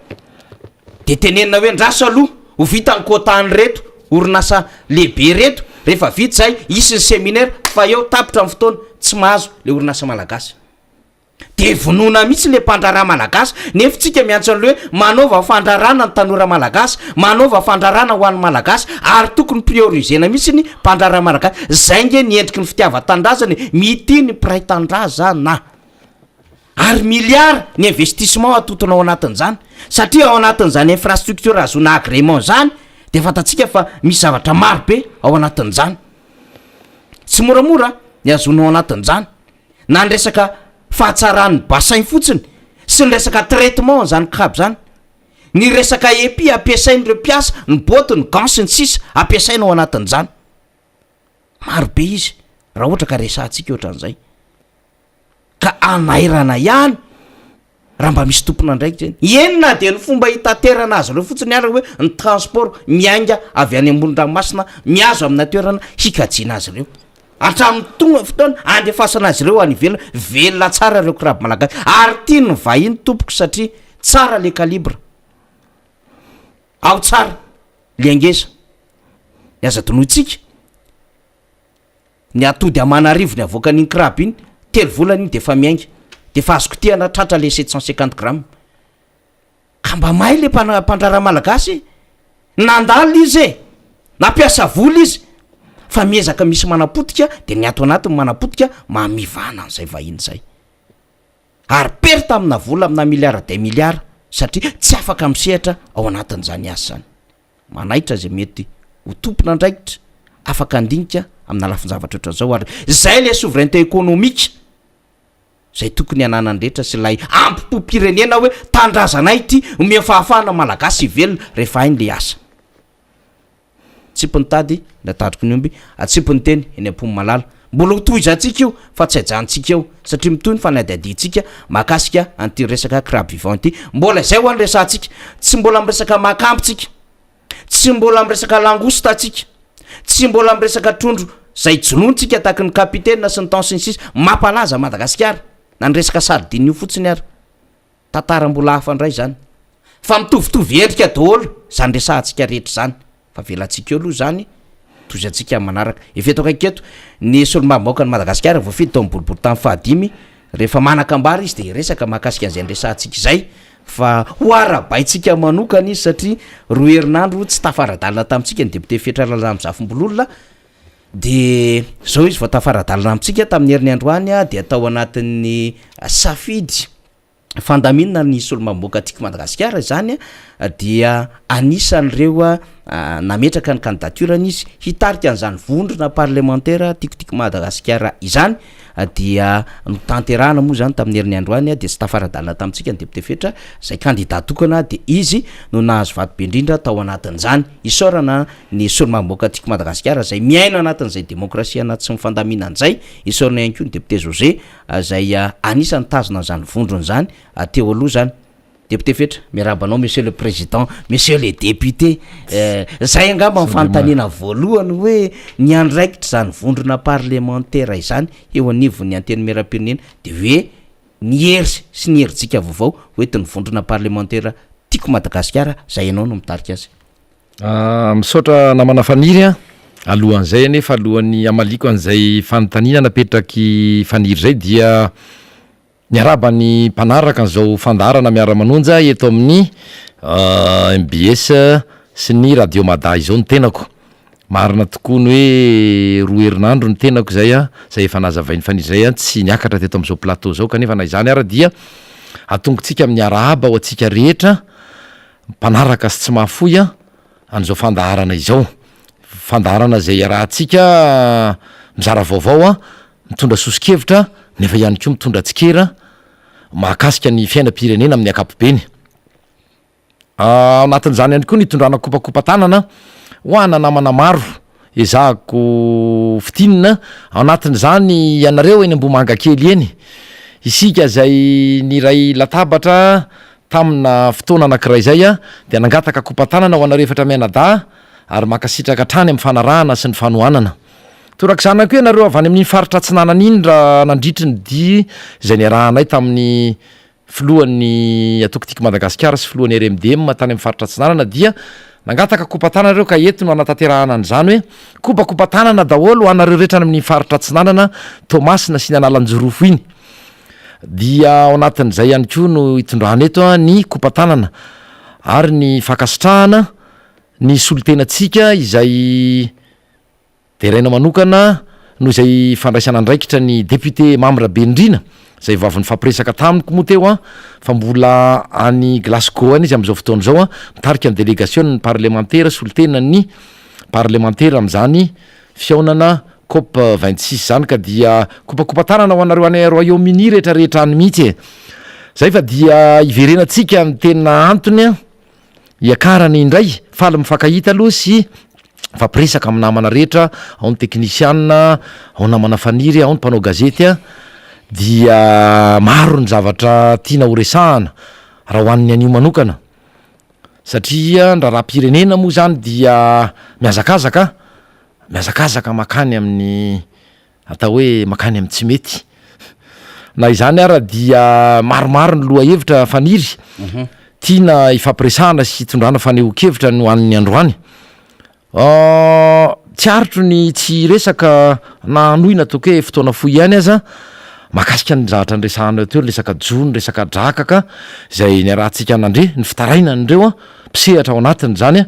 de tenenina hoe ndraso aloha ho vita ny kotany reto orinasa lehibe reto rehefa vita zay isy ny séminaire fa eo tapitra amin'ny fotoana tsy mahazo le orinasa malagasy de vonona mihitsy le mpandrara malagasy nefa tsika miantso an'le hoe manaova fandrarana ny tanora malagasy manaova fandrarana ho an'ny malagasy ary tokony priorisena mihitsy ny mpandrara malagasy zay nge niendriky ny fitiava-tandrazany mity ny piraitan-drazana ary milliard ny investissement atotona ao anatin'izany satria ao anatin'izany infrastructure azona agrément zany de fantatsika fa misy zavatra marobe ao anatin'izany tsy moramora ny azona ao anatin'izany na ny resaka fahatsarany bassin fotsiny sy ny resaka traitement zany kraby zany ny resaka epi ampiasain'ireo mpiasa ny boty ny gansy ny sisa ampiasaina ao anatin'izany marobe izy raha ohatra ka resantsika ohatran'izay ka anairana ihany raha mba misy tompona ndraiky zany enina de ny fomba hitaterana azy reo fotsiny ary hoe ny transport miainga avy any ambony-dranomasina miazo amina toerana hikajiana azy reo atramin'ny tonga fotoana andefasana azy reo any velona velona tsara reo kiraby malagasy ary tia ny vahiny tompoko satria tsara le calibre ao tsara le angeza ny aza-donoitsika ny atody amanarivo ny avoaka n'iny kiraby iny telo volana iny de fa miainga de fa azoko tiana tratra le 750 grammes ka mba mahay le mpandrara malagasy nandalo izy e nampiasa vola izy fa miezaka misy manapotika de ny ato anatiny manapotika mamivana an'izay vahiny zay ary perta amina vola amina milliard de milliard satria tsy afaka misehatra ao anatin'izany azy zany manaitra zay mety ho tompona ndraikitra afaka andinika amina lafinjavatra ohatran'izao ary zay le souveraineté économique zay tokony ananandrehetra sy lay ampimpo-pirenena hoe tandrazanay ty omeo fahafahana malagasy velona rehefa hainy le asa tsipony tady ndatadroko ny omby atsipony teny eny ampomy malala mbola hotoizantsika io fa tsy ajantsika eo satria mitoy ny fanadadiantsika mahakasika anty resaka crabe vivant ty mbola zay ho any resantsika tsy mbola amresaka makampytsika tsy mbola amresaka langosta atsika tsy mbola amresaka trondro zay jonontsika tahaky ny kapitaine sy ny tansiny sisa mampalaza madagasikara na ny resaka sardine io fotsiny ary tantara mbola hafa ndray zany fa mitovitovy endrika daholo zany resantsika rehetra zany fa velantsika eo aloha zany tozy antsika manaraka efeto akaiketo ny solomamoaka ny madagasikara voafidy tao miboribory tamin'ny fahadimy rehefa manakambara izy de resaka mahakasika an'izay nresantsika izay fa ho arabaitsika manokana izy satria roa herinandro tsy tafaradalina tamintsika ny député fetralalana am'zafimbololona de zao izy vao tafaradalina amitsika tamin'ny herin'ny androany a de atao anatin'ny safidy fandaminana ny solomamoaka tiaka madagasikara zany a dia anisan'ireo nametraka ny candidaturany izy hitarika an'izany vondrona parlementaire tiakotiako Madagasikara izany dia notanterahana moa zany tamin'ny herin'ny androany de tsy tafaradalina tamintsika ny député fetra zay candidat tokana de izy no nahazo vato be indrindra tao anatin'izany isorana ny solomamoaka tiako Madagasikara zay miaina anatin'izay demokrasia anaty sy mifandamina an'izay isorana ihany koa ny député José zay anisany tazona zany vondrony zany teo aloha zany député fetra miarabanao monsieur le président monsieur les députés zay angamba mifanontaniana voalohany hoe ny andraikitra zany vondrona parlementaire izany eo anivony anteny miaram-pirenena de hoe ny hery sy ny herintsika vaovao hoetiny vondrona parlementaire tiako Madagasikara zay ianao no mitarika azy misaotra namana faniry alohan'izay nefa alohan'ny amaliko an'izay fanontaniana napetraky faniry zay dia niaraba ny mpanaraka an'izao fandarana Miara Manonja eto amin'ny MBS sy ny radio Mada izao ny tenako marina tokoa ny hoe roa herinandro ny tenako zay zay efa nazavainy faniry zay tsy niakatra teto amin'izao plateau zao kanefa na izany ara dia atongotsika amin'ny arahaba ho atsika rehetra mpanaraka sy tsy mahafoy an'izao fandarana izao fandarana zay arahantsika mizara vaovao mitondra sosikevitra nefa ihany koa mitondra tsikera mahakasika ny fiainam-pirenena amin'ny akapobeny anatin'izany ihany koa nitondrana kopakopa-tanana ho ana namana maro ezahako fitinina anatin'izany ianareo eny Ambomanga kely eny isika zay ny ray latabatra tamina fotoana anankiray zay de nangataka kopa-tanana ho anareo efatra mianada ary makasitraka trany amin'ny fanarahana sy ny fanohanana torak'izany koa ianareo avy any amin'ny faritra Atsinanana iny raha nandritry ny di zay niarahanay tamin'ny filohan'ny atokotiako Madagasikara sy filohan'ny RMDM tany amin'ny faritra Atsinanana dia nangataka kopa-tanana reo ka ety no anatanterahana an'izany hoe kopakopa-tanana daholo anareo rehetra any amin'ny faritra Atsinanana Tomasina sy ny Analanjorofo iny dia ao anatin'izay ihany koa no hitondrahana eto ny kopa-tanana ary ny fakasitrahana ny solotenantsika izay de raina manokana no izay fandraisana andraikitra ny député Mamra Bendrina zay vavy ny fampiresaka tamiko moa teo fa mbola any Glasgow any izy amin'izao fotoana zao mitarika ny délégation ny parlementaire solotena ny parlementaire amin'izany fiaonana COP 26 zany ka dia kopakopa-tanana ho anareo any Royaume-Uni rehetrarehetra any mihitsy zay fa dia iverenantsika ny tena antony iakarany indray faly mifankahita aloha sy fampiresaka amin'ny namana rehetra ao ny teknisianina ao namana faniry ao ny mpanao gazety dia maro ny zavatra tiana horesahana raha hoan'ny anio manokana satria ndra raha-pirenena moa zany dia miazakazaka makany amin'ny atao hoe makany amin'ny tsy mety na izany ara dia maromaro ny loha hevitra faniry tiana ifampiresahana sy tondrana faneho-kevitra no hoan'ny androany tsy aritro ny tsy resaka na noina toka hoe fotoana foy ihany aza mahakasika ny zavatra nyresahana teo resaka jony resaka drakaka zay ny arahantsika nandre ny fitaraina andreo pisehatra ao anatiny zany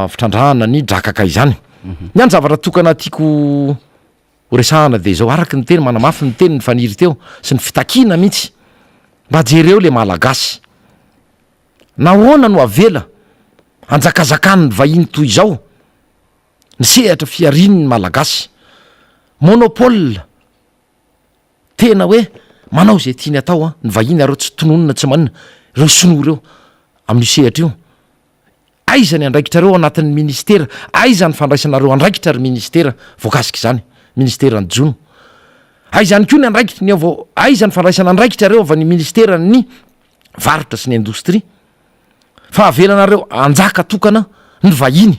fitrandrahana ny drakaka izany ny any zavatra tokana tiako horesahana de zao araky ny teny manamafy ny teny ny faniry teo sy ny fitakina mihitsy mba jereo le malagasy nahoana no avela anjakazakany ny vahiny toy izao ny sehatra fiariny ny malagasy monopole tena hoe manao zay tiany atao ny vahiny areo tsy tononona tsy manina reo sinoa reo amin'ny sehatra io aiza ny andraikitra reo anatin'ny ministera aiza ny fandraisanareo andraikitra ry ministera voakasika izany ministera ny jono aizany koa ny andraikitra ny avao aiza ny fandraisana andraikitra reo avy ny ministera ny varotra sy ny indostria fa avelanareo anjaka tokana ny vahiny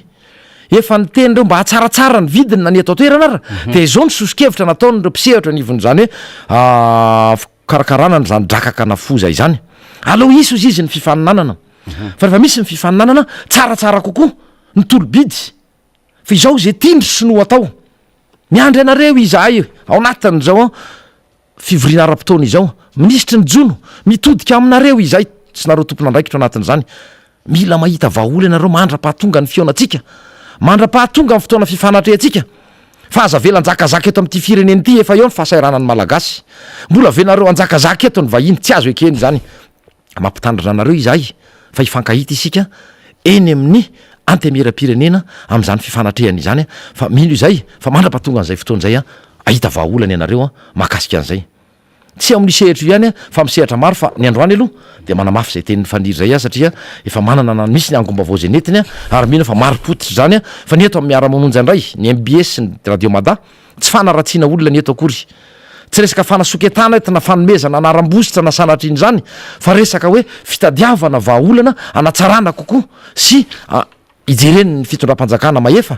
efa ny teny reo mba hatsaratsara ny vidiny na ny atao toerana ara de zao ny sosikevitra nataonyreo mpisehatra nivony zany hoe fikarakarana ny zany drakaka nafoza izany aleo iso izy ny fifaninanana fa rehefa misy ny fifaninanana tsaratsara kokoa ny tolobidy fa izao zay tindro sinoa atao miandry anareo izahay ao anatin'zao fivoriana ara-potoana izao ministry ny jono mitodika aminareo izay tsy nareo tompona andraikitra anatin'izany mila mahita vaholy anareo mandra-pahatonga ny fionatsika mandra-pahatonga ny fotoana fifanatrehantsika fa aza vela anjakazaka eto amin'ity fireneny ity efa eo ny fahasairanany malagasy mbola venareo anjakazaka eto ny vahiny tsy azo ekeny zany mampitandrina anareo izahay fa hifankahita isika eny amin'ny antemera-pirenena am'izany fifanatrehan' izany fa mino izay fa mandra-patonga an'izay fotoan'izay ahita vahaolany ianareo mahakasika an'izay tsy amin'nisehitra ihany fa misehatra maro fa ny androany aloha de manamafy zay tenin'ny faniry zay satria efa manana na misy ny angom-bavao zay netiny ary mino fa maro-potitra zany fa ny eto amin'ny Miara Manonja indray ny MBS ny radio Mada tsy fanaratsiana olona ny eto akory tsy resaka fanasoketana eto na fanomezana anaram-bositra na sanatriny zany fa resaka hoe fitadiavana vahaolana anatsarana kokoa sy ijereny ny fitondram-panjakana maefa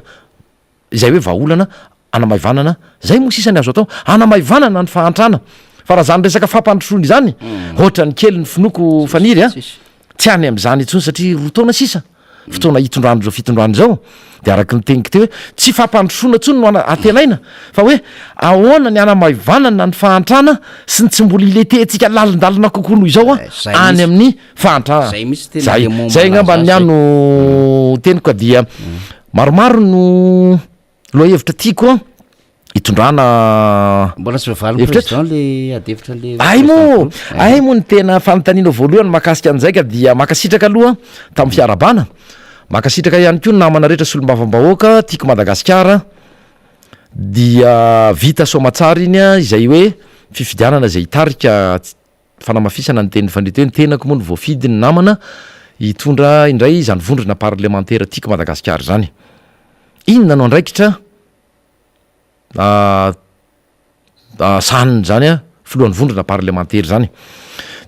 izay hoe vahaolana anamaivanana zay mo sisany azo atao anamaivanana ny fahantrana fa raha zany resaka fampandrosoany zany ohatra ny kely ny finoko faniry tsy any am'izany itsony satria rotaona sisa fotoana hitondrano zao fitondrano zao de araky nytenika teo hoe tsy fampandrosona tsony no atenaina fa hoe ahoana ny anamaivanana ny fahantrana sy ny tsy mbola iletentsika lalindalina kokoa noho izao any amin'ny fahantrana zay ngamba ny ano teniko dia maromaro no loha hevitra tiako hitondrana mbola tsy vavaloprésident le adevitra le ay mo ny tena fanontaniana voalohany makasika an'izay ka dia makasitraka aloha tamin'ny fiarabana makasitraka ihany koa namana rehetra solombavambahoaka tiako Madagasikara dia vita soamatsara iny izay hoe fifidianana zay hitarika fanamafisana ny tenin'ny fandreteny tenako moa ny voafidy ny namana hitondra indray izany vondrona parlementaire tiako Madagasikara zany inona no andraikitra saniny zany filohan'ny vondrona parlementaire zany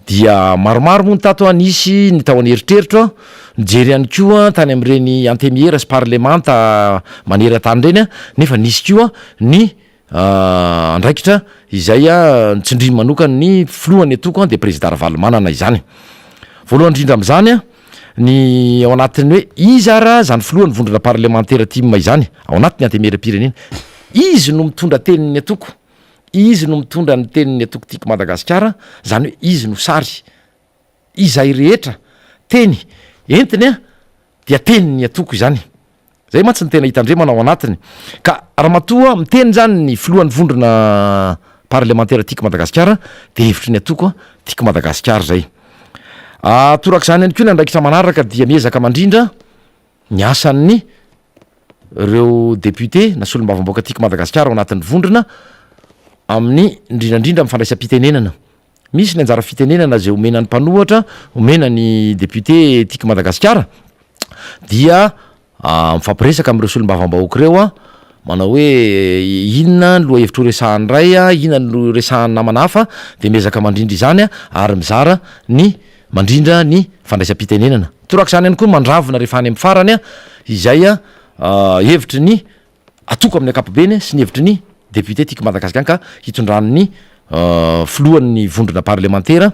dia maromaro moa ny tato nisy ny tao an'eritreritra nijery ihany koa tany am'ireny antemiera sy parlemanta manery atany reny nefa nisy koa ny andraikitra izay nitsindriny manokany ny filohany atoko de président Ravalomanana izany voalohany indrindra am'izany ny ao anatiny hoe izara zany filohan'ny vondrona parlementaire timma izany ao anatin'ny antemera-pirenena izy no mitondra teniny atoko izy no mitondra ny teniny atoko tiako Madagasikara zany hoe izy no sary izay rehetra teny entiny dia teniny atoko izany zay mantsy ny tena hitandremana ao anatiny ka raha matoa miteny zany ny filohan'ny vondrona parlementaire tiako Madagasikara de hevitry ny atoko tiako Madagasikara zay toraka zany ihany koa ny andraikitra manaraka dia miezaka mandrindra ny asan'ny reo député na solombavamboaka tiako Madagasikara ao anatin'ny vondrona amin'ny indrindrandrindra mifandraisam-pitenenana misy ny anjara fitenenana zay omena ny mpanohatra omena ny député tiako Madagasikara dia mifampiresaka am'ireo solombavambahoaka reo manao hoe inona ny loha hevitra ho resahany ray inona ny resahany namana hafa de miezaka mandrindra izany ary mizara ny mandrindra ny fandraisam-pitenenana torak' zany ihany koa mandravona rehefa any amin'ny farany izay hevitry ny atoko amin'ny ankapobeny sy ny hevitry ny député tiako Madagasikara ka hitondrany filohan'ny vondrona parlementaire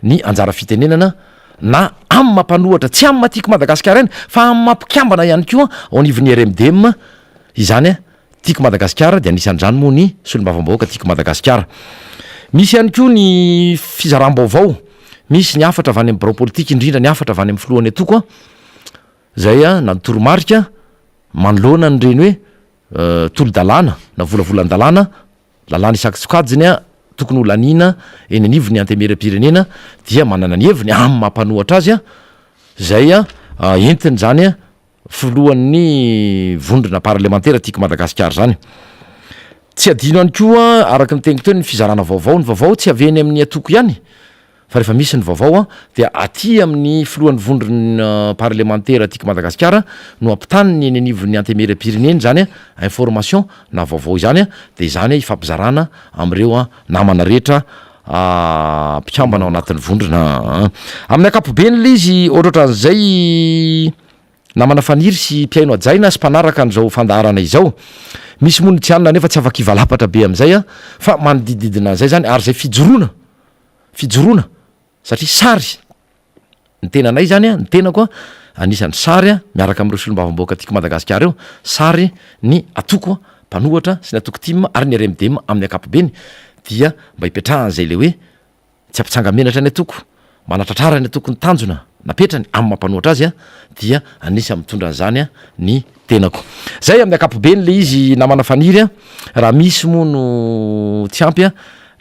ny anjara fitenenana na amin'ny mampanohatra tsy amin'ny matiako Madagasikara iny fa amin'ny mampikambana ihany koa ao anivon'ny RMDM izany tiako Madagasikara de anisan'izany moa ny solombavambahoaka tiako Madagasikara misy ihany koa ny fizaram-baovao misy ny afatra avy any amin'ny barao politika indrindra ny afatra avy any amin'ny filohany atoko zay nantoromarika manoloana ny reny hoe tolo-dalàna na volavolan-dalàna lalàna isakitsokajiny tokony ho lanina eny anivony antemera-pirenena dia manana ny heviny amin'ny mampanohatra azy zay entiny zany filohan'ny vondrona parlementaire tiako Madagasikara zany tsy adino ihany koa araky ny teniko teo ny fizarana vaovao ny vaovao tsy aveny amin'ny atoko ihany fa rehefa misy ny vaovao dia aty amin'ny filohan'ny vondrona parlementaire tiako Madagasikara no ampitaniny eny anivon'ny antemera-pirenena zany information na vaovao izany de izany ifampizarana am'ireo namana rehetra mpikambana ao anatin'ny vondrona amin'ny ankapobeny le izy ohatrohatran'izay namana faniry sy mpiaino ajaina sy mpanaraka an'izao fandaharana izao misy mony tsy anina nefa tsy afaka ivalapatra be am'izay fa manodidididina zay zany ary zay fijoroana satria sary ny tenanay zany ny tenako anisan'ny sary miaraka am'ireo solombavamboaka tiako Madagasikara eo sary ny atoko mpanohatra sy ny atoko tim ary ny RMDM amin'ny ankapobeny dia mba hipetrahan'zay le hoe tsy ampitsangamenatra ny atoko manatratrara ny atoko ny tanjona napetrany amin'ny mampanohatra azy dia anisa mitondra an'izany ny tenako zay amin'ny ankapobeny le izy namana faniry raha misy moa no tsy ampy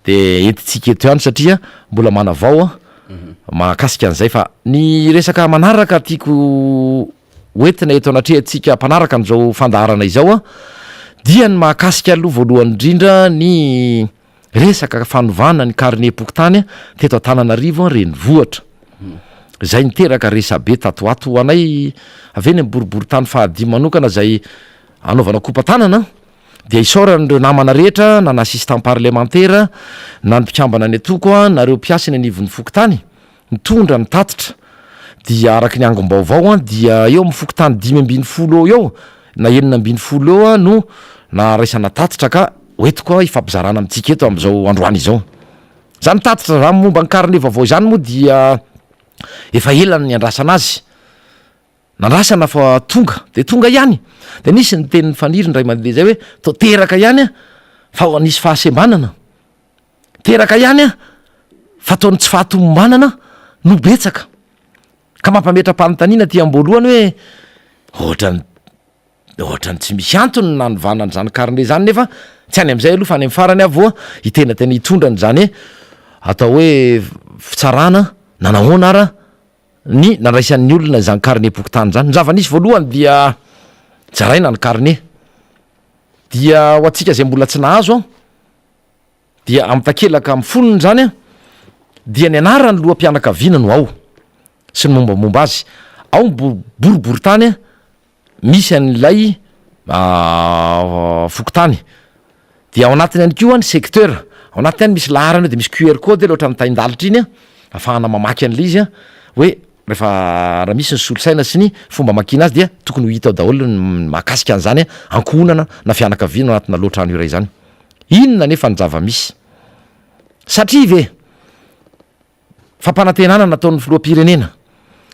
de entitsika eto ihany satria mbola manavao mahakasika an'izay fa ny resaka manaraka tiako oentina eto anatrehantsika mpanaraka an'izao fandaharana izao a dia ny mahakasika aloha voalohany indrindra ny resaka fanovana ny carnet pokotany a teto Antananarivo renivohitra zay niteraka resabe tatoato anay aveny boribory tany fahadimy manokana zay anaovana kopatanana dia isaoran'ireo namana rehetra na assistant parlementaire na ny mpikambana ny atoko a nareo mpiasany anivon'ny fokotany mitondra ny tatitra dia araky ny angom-baovao a dia eo amin'ny fokotany 520 eo na 720 eo a no na raisana tatitra ka oetiko ifampizarana amintsika eto amin'izao androany izao zany tatitra zany momba ny carnet vaovao zany moa dia efa elany ny andrasana azy nandrasana fa tonga de tonga ihany de nisy ny tenin'ny faniry ndray mandeha zay hoe to teraka ihany a fa nisy fahasembanana teraka ihany a fa ataony tsy fahatombanana no betsaka ka mampametra-panontaniana ty amboalohany hoe ohatrany tsy misy antony nanovanany zany carnet zany nefa tsy any am'izay aloha fa any amin'ny farany avoa itena tena hitondrany zany atao hoe fitsarana nanahoana ara ny nandraisan'ny olona zany carnet pokotany zany ny zava-nisy voalohany dia jaraina ny carnet dia ho atsika zay mbola tsy nahazo a dia am'takelaka amin'ny fonony zany a dia ny anarany loham-pianakaviana no ao sy ny mombamomba azy ao boribory tany a misy an'ilay fokotany dia ao anatiny any koa ny secteur ao anatiny any misy laharana de misy QR code loatra nitaindalitra iny a ahafahana mamaky an'le izy a hoe rehefa raha misy ny solosaina sy ny fomba makina azy dia tokony ho hita ao daholo ny mahakasika an'izany a ankohonana na fianakaviana anatina loatrano iray zany inona nefa ny zava-misy satria ve fampanantenana nataon'ny filoha-pirenena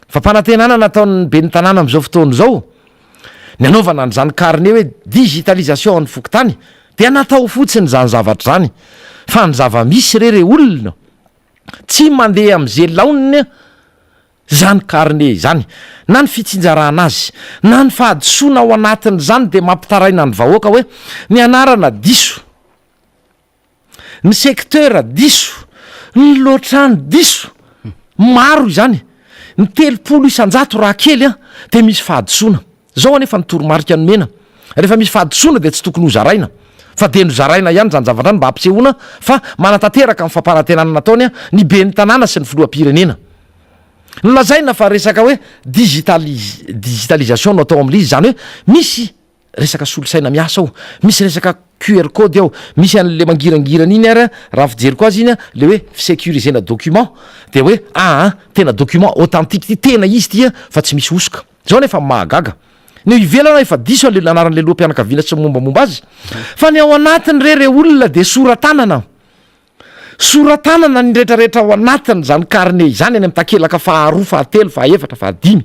fampanantenana nataon'ny be ny tanàna am'izao fotoana zao ny anaovana n'zany carnet hoe digitalisation ny fokotany dia natao fotsiny zany zavatra zany fa ny zava-misy re olona tsy mandeha am'izay laoniny zany carnet zany na ny fitsinjarana azy na ny fahadisoana ao anatiny zany de mampitaraina ny vahoaka hoe ny anarana diso ny secteur diso ny loatrano diso maro izany ny 300 isanjato raha kely a de misy fahadisoana zao anefa nytoromarika nomena rehefa misy fahadisoana de tsy tokony ho zaraina fa de nozaraina ihany zany zavatra ny mba ampisehoana fa manatanteraka amin'ny fampanantenana nataony a ny be ny tanàna sy ny filoha-pirenena nolazaina fa resaka hoe digitalisation no atao am'le izy zany hoe misy resaka solosaina miasa ao misy resaka QR code ao misy an'le mangirangirana iny ary raha fijeriko azy iny a le hoe sécurisena document de hoe tena document authentique ty tena izy tia fa tsy misy osoka zao nefa mahagaga ny ivelana efa diso le anaran'le loha-pianakaviana sy mombamomba azy fa ny ao anatiny re olona de soratanana ny rehetrarehetra ao anatiny zany carnet zany any am'takelaka faharoa fahatelo fahaefatra fahadimy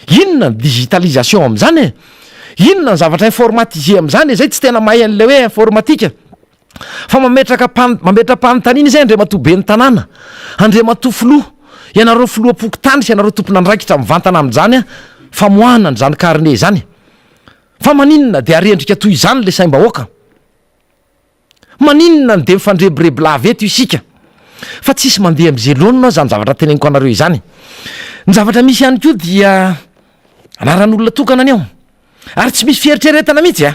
inona ny digitalisation am'zany inona ny zavatra informatisé am'zany zay tsy tena mahay an'le hoe informatika fa mametra-panontaniana zay andre matobe ny tanàna andre matofilo ianareo filoha pokotany sy ianareo tompona andraikitra mivantana am'zany a famohanany zany carnet zany fa maninona de arendrika toy izany le saim-bahoaka maninona ny de mifandrebirebilava eto isika fa tsisy mandeha am'izay lonona zany zavatra teneniko anareo izany ny zavatra misy ihany koa dia anaran'olona tokana any ao ary tsy misy fieritreretana mihitsy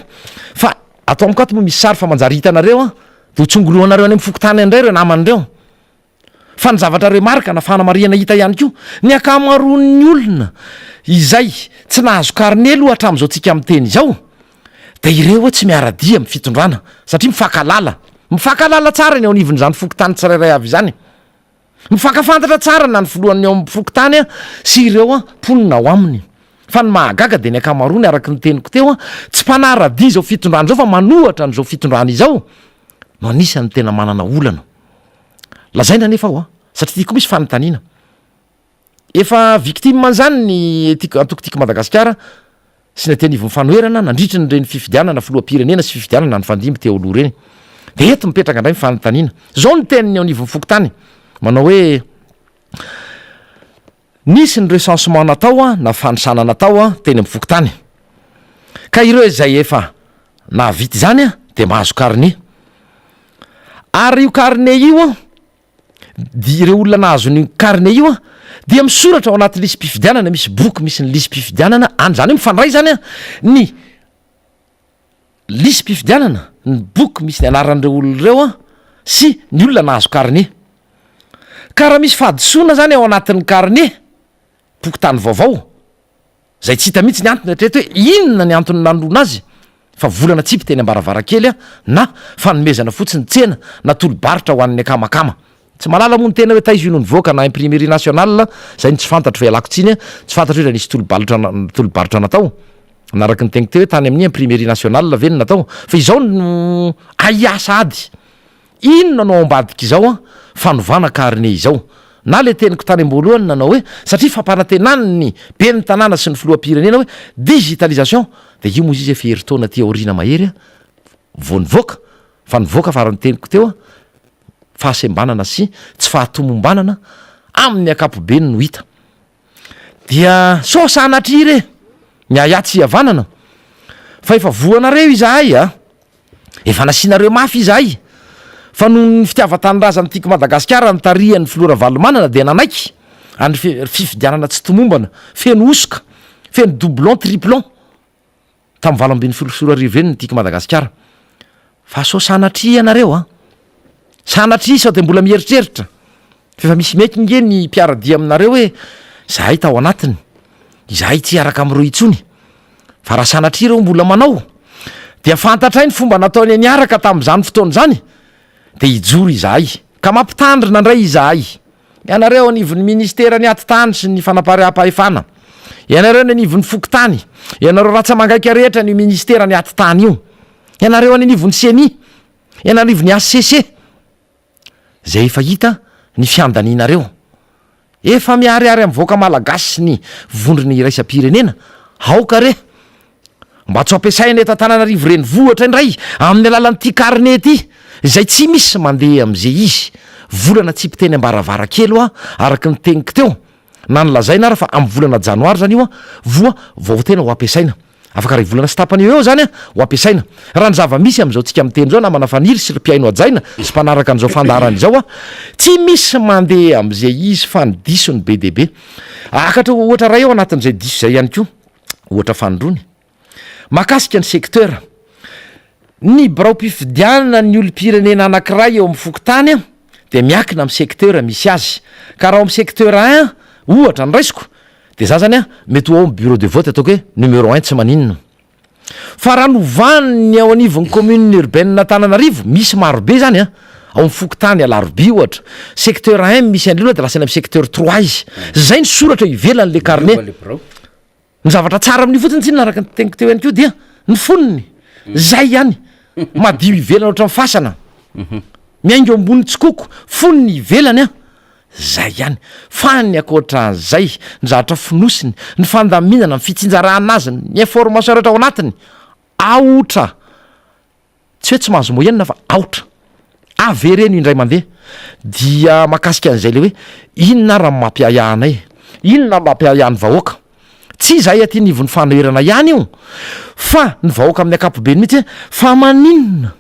fa atao amikato moa misy sary fa manjary hitanareo a de ho tsongoloanareo any amin'ny fokotany andray reo namandreo fa ny zavatra remarika na fanamariana hita ihany koa ny akamaroan'ny olona izay tsy nahazo carnet aloha hatramin'izao tsika am'teny izao de ireo tsy miaradia amin'ny fitondrana satria mifakalala tsara ny ao anivon'izany fokotany tsirairay avy zany mifankafantatra tsara na ny filohan'ny ao amin'ny fokotany a sy ireo a ponina ao aminy fa ny mahagaga de ny akamarony araky ny teniko teo a tsy mpanaradia zao fitondrana zao fa manohatra n'izao fitondrana izao no anisany tena manana olana lazaina nefa ao satria tia koa misy fanontaniana efa victime an'zany ny antokotika Madagasikara sy natenivon'ny fanoherana nandritry ny reny fifidianana filoha-pirenena sy fifidianana ny fandimby teo aloha reny de eto mipetraka indray mifanontaniana zao ny teniny ao anivon'ny fokotany manao hoe nisy ny recensement natao a na fanisana natao a teny amin'ny fokotany ka ireo izay efa nahavity zany a de mahazo carnet ary io carnet io a ireo olona nahazo ny carnet io a dia misoratra ao anaty lisym-pifidianana misy boky misy ny lisym-pifidianana zany hoe mifandray zany a ny lisym-pifidianana ny boky misy ny anaran'ireo olona ireo a sy ny olona nahazo carnet ka raha misy fahadisoana zany ao anatin'ny carnet boky tany vaovao zay tsy hita mihitsy ny antony hatreto hoe inona ny antony nanoloana azy fa volana tsipy teny ambaravarakely a na fanomezana fotsiny tsena na tolobaritra ho an'ny akamakama tsy malala moa ny tena hoe taizo ino nyvoaka na imprimerie nationale zay ny tsy fantatro fa ialako tsiny tsy fantatro hoe nisy tolobaritra natao anaraky ny tegny teo hoe tany amin'ny imprimerie nationale ve ny natao fa izao no aiasa ady inona no ambadika izao a fanovana carnet izao na le teniko tany am-boalohany nanao hoe satria fampanantenany ny be ny tanàna sy ny filoam-pirenena hoe digitalisation de io moa izy efa heritaona ty aoriana mahery a vo nivoaka fa nivoaka farany teniko teo a fahasembanana sy tsy fahatomombanana amin'ny akapobeny no hita dia so sanatry re ny ayatsy iavanana fa efa voanareo izahay a efa nasianareo mafy izahay fa no ny fitiavatanyrazany tiako Madagasikara ny tarihan'ny filora valomanana de nanaiky any fifidianana tsy tomombana feno osoka feno doublon triplon tamin'ny valo ambin'ny folo sora arivo reny ny tiako Madagasikara fa so sanatry ianareo a sanatry sao de mbola mieritreritra fefa misy maiky nge ny mpiaradia aminareo hoe zahay tao anatiny izahay tsy araka am'ireo itsony fa raha sanatry reo mbola manao dia fantatray ny fomba nataony niaraka tamin'izany fotoana zany de ijoro izahay ka mampitandrina indray izahay ianareo anivon'ny ministera ny atitany sy ny fanapaream-pahefana ianareo ny anivon'ny fokotany ianareo ratsa mangaika rehetra ny ministera ny atitany io ianareo any anivon'ny seni ianarivon'ny ACC zay efa hita ny fiandanianareo efa miariary am'voaka malagasy ny vondrony iraisam-pirenena aoka re mba tsy ampiasaina eto Antananarivo reny vohatra indray amin'ny alalan'ity carnet ty zay tsy misy mandeha am'izay izy volana tsipiteny ambaravarakely a araky ny teniko teo na nylazaina ara fa am'y volana janoary zany io a voa vao tena ho ampiasaina afaka ray volana sy tapany eo zany a ho ampiasaina raha ny zava-misy am'izao tsika am'teny zao namana faniry sy mpiaino ajaina sy mpanaraka an'izao fandarany izao a tsy misy mandeha am'izay izy fa ny diso ny be deaibe akatra ohatra ray eo anatin'izay diso zay ihany ko ohatra fanondrony makasika ny secteur ny barao-pifidianana ny olo-pirenena anankiray eo amin'ny fokotany a de miakina amin'ny secteur misy azy ka raha ao amin'ny secteur 1 ohatra ny raisiko de za zany a mety ho ao amin'ny bureau de vote ataoko hoe numéro 1 tsy maninona fa raha novaniny ao anivon'ny commune urbaine Tananarivo misy marobe zany a ao amin'ny fokotany Alarobia ohatra secteur 1 misy an'ireo de lasana amin'ny secteur 3 izy zay ny soratra ivelany le carnet ny zavatra tsara amin'ny fotsiny tsy naraka ny teniko teo ihany ko dia ny foniny zay ihany madio ivelany ohatra ny fasana miaingo ambony tsikoko foniny ivelany a zay ihany fa ny akoatran'zay ny zavatra finosiny ny fandaminana ny fitsinjarana azy ny information rehetra ao anatiny aotra tsy hoe tsy mahazo moyenina fa aotra avereny indray mandeha dia makasika an'izay le hoe inona raha mampiayanay inona mampiayany vahoaka tsy zay aty nivon'ny fanoherana ihany io fa ny vahoaka amin'ny akapobeny mihitsy fa maninona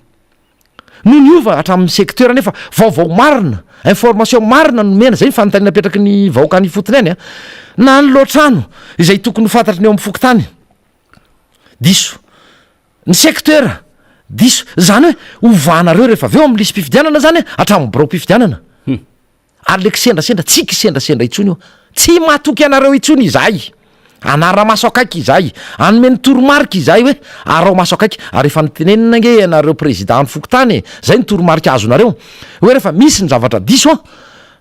no ny ova hatramin'ny secteur nefa vaovao marina information marina nomena zay ny fanontaniana apetraky ny vahoaka ny fotony any a na ny loatrano izay tokony ho fantatry ny eo amin'ny fokotany diso ny secteur diso zany hoe ovanareo rehefa aveo amin'ny lisy mpifidianana zany hatramin'ny barao mpifidianana ary le kisendrasendra tsy kisendrasendra itsony io tsy matoky anareo itsony izahay anara maso akaiky izahay anome ny toromarika izahay hoe arao maso akaiky ary efa nitenenina nge anareo président ny fokotany zay ny toromarika azonareo hoe rehefa misy ny zavatra diso a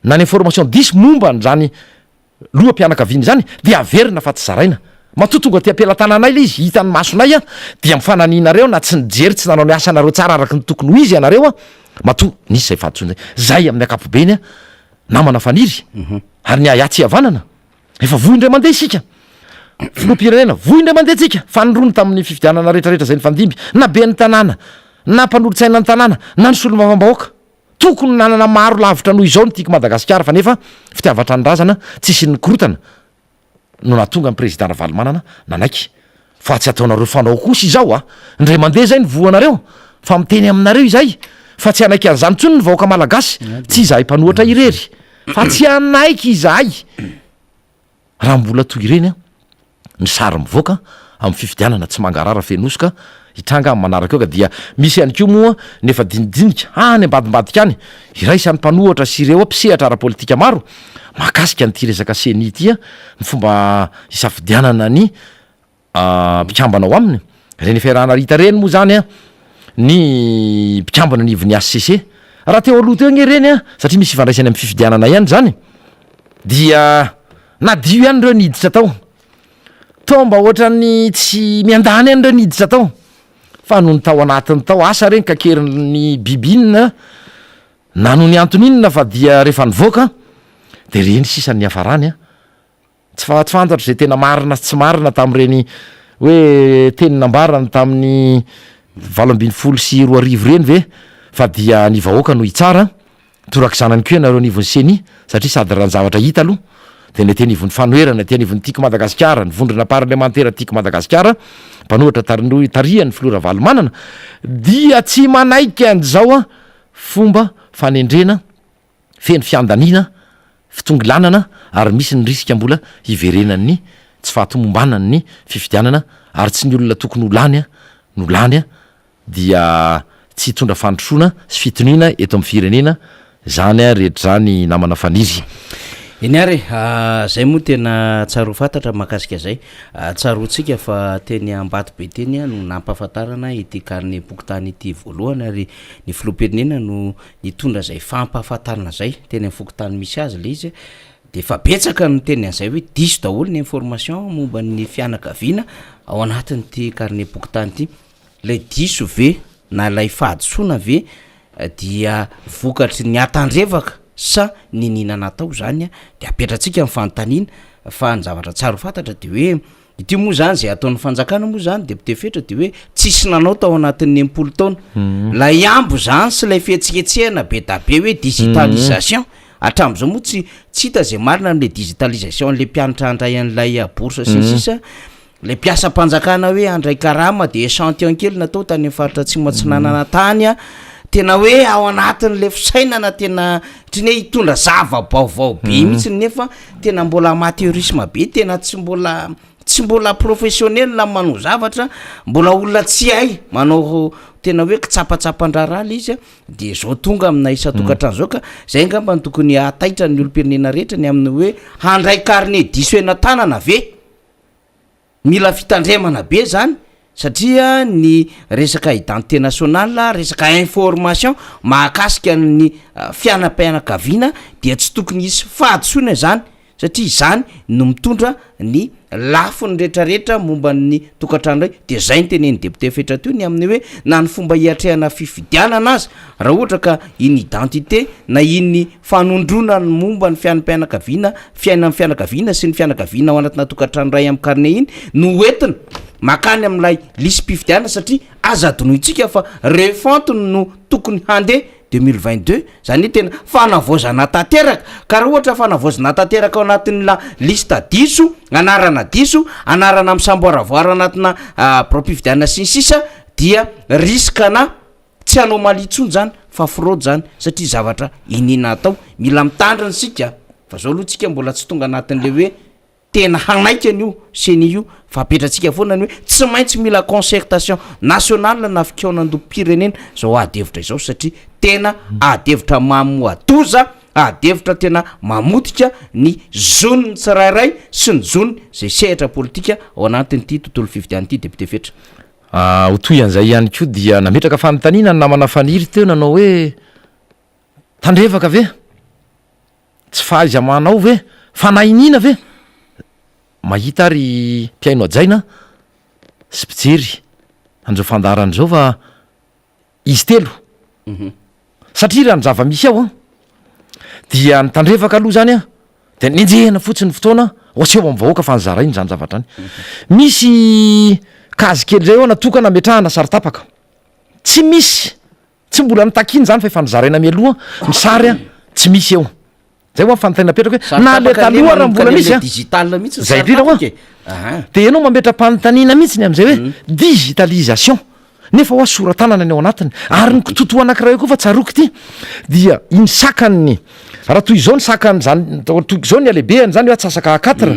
na ny information diso momba ny zany loha-mpianakaviany zany de averina fa tsy zaraina matoa tonga ty ampelantananay le izy hitany masonay a dia mifananianareo na tsy nijery tsy nanao ny asanareo tsara araky ny tokony ho izy ianareo a matoa nisy zay fatotsony zay amin'ny akapobeny a namana faniry ary ny ayatsy havanana efa voy indray mandeha isika filoam-pirenena voy indray mandeha tsika fanondrony tamin'ny fifidianana rehetrarehetra zay ny fandimby na be ny tanàna na mpanolotsaina ny tanàna na ny solomavambahoaka tokony nanana maro lavitra noho izao ny tiako Madagasikara fa nefa fitiavatra nyrazana tsisy ny korotana no natonga ny président Ravalomanana nanaiky fa tsy ataonareo fanao kosy izao a indray mandeha zay ny voanareo fa miteny aminareo izay fa tsy anaiky an'izany tsony ny vahoaka malagasy tsy izahay mpanohatra irery fa tsy anaiky izahay raha mbola toy ireny a ny sary mivoaka amin'ny fifidianana tsy mangarara fenosoka hitranga amin'ny manaraka eo ka dia misy ihany ko moa nefa dinidinika any ambadimbadika any iraisan'ny mpanohatra sy ireo mpisehatra ara-politika maro mahakasika nyity resaka seni ity a ny fomba isafidianana ny mpikambana ao aminy reny fiarahana rita reny moa zany a ny mpikambana nivony ACC raha teo aloha teo gny reny a satria misy ifandraisany amin'ny fifidianana ihany zany dia nadio ihany reo niditra tao to mba ohatrany tsy miandany any reo niditra tao fa no ny tao anatiny tao asa reny kakerin'ny bibinina na no ny antoninina fa dia rehefa nivoaka de reny sisan'ny hafarany a tsy fantatra zay tena marina sy tsy marina tam'ireny hoe teny nambarana tamin'ny 8 sy 4 reny ve fa dia ny vahoaka no itsara toraka zanany ko ianareo nivony seni satria sady raha ny zavatra hita aloha de ny teny ivony fanoherana teny ivony tiako Madagasikara ny vondrona parlementaire tiako Madagasikara mpanohatra tarihan'ny filora valomanana dia tsy manaiky an'zao a fomba fanendrena feny fiandanina fitongilanana ary misy ny risika mbola hiverenan'ny tsy fahatomombanany ny fifidianana ary tsy ny olona tokony no lany a dia tsy hitondra fandrosoana sy fitoniana eto amin'ny firenena zany a rehetra zany namana fanizy iny ary zay moa tena tsaro fantatra mahakasika zay tsarotsika fa teny ambato be teny a no nampahafantarana ity karne pokotany ity voalohany ary ny filoam-pirenena no nitondra zay fampahafantarana zay teny amin'ny fokotany misy azy le izy de fa betsaka no teny an'izay hoe diso daholo ny information momba ny fianakaviana ao anatin'ity karne pokotany ity le diso ve na lay fahadisoana ve dia vokatry ny atandrevaka sa ny ninana tao zany a de apetratsika amin'ny fanontaniana fa ny zavatra tsaro fantatra de hoe ity moa zany zay ataon'ny fanjakana moa zany deputé de hoe tsisy nanao tao anatin'ny 80 taona la iambo zany sy lay fihetsiketsehana be da be hoe digitalisation atram'izao moa tsy hita zay marina n'le digitalisation le mpianatra andray an'lay bourse sy sisa le mpiasa-mpanjakana hoe andray karama de échantillon kely natao tany amin'ny faritra tsy matsinanana tany a tena hoe ao anatin'le fisainana tena triny hoe hitondra zava-baovao be mihitsy nefa tena mbola amateurisme be tena tsy mbola professionnel na manao zavatra mbola olona tsy hay manao tena hoe kitsapatsapan-drarala izy a de zao tonga amina isa-tokantrano zao ka zay ngamba ny tokony ataitra ny olo-pirenena rehetra ny amin'ny hoe handray karne diso ena tanana ve mila fitandremana be zany satria ny resaka identité nationale resaka information mahakasika ny fianam-pianakaviana dia tsy tokony hisy fahadisoana zany satria zany no mitondra ny lafiny rehetrarehetra momba ny tokantrano ray de zay ny teneny député fetra teo ny amin'ny hoe na ny fomba hiatrehana fifidianana azy raha ohatra ka iny identité na iny fanondrona ny momba ny fianam-pianakaviana fiainan'ny fianakaviana sy ny fianakaviana ao anatina tokantrano ray amin'ny carnet iny no entina makany amin'ilay lisy mpifidianana satria azadonoitsika fa refantony no tokony handeha 2022 zany hoe tena fanavaozana tanteraka ka raha ohatra fanavaozana tanteraka ao anatin'la lista diso anarana diso anarana misamboaravoara anatina pro-pifidianana sy ny sisa dia riskana tsy anomaly intsony zany fa fraude zany satria zavatra inina atao mila mitandrina sika fa zao aloha tsika mbola tsy tonga anatin'le hoe tena hanaika an'io seny io fa apetratsika foana ny hoe tsy maintsy mila concertation nationale na fikaonandom-pirenena zao adevitra izao satria tena adevitra mamoatoza adevitra tena mamotika ny zony ny tsirairay sy ny zony zay sehatra politika ao anatin'ity tontolo fifidian'ity député fetra hotoy an'izay ihany ko dia nametraka fanontaniana ny namana faniry teo nanao hoe tandrevaka ve tsy fahaiza manao ve fanahinina ve mahita ary mpiaino ajaina sy mpijery an'izao fandaran'izao fa izy telo satria raha ny zava-misy ao a dia nytandrevaka aloha zany a de nenjehana fotsiny fotoana oaseho amin'ny vahoaka fa nyzarainy zany zavatra any misy kazy kely zay ao natokana metrahana saritapaka tsy misy tsy mbola nitakiny zany fa efa nyzaraina mialoha ny sary a tsy misy eo zay hoa fanontaniana petraka hoe na le taloha raha mbola misy a digital mihitsy zay drina hoa de ianao mametra-panontaniana mihitsy ny am'izay hoe digitalisation nefa hoa soratanana ny ao anatiny ary ny kototoa anankiray koa fa tsaroky ty dia insakany raha toy izao ny sakany zany toy izao ny alehibeany zany hoe atsasaka akatra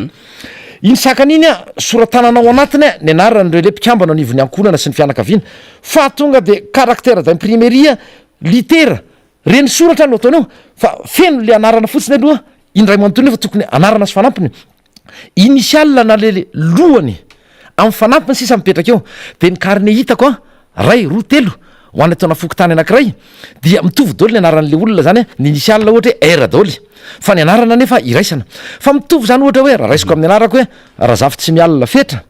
iny sakany iny a soratananao anatiny a ny anaran'ireo le mpikambana anivon'ny ankonana sy ny fianakaviana fa tonga de caractère d'imprimerie litera reny soratra no ataonao fa feno le anarana fotsiny aloha indray manontolo fa tokony anarana sy fanampiny initial na le lohany amin'ny fanampiny sisa mipetraka eo de ny carnet hitako a ray roa telo ho any ataona fokotany anankiray dia mitovy daoly ny anaran'le olona zany ny initial ohatra hoe r daoly fa ny anarana nefa iraisana fa mitovy zany ohatra hoe raha raisiko amin'ny anarako hoe razafy tsy mialina fetra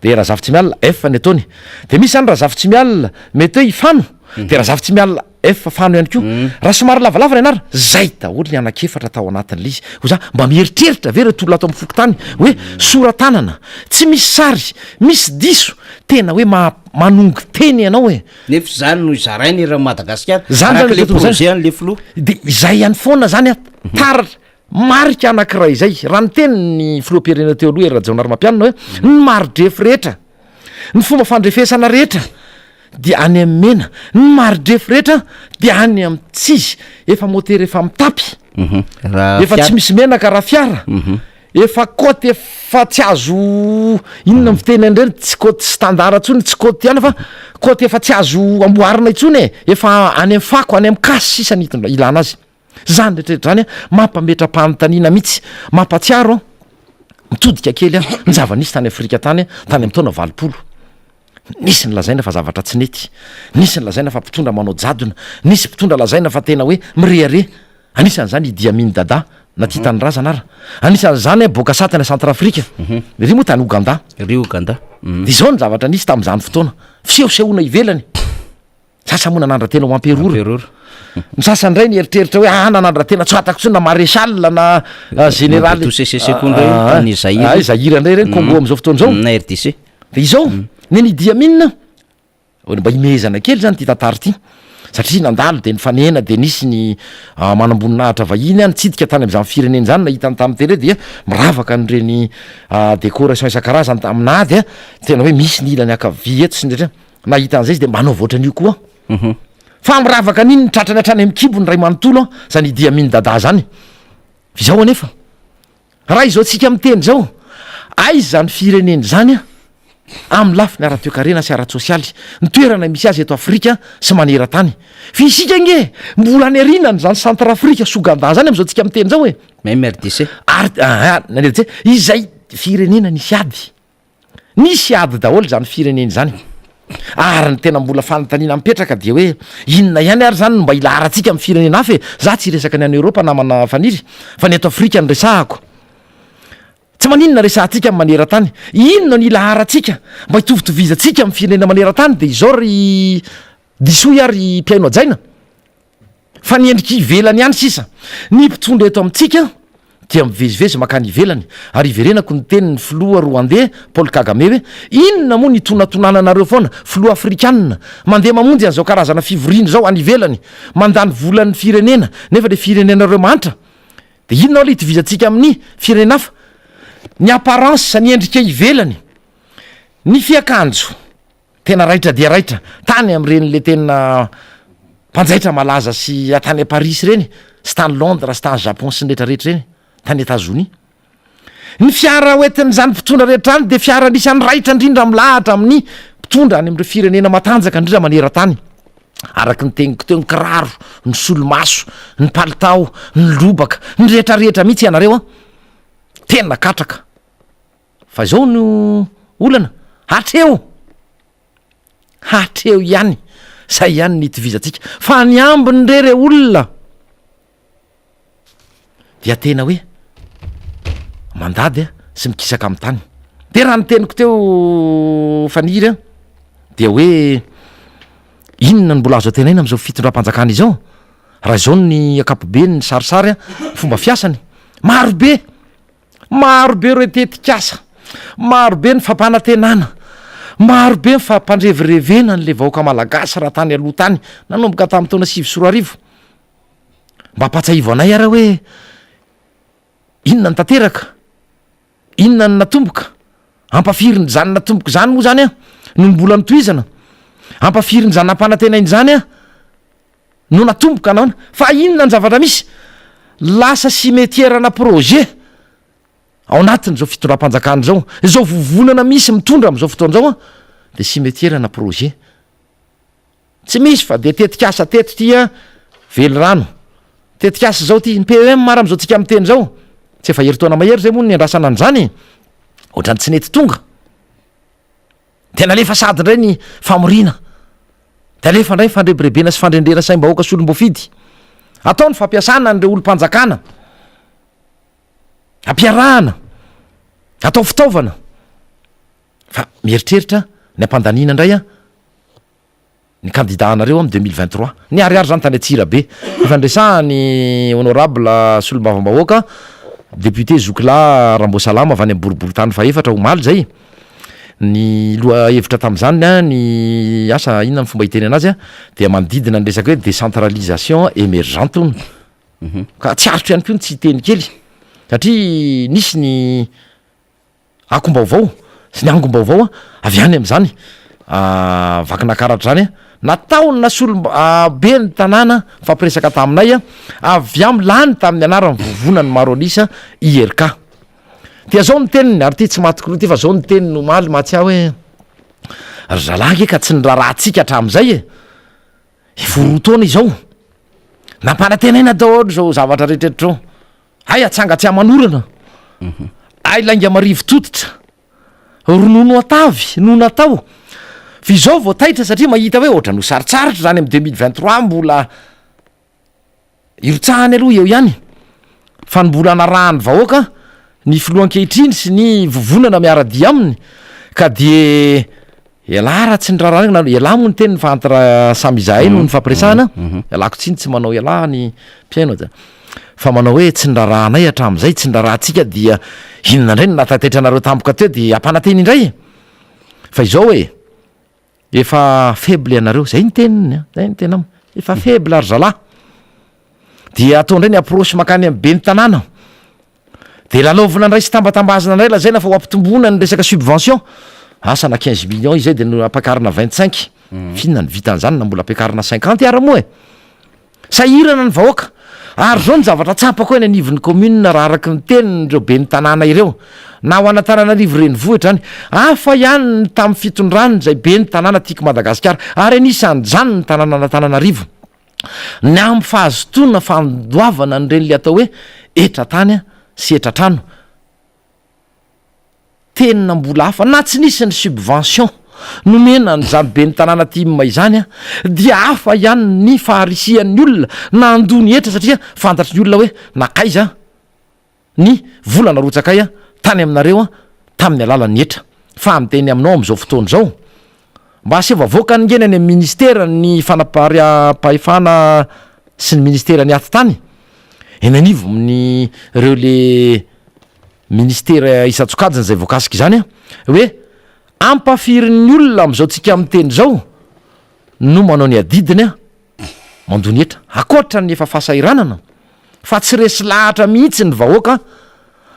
de razafy tsy mialina f ny ataony de misy zany razafy tsy mialina mety hoe ifano de razafy tsy mialina f fano ihany koa raha somary lavalava ny anara zay daholy ny anakefatra tao anatin'le izy ho za mba mieritreritra ve re tolona atao amin'ny fokotany hoe soratanana tsy misy sary misy diso tena hoe manongy teny ianao e nefa zany no izarainy raha madagasikara zany le projet an'le filoha de izay ihany foana zany a taratra marika anankiray zay raha ny teny ny filoam-pirenena teo aloha rajaonary mampianina hoe ny marodrefy rehetra ny fomba fandrefesana rehetra de any amin'ny mena ny marodrefy rehetra de any amin'ny tsizy efa motera efa mitapy efa tsy misy menaka raha fiara efa koty efa tsy azo inona mfiteny andreny tsy koty standard ntsony tsy koty ihany fa koty efa tsy azo amboarina itsony e efa any amin'ny fako any amin'ny kasy sisany ilana azy zany rehetrarehetra zany a mampametra-panontaniana mihitsy mampatsiaro mitodika kely a ny zava-nisy tany afrika tany tany amin'ny taona valopolo nisy ny lazaina fa zavatra tsy nety nisy ny lazaina fa mpitondra manao jadona nisy mpitondra lazaina fa tena hoe mirehare anisan'ny zany Idi Amin Dada na ty tany razanara anisan'ny zany boka satana centre afrika ry moa tany Ouganda ry Ouganda de zao ny zavatra nisy tam'izany fotoana fisehosehoana ivelany sasa moa nanandra tena ho amperora ny sasany ray ny eritreritra hoe nanandra tena tsy atako tsony na maréchal na général Zaire ndray reny Congo am'izao fotoana zao na RDC de izao neny Idi Amin mba imezana kely zany ty tantara ty satria nandalo de ny fanena de nisy ny manamboninahitra vahiny a nitsidika tany am'izany fireneny zany nahitany tamin'ny tele dia miravaka nyreny décoration isan-karazany aminady a tena hoe misy ny ilany akavy eto sy ndretra nahita an'izay izy de manao voatra an'io koa fa miravaka an'iny tratrany hatrany amin'ny kibo ny ray manontolo zany Idi Amin Dada zany izao anefa raha izao tsika miteny zao aizy zany fireneny zany a amin'ny lafiny ara-toekarena sy ara-tsosialy ny toerana misy azy eto Afrika sy manera-tany fa isika nge mbola any arinany zany centre Afrika sy Ouganda zany am'izao tsika miteny zao e même RDC RDC izay firenena nisy ady daholo zany fireneny zany ary ny tena mbola fanontaniana mipetraka de hoe inona ihany ary zany mba ilarantsika amin'ny firenena hafa e za tsy resaka ny any Europa namana faniry fa ny eto Afrika ny resahako tsy maninona resantsika amin'ny manera-tany inona ny ilaharantsika mba hitovitovizantsika amin'ny firenena manera-tany de izao ry disoy ary mpiaino ajaina fa ny endriky ivelany ihany sisa ny mpitondra eto amintsika dia mivezivezy makany ivelany ary iverenako ny tenin'ny filoha Rwandais Paul Kagame hoe inona moa ny tonatonananareo foana filoha afrikanina mandeha mamonjy an'izao karazana fivoriana zao any ivelany mandany volan'ny firenena nefa le firenenareo mantra de inona le hitovizantsika amin'ny firenena hafa ny apparence ny endrika ivelany ny fiakanjo tena raitra dia raitra tany am'ireny le tena mpanjaitra malaza sy tany a Paris reny sy tany Londres sy tany Japon sy ny rehetrarehetra reny tany États-Unis ny fiara hoentin'izany mpitondra rehetra any de fiara anisan'ny raitra indrindra milahatra amin'ny mpitondra any am'ireo firenena matanjaka indrindra manera-tany araky ny teniko teo ny kiraro ny solomaso ny palitao ny lobaka ny rehetrarehetra mihitsy ianareo a tena katraka fa zao no olana hatreo ihany zay ihany ny itovizatsika fa ny ambiny re olona dia tena hoe mandady a sy mikisaka amin'ny tany de raha ny teniko teo faniry a dia hoe inona ny mbola azo atenaina am'izao fitondram-panjakana izao raha zao ny akapobeny ny sarisary a fomba fiasany marobe reo tetikasa marobe ny fampanantenana marobe ny fampandrevirevena n'le vahoaka malagasy raha tany aloha tany nanomboka tamin'ny taona 2024 mba ampatsaivo anay ara hoe inona ny tanteraka inona ny natomboka ampafiriny zany natomboka zany moa zany a no mbola nitoizana ampafiriny zany nampanantenainy zany a no natomboka naona fa inona ny zavatra misy lasa cimetièrana projet ao anatin'zao fitondram-panjakana zao zao vovonana misy mitondra am'izao fotoan'zao a de cimetièrana projet tsy misy fa de tetikasa teto tya vely rano tetikasa zao ty PM mara am'zao tsika miteny zao tsy efa heritaona mahery zay moa ny andrasana an'zany ohatrany tsy nety tonga tena lefa sady indray ny famorina de alefa ndray fandrebirebena sy fandrendrena saim-bahoaka sy olom-boafidy atao ny fampiasana an'ireo olom-panjakana ampiarahana atao fitaovana fa mieritreritra ny ampandanina indray a ny candidat-nareo am 2023 ny ariary zany tany atsira be ifandresahany honorable solom-bavambahoaka député Zoukla Rambosalama avy any amboribory tany fa efatra omaly zay ny loha hevitra tam'zany a ny asa inona ny fomba hiteny anazy a de manodidina ny resaka hoe décentralisation émergente ony ka tsy arotro ihany ko ny tsy hiteny kely satria nisy ny akom-baovao sy ny angom-baovao a avy any am'zany vakina karatra zany a nataony na be ny tanàna fampiresaka taminay a avy am lany tamin'ny anarany vovonany maro anisa IRK dia zao ny teniny ary ty tsy matikolo ty fa zao ny teniny omaly mahatsy ah hoe ry zalahy ka tsy ny raharahantsika hatram'izay forotona izao nampanatenaina daholo zao zavatra rehetrrehetrao ay atsanga tsy amanorana ay lainga marivo tototra ronono atavy nono atao fi zao vao taitra satria mahita hoe ohatra no saritsaritra zany am 2023 mbola irotsahany aloha eo ihany fa ny mbola narahany vahoaka ny filohan-kehitriny sy ny vovonana miaradia aminy ka die iala tsy ny raharahana iala mo ny teny fantara samizahay noho ny fampiresahana ialako tsiny tsy manao iala ny mpiaino da fa manao hoe tsy ny raharanay hatram'izay tsy ny raharantsika dia inona indray ny natataitra anareo tampoka teo de ampanateny indray fa izao hoe efa faible anareo zay ny teniny zay ny tena efa faible ary zalahy dia atao indray ny approche makany am be ny tanàna de lalaovina ndray sy tambatambazana ndray lazaina fa ho ampitombona ny resaka subvention asana 15 millions izay de no ampakarina 25 finona ny vitan'zany na mbola ampiakarina 50 ara moa sahirana ny vahoaka ary zao ny zavatra tsapako hoe ny anivon'ny commune raha araky ny tenindreo be ny tanàna ireo na ho anatananarivo renivohitra zany afa ihany tamin'ny fitondrany zay be ny tanàna tiako Madagasikara ary anisany zany ny tanàna anatananarivo ny amin'ny fahazotona fandoavana nyreny le atao hoe etratany sy etratrano tenina mbola hafa na tsy nisy ny subvention nomena ny zany be ny tanàna timma izany dia hafa ihany ny faharisian'ny olona na andony etra satria fantatry ny olona hoe nakaiza ny volana rotsakay tany aminareo tamin'ny alalan'ny etra fa miteny aminao am'izao fotoana zao mba aseva voaka ny ngenany amin'ny ministera ny fanaparia-pahefana sy ny ministera ny aty tany eny anivo amin'ny reo le ministera isatsokajiny zay voakasika izany hoe ampafirin'ny olona am'izao tsika miteny zao no manao ny adidiny mandony etra akoatra ny efa fahasahiranana fa tsy resy lahatra mihitsy ny vahoaka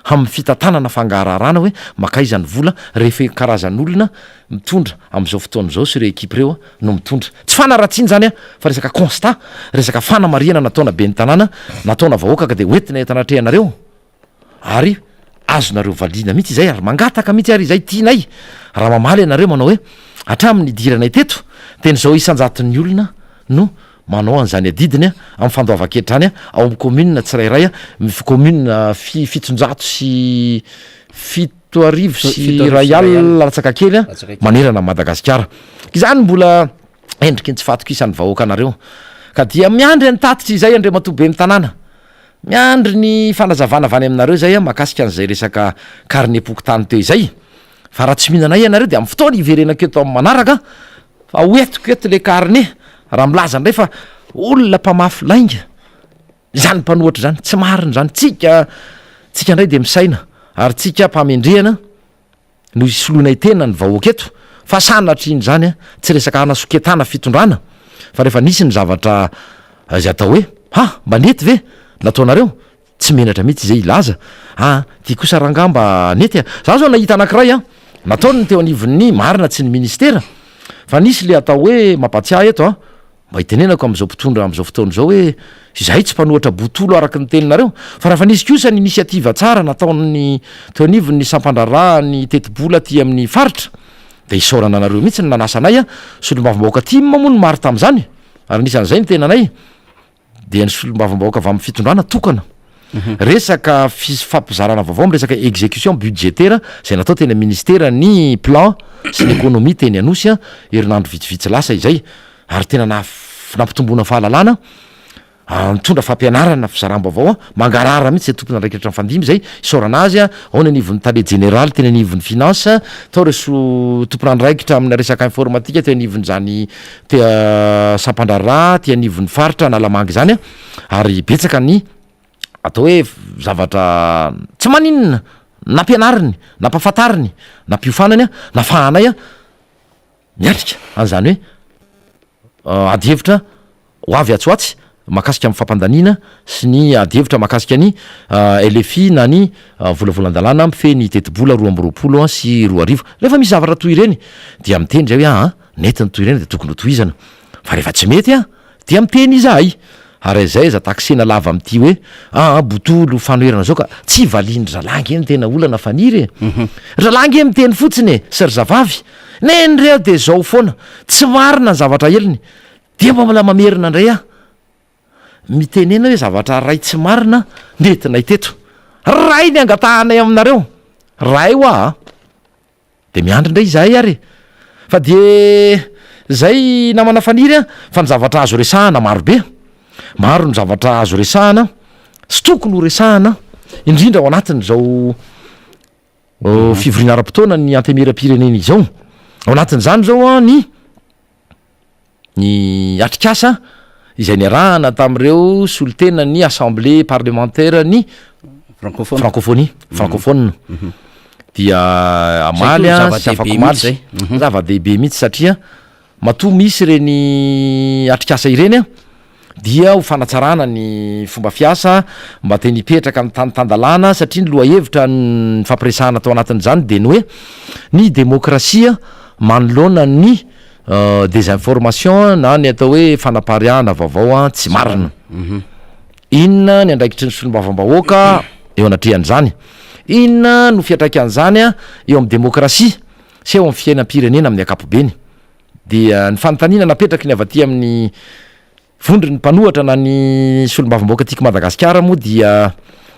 amin'ny fitantanana fangararana hoe makaiza ny vola rehefa karazan'olona mitondra am'izao fotoana zao sy re ekipe reo no mitondra tsy fanaratsiny zany fa resaka constat resaka fanamariana nataona be ny tanàna nataona vahoaka ka de hoentina etanatrehanareo ary azonareo valina mihitsy izay ary mangataka mihitsy ary izay tianay raha mamaly ianareo manao hoe hatramin'ny idiranay teto teny zao isanjaton'ny olona no manao an'izany adidiny amin'ny fandoava-kehitrany ao amin'ny commune tsirairay commune fitonjato sy fito arivo sy rayal latsaka kely manerana Madagasikara izany mbola endriky ny tsy fatoko isan'ny vahoaka anareo ka dia miandry ny tatitra izay andre matobe ny tanàna miandry ny fanazavana avany aminareo zay makasika an'izay resaka carnet-poky tany teo izay fa raha tsy mihinanay ianareo de amin'ny fotoana iverenako eto amin'ny manaraka fa hoetiko eto le carnet raha milaza ndray fa olona mpamafy lainga zany mpanohatra zany tsy mariny zany tsika ndray de misaina ary tsika mpamendrehana no isoloanay tena ny vahoaka eto fa sanatriny zany tsy resaka anasoketana fitondrana fa rehefa nisy ny zavatra zay atao hoe mba nety ve nataonareo tsy menatra mihitsy zay ilaza ty kosa rangamba nety za zao nahita anankiray nataony ny teo anivon'ny marina tsy ny ministera fa nisy le atao hoe mampatsiahy eto mba hitenenako am'izao mpitondra am'izao fotoana zao hoe izay tsy mpanohatra botolo araky ny teninareo fa raha fa nisy kosa ny inisiativa tsara nataony toanivony sampandrara ny tetibola ty amin'ny faritra de isaorana anareo mihitsy ny nanasanay a solombavambahoaka ty mamono maro tam'zany ary nisan'zay ny tenanay de ny solombavambahoaka avy amin'ny fitondrana tokana resaka fampizarana vaovao amresaka exécution budgétaire zay natao tena ministera ny plan sy ny économie teny anosy a herinandro vitsivitsy lasa izay ary tena nampitomboana fahalalana mitondra fampianarana fizaram-bavao a mangarara mihitsy zay tompona ndraikitra fandimby zay isaorana azy a ao ny anivon'ny tale général teny anivon'ny finance tao reso tompona andraikitra amina resaka informatika te anivony zany tea sampandrara ty anivon'ny faritra nalamangy zany a ary betsaka ny atao hoe zavatra tsy maninona nampianariny nampahafantariny nampiofanany a nafahanay a miatrika an'zany hoe adihevitra ho avy atsoatsy mahakasika amin'ny fampandanina sy ny adihevitra mahakasika ny LFI na ny volavolan-dalàna mfe ny tetibola 2020 sy 2020 rehefa misy zavatra toy ireny dia miteny zay hoe netiny toy ireny de tokony ho tohizana fa rehefa tsy mety a dia miteny izahay ary zay za taksena lava am'ty hoe botolo fanoherana zao ka tsy valiny ralangy eny tena olana faniry ralangy e miteny fotsiny sy ry zavavy nenyreo de zao foana tsy marina ny zavatra eliny dia mba mala mamerina ndray a mitenena hoe zavatra ray tsy marina nentinay teto ray ny angatahanay aminareo ray ho de miandry ndray izahay ary fa de zay namana faniry a fa ny zavatra azo resahana marobe maro ny zavatra azo resahana sy tokony ho resahana indrindra ao anatin' zao fivorianaram-potoana ny antemera-pirenena izao ao anatin'izany zao a ny atrikasa izay niarahana tamin'ireo solotena ny assemblée parlementaire ny francophonie dia amaly a sy afako maly zava-dehibe mihitsy satria matoa misy reny atrikasa ireny a dia ho fanatsarana ny fomba fiasa mba te nipetraka ny tantandalàna satria ny loha hevitra ny fampiresahana tao anatin'izany de ny hoe ny demokrasia manoloana ny désinformation na ny atao hoe fanapariahana vaovao a tsy marina inona ny andraikitry ny solombavambahoaka eo anatrehan'izany inona no fiatraika an'izany a eo amin'ny demokrasia sy eo amin'ny fiainam-pirenena amin'ny akapobeny dia ny fanontaniana napetraky ny avaty amin'ny vondry ny mpanohatra na ny solombavambahoaka tiako Madagasikara moa dia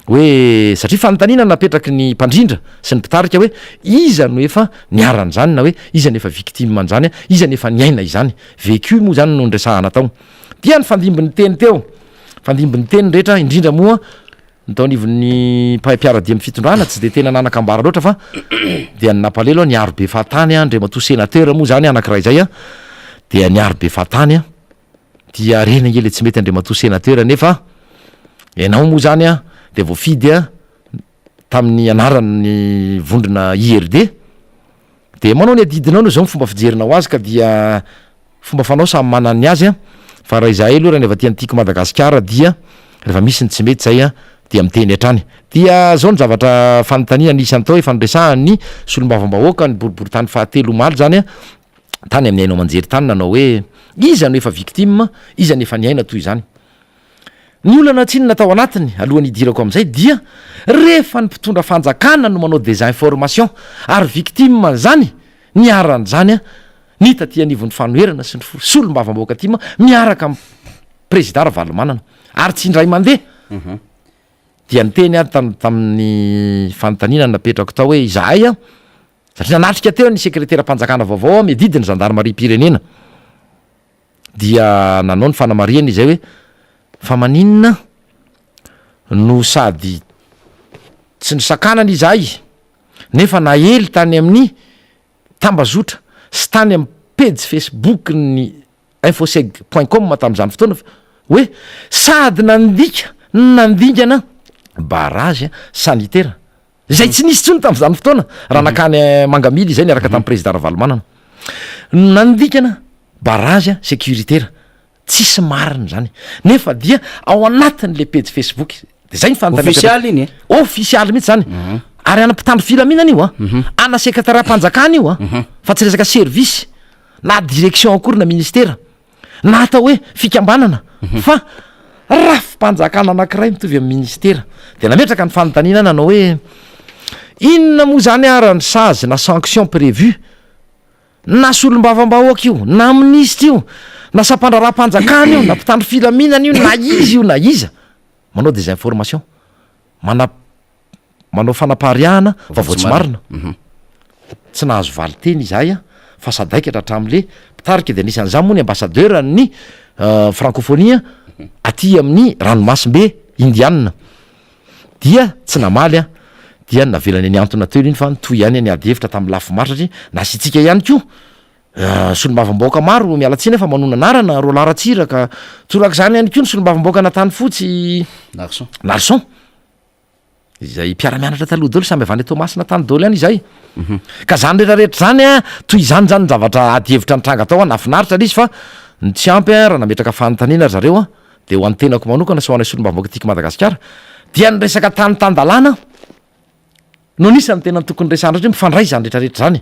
hoe satria fanontaniana napetraky ny mpandrindra sy ny mpitarika hoe iza no efa niaran'zany na hoe iza no efa victime an'zany iza no efa niaina izany vécu moa zany no ndresahana tao dia ny fandimbin'ny teny teo fandimbin'ny teny rehetra indrindra moa ntaonivon'ny mpiara-dia amin'ny fitondrana tsy de tena nanakambara loatra fa dia ny nampalelo ny arobe fahatany a ndre matoa sénateur moa zany anankiray zay a dia ny arobe fahatany a dia rena ele tsy mety andre matoa sénateur nefa ianao moa zany a de voafidy a tamin'ny anarany vondrona IRD de manao ny adidinao no zao ny fomba fijerinao azy ka dia fomba fanao samy manany azy a fa raha izahay aloha raha ny avaty an'tiako Madagasikara dia rehefa misy ny tsy mety zay a dia miteny hatrany dia zao ny zavatra fanontaniana nisany tao hoe fandresahany solombavambahoaka ny boribory tany fahatelo maly zany a tany amin'ny ainao manjery tany nanao hoe iza no efa victime iza no efa niaina toy izany ny olana tsy ny natao anatiny alohan'ny idirako am'izay dia rehefa ny mpitondra fanjakana no manao désinformation ary victime zany niaran'zany a ny taty anivon'ny fanoherana sy ny solombavambahoaka ty ma miaraka amin'ny président Ravalomanana ary tsy indray mandeha dia niteny a tamin'ny fanontaniana napetrako tao hoe izahay a satria nanatrika teo ny sekretera mpanjakana vaovao medidiny gendarmerie pirenena dia nanao ny fanamariany izay hoe fa maninona no sady tsy nisakanany izahay nefa nahely tany amin'ny tambazotra sy tany amin'ny page Facebook ny infoseg.com tamin'izany fotoana hoe sady nandingana barage sanitaire zay tsy nisy tsony tamin'izany fotoana raha nakany mangamily izay niaraka tamin'ny président Ravalomanana nandikana barage sécuritaire tsisy marina zany nefa dia ao anatin'le page Facebook de zay ny officialy iny officialy mihitsy zany ary anampitandro filaminana io ana sekretariat mpanjakana io fa tsy resaka service na direction akory na ministera na atao hoe fikambanana fa raha fimpanjakana anankiray mitovy amin'ny ministera de nametraka ny fanontaniana nanao hoe inona moa zany arany sazy na sanction prévu na solom-bavambahoaka io na ministra io na sampandraraha-panjakana io na mpitandro filaminana io na izy io na iza manao des informations manao fanapariahana vavaotsy marina tsy nahazo valy teny izahay a fa sadaikatra hatramin'le mpitarika de anisan'izany moa ny ambassadeur ny francophonie aty amin'ny ranomasimbe indianina dia tsy namaly a dia navelany any antona teo iny fa nitoy ihany any ady hevitra tamin'ny lafo maro satria nasitsika ihany koa solom-bavambaoaka maro mialatsiny efa manona anarana roa laratsiraka tolaka zany ihany koa ny solom-bavambaoaka natany fotsy narson izay mpiara-mianatra taloha dolo samby avany tomasina tany dolo ihany izay ka zany rehetrarehetra zany a toy izany zany zavatra ady hevitra nitranga tao a nafinaritra izy fa ny tsy ampy a raha nametraka fanontaniana zareo a de ho an'ny tenako manokana so ho anay solom-bavambaoaka tika Madagasikara dia ny resaka tany-tandalàna no nisany tena tokony resandra hoe mifandray zany rehetrarehetra zany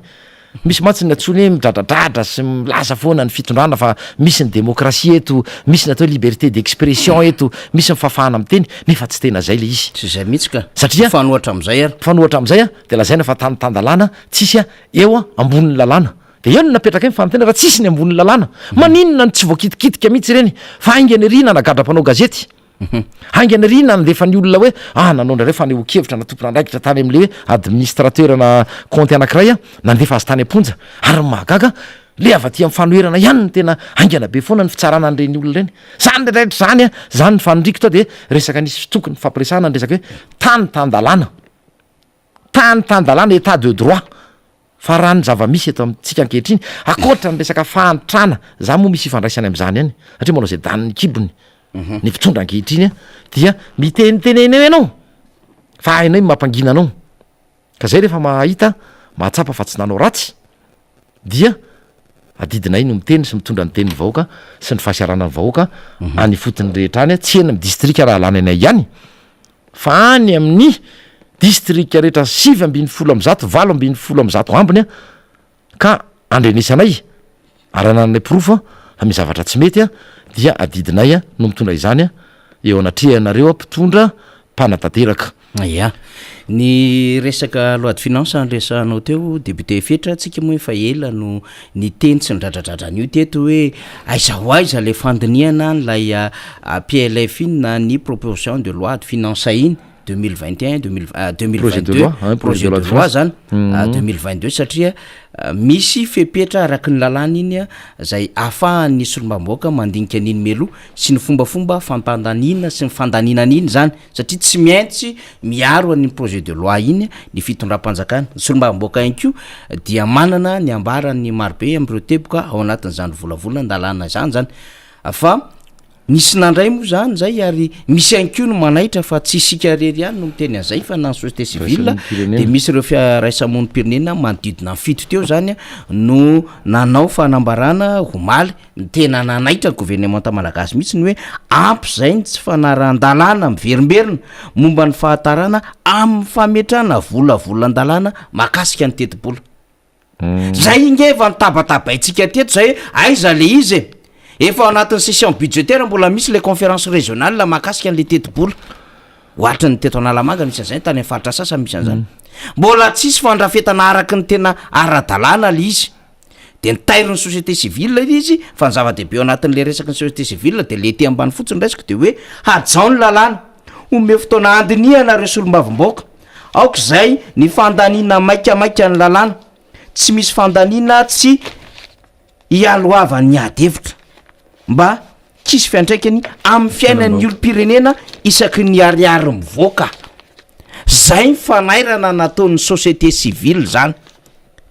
misy mantsy ny atsony hoe midradradratra sy milaza foana ny fitondrana fa misy ny demokrasia eto misy ny atao liberté d'expression eto misy mifafahana amin'ny teny nefa tsy tena zay le izy tsy zay mihitsy ka satria fanohatra am'izay ary fanohatra am'izay a de lazaina fa tany-tandalàna tsisy a eo a ambonin'ny lalàna de eo no napetraka ny fanontena raha tsisy ny ambonin'ny lalàna maninona ny tsy voakitikitika mihitsy reny fa aingany rina nagadra-panao gazety haingany rina ndefa ny olona hoe nanao ndrareo fa neokevitra na tompona andraikitra tany am'le hoe administrateur na compte anankiray a nandefa azy tany amponja ary mahagaga le avaty amin'ny fanoherana ihany ny tena haingana be foana ny fitsarana an'reny olona reny zany retraretra zany a zany ny fanondriko to de resaka nisy fitokony fampiresahana ny resaka hoe tany-tandalàna tany-tandalàna état de droit fa raha ny zava-misy eto amintsika ankehitriny akoatra ny resaka fahantrana za moa misy ifandraisany am'zany ihany satria manao zay daniny kibony ny mpitondra ankehitriny a dia mitenitenena eo ianao fa hainao mampangina anao ka zay rehefa mahita mahatsapa fa tsy nanao ratsy dia adidinay no miteny sy mitondra ny tenin'ny vahoaka sy ny fahasiarana ny vahoaka any fotony rehetra any a tsy eny amin'ny distrika raha lany anay ihany fa any amin'ny distrika rehetra 7 ambiny a ka andrenisanay ary anananay profa fa mizavatra tsy mety a dia adidinay a no mitondra izany a eo anatrehanareo a mpitondra mpanatanteraka ya ny resaka loi de finance nresanao teo député fetra tsika moa efa ela no ny teny tsy nidradradradrany io teto hoe aiza ho aiza le fandiniana nylay PLF iny na ny proposition de loi de finance iny 2021 2022 projet de loi zany 2022 satria misy fepetra araky ny lalàna iny a zay ahafahan'ny solom-bavambaoaka mandinika an'iny meloa sy ny fombafomba fampandanina sy ny fandaninana iny zany satria tsy miaintsy miaro an'iny projet de loi iny ny fitondram-panjakana ny solom-bavambaoaka ihany ko dia manana ny ambarany marobe am'ireo teboka ao anatin'izany volavolana ndalàna zany zany fa nisy nandray moa zany zay ary misy ihany ko no manaitra fa tsy isika rery ihany no miteny an'izay fa na ny société civile de misy ireo fiaraisamon'ny pirenena manodidina ny fito teo zany no nanao fanambarana homaly ny tena nanaitra ny gouvernement malagasy mihitsy ny hoe ampy zay ny tsy fanaran-dalàna miverimberina momba ny fahatarana amin'ny fametrana volavolan-dalàna makasika ny teti-bola zay ingeva ny tabatabaitsika teto zay aiza le izy efa ao anatin'ny session budgétaire mbola misy le conférence régionale makasika an'le teti-bola ohatry ny teto analamanga misy an'izay tany amin'ny faritra sasa misy an'izany mbola tsisy fandrafetana araky ny tena ara-dalàna le izy de nitairy ny société civile izy fa ny zava-dehibe ao anatin'le resaky ny société civile de le ety ambany fotsiny resaka de hoe hajao ny lalàna ome fotoana andiniana reo solom-bavambaoka aoka zay ny fandanina maikamaika ny lalàna tsy misy fandanina tsy ialoavany adevitra mba tsisy fiantraikany amin'ny fiainan'ny olo-pirenena isaky ny ariary mivoaka zay mifanairana nataon'ny société civile zany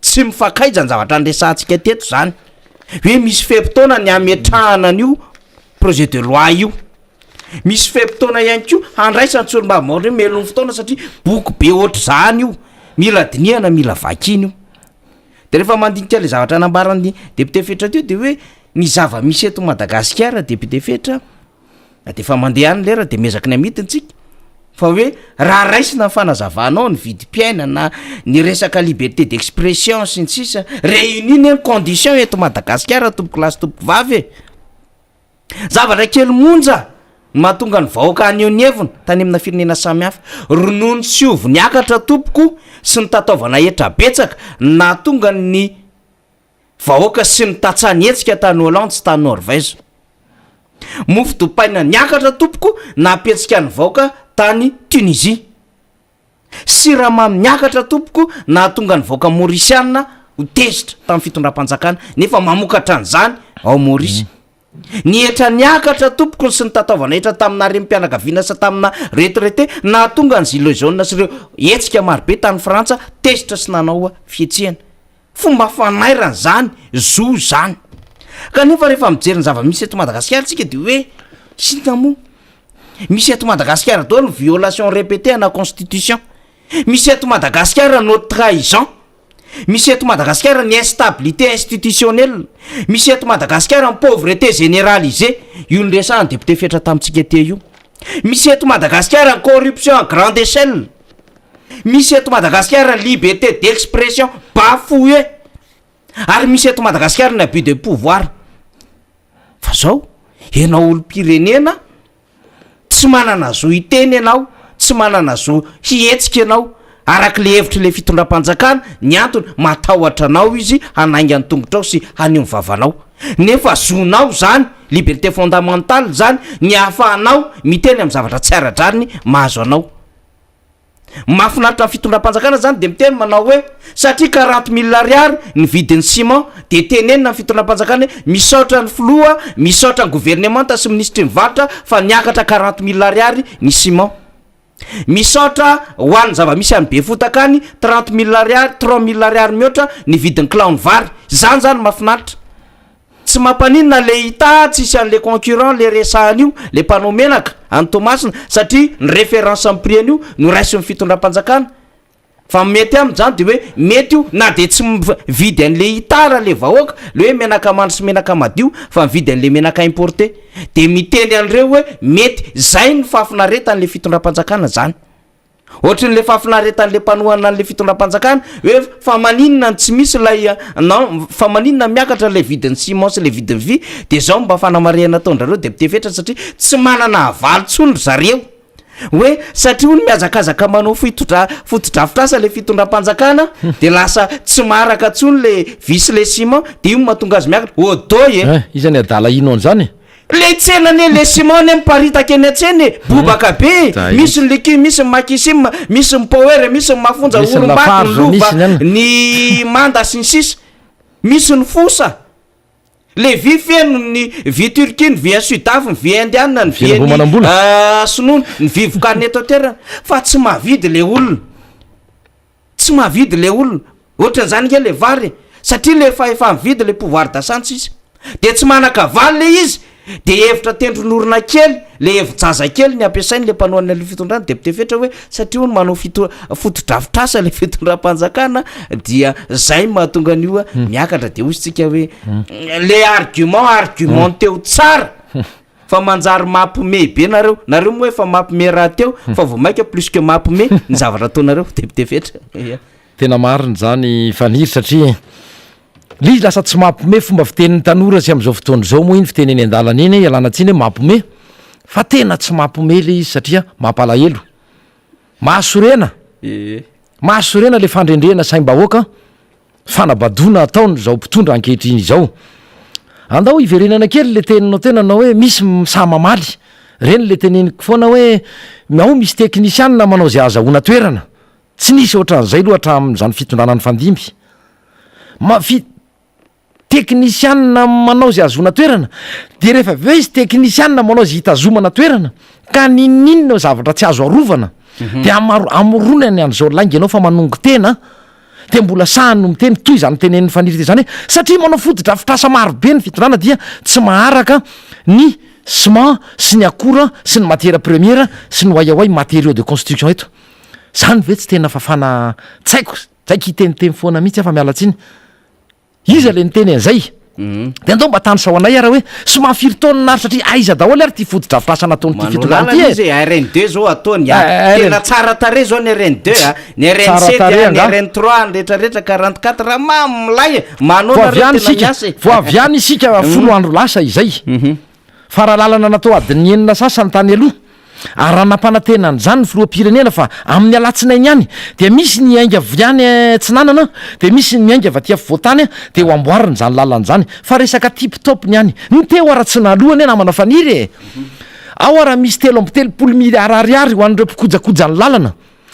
tsy mifakaiza ny zavatra andresantsika teto zany hoe misy fepotona ny ametrahana an'io projet de loi io misy fepotona ihany ko handraisany solom-bavambaoka hoe melony fotoana satria boky be ohatry zany io mila diniana mila vakiny io de rehefa mandinika le zavatra anambaran'ny député fetra teo de hoe ny zava-misy eto Madagasikara député fetra de efa mandeha any lera de mezaky ny amitintsika fa hoe raha raisina ny fanazavanao ny vidim-piainana ny resaka liberté d'expression sy ny sisa réunine ny condition eto Madagasikara tompoky lasy tompoky vavy zavatra kely monja mahatonga ny vahoaka any eo ny hevina tany amina firenena samihafa ronono sy ovo ny akatra tompoko sy ny tataovana etra betsaka nahatonga ny vahoaka sy ny tatsany hetsika tany Hollande sy tany Norvège. Mofo dopaina ny akatra tompoko napetsika ny vahoaka tany Tunisie. Siramamy ny akatra tompoko nahatonga ny vahoaka Mauritiana ho tezitra tamin'ny fitondram-panjakana nefa mamokatra an'izany ao Maurice. Ny etra ny akatra tompoko sy ny tataovana etra tamina rem-pianakaviana sy tamina retraité nahatonga ny gilet jaune sy ireo hetsika marobe tany Frantsa tezitra sy nanao fihetsehana. Fomba fanairana zany zo zany. Kanefa rehefa mijery ny zava-misy eto Madagasikara tsika de hoe sina mo misy eto Madagasikara daholo violation répétée na constitution. Misy eto Madagasikara notre trahison. Misy eto Madagasikara ny instabilité institutionnelle. Misy eto Madagasikara ny pauvreté généralisée. Io ndresana député fetra tamintsika te io. Misy eto Madagasikara ny corruption à grande échelle. Misy eto Madagasikara liberté d'expression bafouée. Ary misy eto Madagasikara ny abus de pouvoir. Fa zao enao olo-pirenena tsy manana zo hiteny ianao, tsy manana zo hihetsika ianao araka le hevitra le fitondram-panjakana ny antony matahotra anao izy hanainga ny tongotrao sy haneo ny vavanao. Nefa zonao zany liberté fondamentale zany ny ahafahanao miteny amin'ny zavatra tsy ara-draniny mahazo anao. Mahafinaritra ny fitondram-panjakana zany de miteny manao hoe satria 40,000 ariary ny vidin'ny ciment de tenenina ny fitondram-panjakana misaotra ny filoha, misaotra ny gouvernemanta sy ministry mivarotra fa niakatra 40,000 ariary ny ciment. Misaotra ho an'ny zava-misy any be fotakany 30,000 ariary, 3,000 ariary mihoatra ny vidin'ny clown vary. Zany mahafinaritra. Tsy mampaninona le hita tsisy an'le concurrent le resahan'io le mpanao menaka any Tomasina satria ny référence amin'ny prix an'io no raisy ny fitondram-panjakana. Fa mety amin'izany de hoe mety io na de tsy vidy an'le hitara le vahoaka le hoe menaka mandry sy menaka madio fa mividy an'le menaka importé. De miteny an'ireo hoe mety zay ny fafinaretan'le fitondram-panjakana zany. Ohatrin'le fafinaretan'le mpanohana an'le fitondram-panjakana hoe fa maninona ny tsy misy lay non fa maninona miakatra le vidin'ny ciment sy le vidin'ny vy de zao mba fanamarihana ataondrareo député fetra satria tsy manana avalontsony zareo. Hoe satria ony miazakazaka manao fotodrafitrasa le fitondram-panjakana de lasa tsy maraka tsony le visy le ciment de io mahatonga azy miakatra odoy izany adala ino an'izany le tsenany le ciment ny miparitaka eny an-tseny bobaka be misy ny legume misy ny makisima misy ny power misy ny mafonja olombaty ny lova ny manda sy ny sisa misy ny fosa le vy feno ny vy turki ny vy sudaf ny vy indiana ny vy sonono ny vy vokariny eto toerana fa tsy mahavidy le olona tsy mahavidy le olona ohatran'izany ke le vary satria le efa mividy le pouvoir d'assance izy de tsy manakavaly le izy de hevitra tendronorona kely le hevi-jaza kely ny ampiasainy le mpanohana le fitondrana député fetra hoe satria ony manao fotodrafitrasa le fitondram-panjakana dia zay mahatonga an'io miakatra de ozy tsika hoe le argument teo tsara fa manjary mampime be nareo moa efa mampime raha teo fa vao maika plus que mampime ny zavatra ataonareo député fetra. Tena mariny zany faniry satria le izy lasa tsy mampime fomba fitenin'ny tanora sy am'izao fotoana zao moa iny fiteneny an-dalana iny ialana tsiny hoe mampime fa tena tsy mampime le izy satria mampalahelo mahasorena le fandrendrena saim-bahoaka fanabadona ataony zao mpitondra ankehitriny izao andao iverenana kely le teninao tena nao hoe misy samamaly reny le teneniko foana hoe ao misy teknisianina manao zay azahoana toerana tsy nisy ohatran'izay loha hatramin'izany fitondrana ny fandimby teknisianina manao zay azoana toerana de rehefa ve izy teknisianina manao zay hitazomana toerana ka nininona zavatra tsy azo arovana de amoronany an'izao lainga ianao fa manongo tena de mbola sahany no miteny toy zany tenen'ny faniry te zany hoe satria manao fotodrafitrasa marobe ny fitondrana dia tsy maharaka ny ciment sy ny akora sy ny matière première sy ny oaiaoay matériaux de construction eto zany ve tsy tena fafana tsy haiko tsaiky hiteniteny foana mihitsy afa mialatsiny iza le niteny an'izay de andao mba tany sao anay ara hoe somafiry taona naro satria aiza daholo ary ty fotodrafitrasa nataony ty fitondrana ty RN2 zao ataony tena tsara tare zao ny RN2 ny RN7 ny RN3 ny retraretra 44 raha mamilay manao voaviany isika folo andro lasa izay faralalana natao adiny enina sasany tany aloha ary raha nampanantenany zany ny filoam-pirenena fa amin'ny alatsinainy ihany dia misy ny ainga viany tsinanana dia misy ny ainga vaty voatany dia ho amboariny zany lalan'zany fa resaka tiptopny ihany ny teo ara-tsy nalohany namana faniry ao raha misy 3 miliara ariary ho an'ireo mpikojakoja ny lalana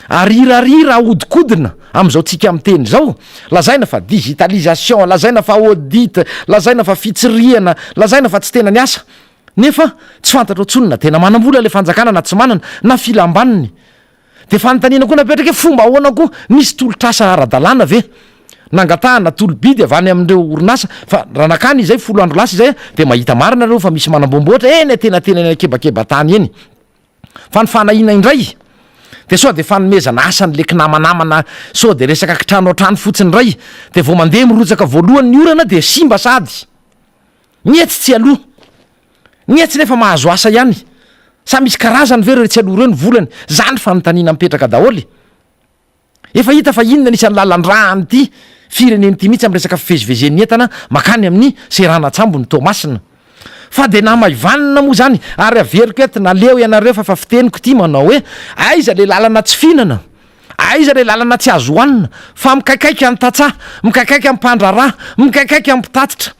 ary irarira ahodikodina am'izao tsika am'teny zao lazaina fa digitalisation lazaina fa audit lazaina fa fitsiriana lazaina fa tsy tena ny asa nefa tsy fantatra otsonina tena manambola le fanjakana na tsy manana na filambaniny de fanontaniana koa napetraka fomba ahoana koa nisy tolotrasa ara-dalàna ve nangatahana tolobidy avany am'ireo orinasa fa raha nakany izay 10 andro lasa izay de mahita marina reo fa misy manambomboatra eny tenatena eny akebakeba tany eny fa ny fanahina indray de sao de fanomezana asany le kinamanamana sao de resaka kitrano an-trano fotsiny ray de vao mandeha mirotsaka voalohany ny orana de simba sady nietsy tsy aloha nietsy nefa mahazo asa ihany sa misy karazany ve retsy aloha reo ny volany zany fanontaniana mipetraka daholy efa hita fa inona nisany lalandrahany ty fireneny ty mihitsy am'resaka fivezivezen'ny entana makany amin'ny serana-tsambo ny tomasina fa de namaivanina moa zany ary averiko eto naleo ianareo fa fiteniko ty manao hoe aiza le lalana tsy fihinana aiza le lalana tsy azo hoanina fa mikaikaiky any tatsah mikaikaiky am'mpandrarah mikaikaiky ampitatitra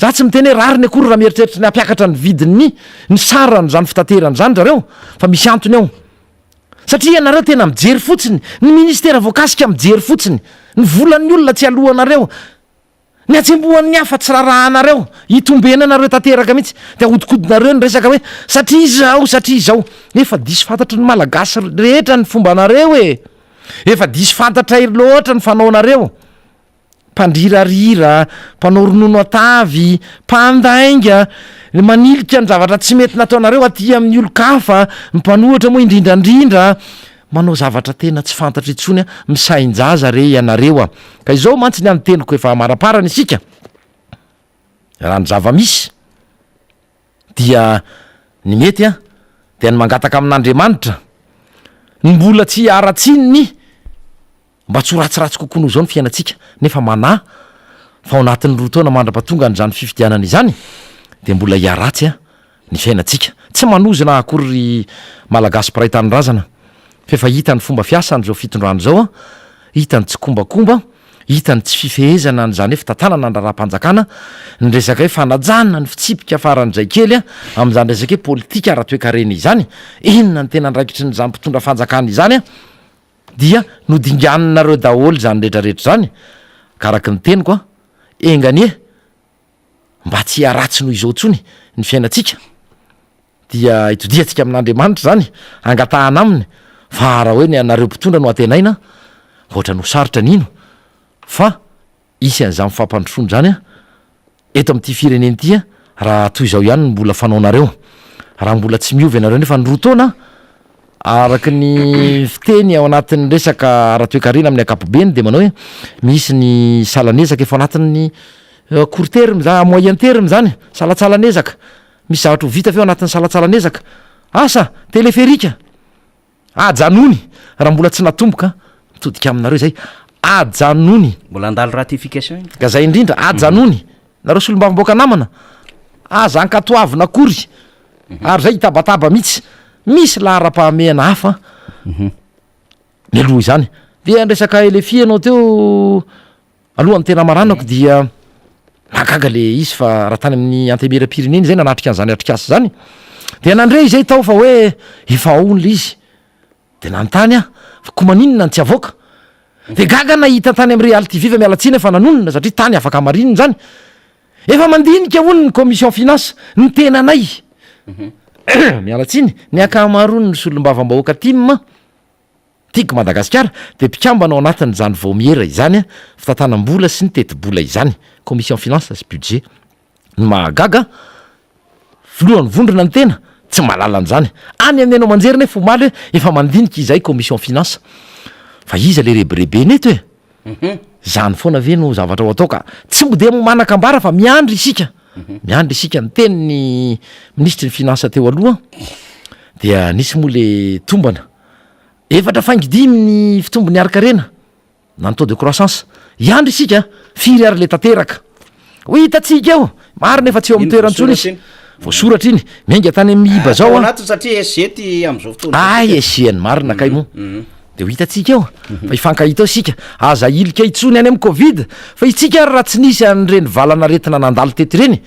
za tsy miteny hoe rary ny akory raha mieritreritra ny ampiakatra ny vidiny ny sarany zany fitaterany zany zareo fa misy antony ao satria ianareo tena mijery fotsiny ny ministera voakasika mijery fotsiny ny volan'ny olona tsy alohanareo ny atsembohan'ny hafa tsy rarahanareo hitombenana nareo tanteraka mihitsy de ahodikodinareo ny resaka hoe satria izao efa disy fantatra ny malagasy rehetra ny fomba anareo efa disy fantatra loatra ny fanaonareo mpandrirarira mpanao ronono atavy mpandainga manilika ny zavatra tsy mety nataonareo aty amin'ny olo-kafa mpanohatra moa indrindrandrindra manao zavatra tena tsy fantatra itsony misainjaza re ianareo ka izao mantsy ny any teniko efa maraparany isika raha ny zava-misy dia ny mety dia ny mangataka amin'Andriamanitra ny mbola tsy ara-tsininy mba tsy ho ratsiratsy kokoa noho zao ny fiainantsika nefa manà fa ao anatin'ny roa taona mandra-patonga nyzany fifidianana izany de mbola hiaratsy ny fiainantsika tsy manozina akory malagasy piray tanyrazana fefa hitany fomba fiasany zao fitondrany zao hitany tsy kombakomba hitany tsy fifehezana n'zany hoe fitantanana ny raharam-panjakana ny resaka hoe fanajana ny fitsipika faran'izay kely am'izany resaka hoe politika ara-toekarena izany inona ny tena ndraikitry ny zany mpitondra fanjakana izany dia nodinganinareo daholy zany rehetrarehetra zany karaky ny teniko enganie mba tsy haratsy noho izao tsony ny fiainantsika dia itodiatsika amin'Andriamanitra zany angatahana aminy fa raha hoe ny anareo mpitondra no atenaina ohatra no sarotra nino fa isy an'izany mifampandrosono zany eto amin'ity fireneny ty raha toy izao ihany mbola fanaonareo raha mbola tsy miovy anareo nefa ny roa taona araky ny fiteny ao anatin'ny resaka ara-toekarena amin'ny akapobeny de manao hoe misy ny salanezaka efa anatin'ny court terme za moyen terme zany salatsalanezaka misy zavatra ho vita feo anatin'ny salatsalanezaka asa teleferika ajanony raha mbola tsy natomboka mitodika aminareo zay ajanony mbola andalo ratification ka zay indrindra ajanony nareo solombavam-boaka namana azankatoavina akory ary zay hitabataba mihitsy misy lahara-pahamehana hafa ny aloha izany dia nresaka elefia anao teo alohan'ny tena maranako dia mahagaga le izy fa raha tany amin'ny antemera-pireneny zay nanatrika an'izany atrikasa zany de nandre izay tao fa hoe efa aony le izy de nanontany fa ko maninona ny tsy avoaka de gaga nahita tany amin'ny reality viva mialatsiny efa nanonona satria tany afaka amarininy zany efa mandinika hony ny commission finance ny tenanay mialatsiny ny akamaroany ny solombavam-bahoaka tim tiako Madagasikara de mpikambana ao anatin' zany vomiera izany fitantanam-bola sy ny teti-bola izany commission finance sy budget ny mahagaga filohany vondrona ny tena tsy malala an'izany any amin'ny anao manjery ne fomaly hoe efa mandinika izay commission finance fa iza le reberebe neto zany foana ve no zavatra ho atao ka tsy mo de mo manakambara fa miandry isika ny tenin'ny ministry ny finance teo aloha dia nisy moa le tombana efatra fangidimy ny fitombony arkarena na ny taux de croissance iandry isika firy ary le tanteraka ho hitatsika eo marina efa tsy eo amin'ny toerantsony izy voasoratra iny miainga tany miiba zao anaty satria esety am'izao fotoana esiany marina kay mo de ho hitantsika eo fa ifankahita sika aza ilika itsony any amy covid fa itsika raha tsy nisy an'ireny valana retina nandalo teto reny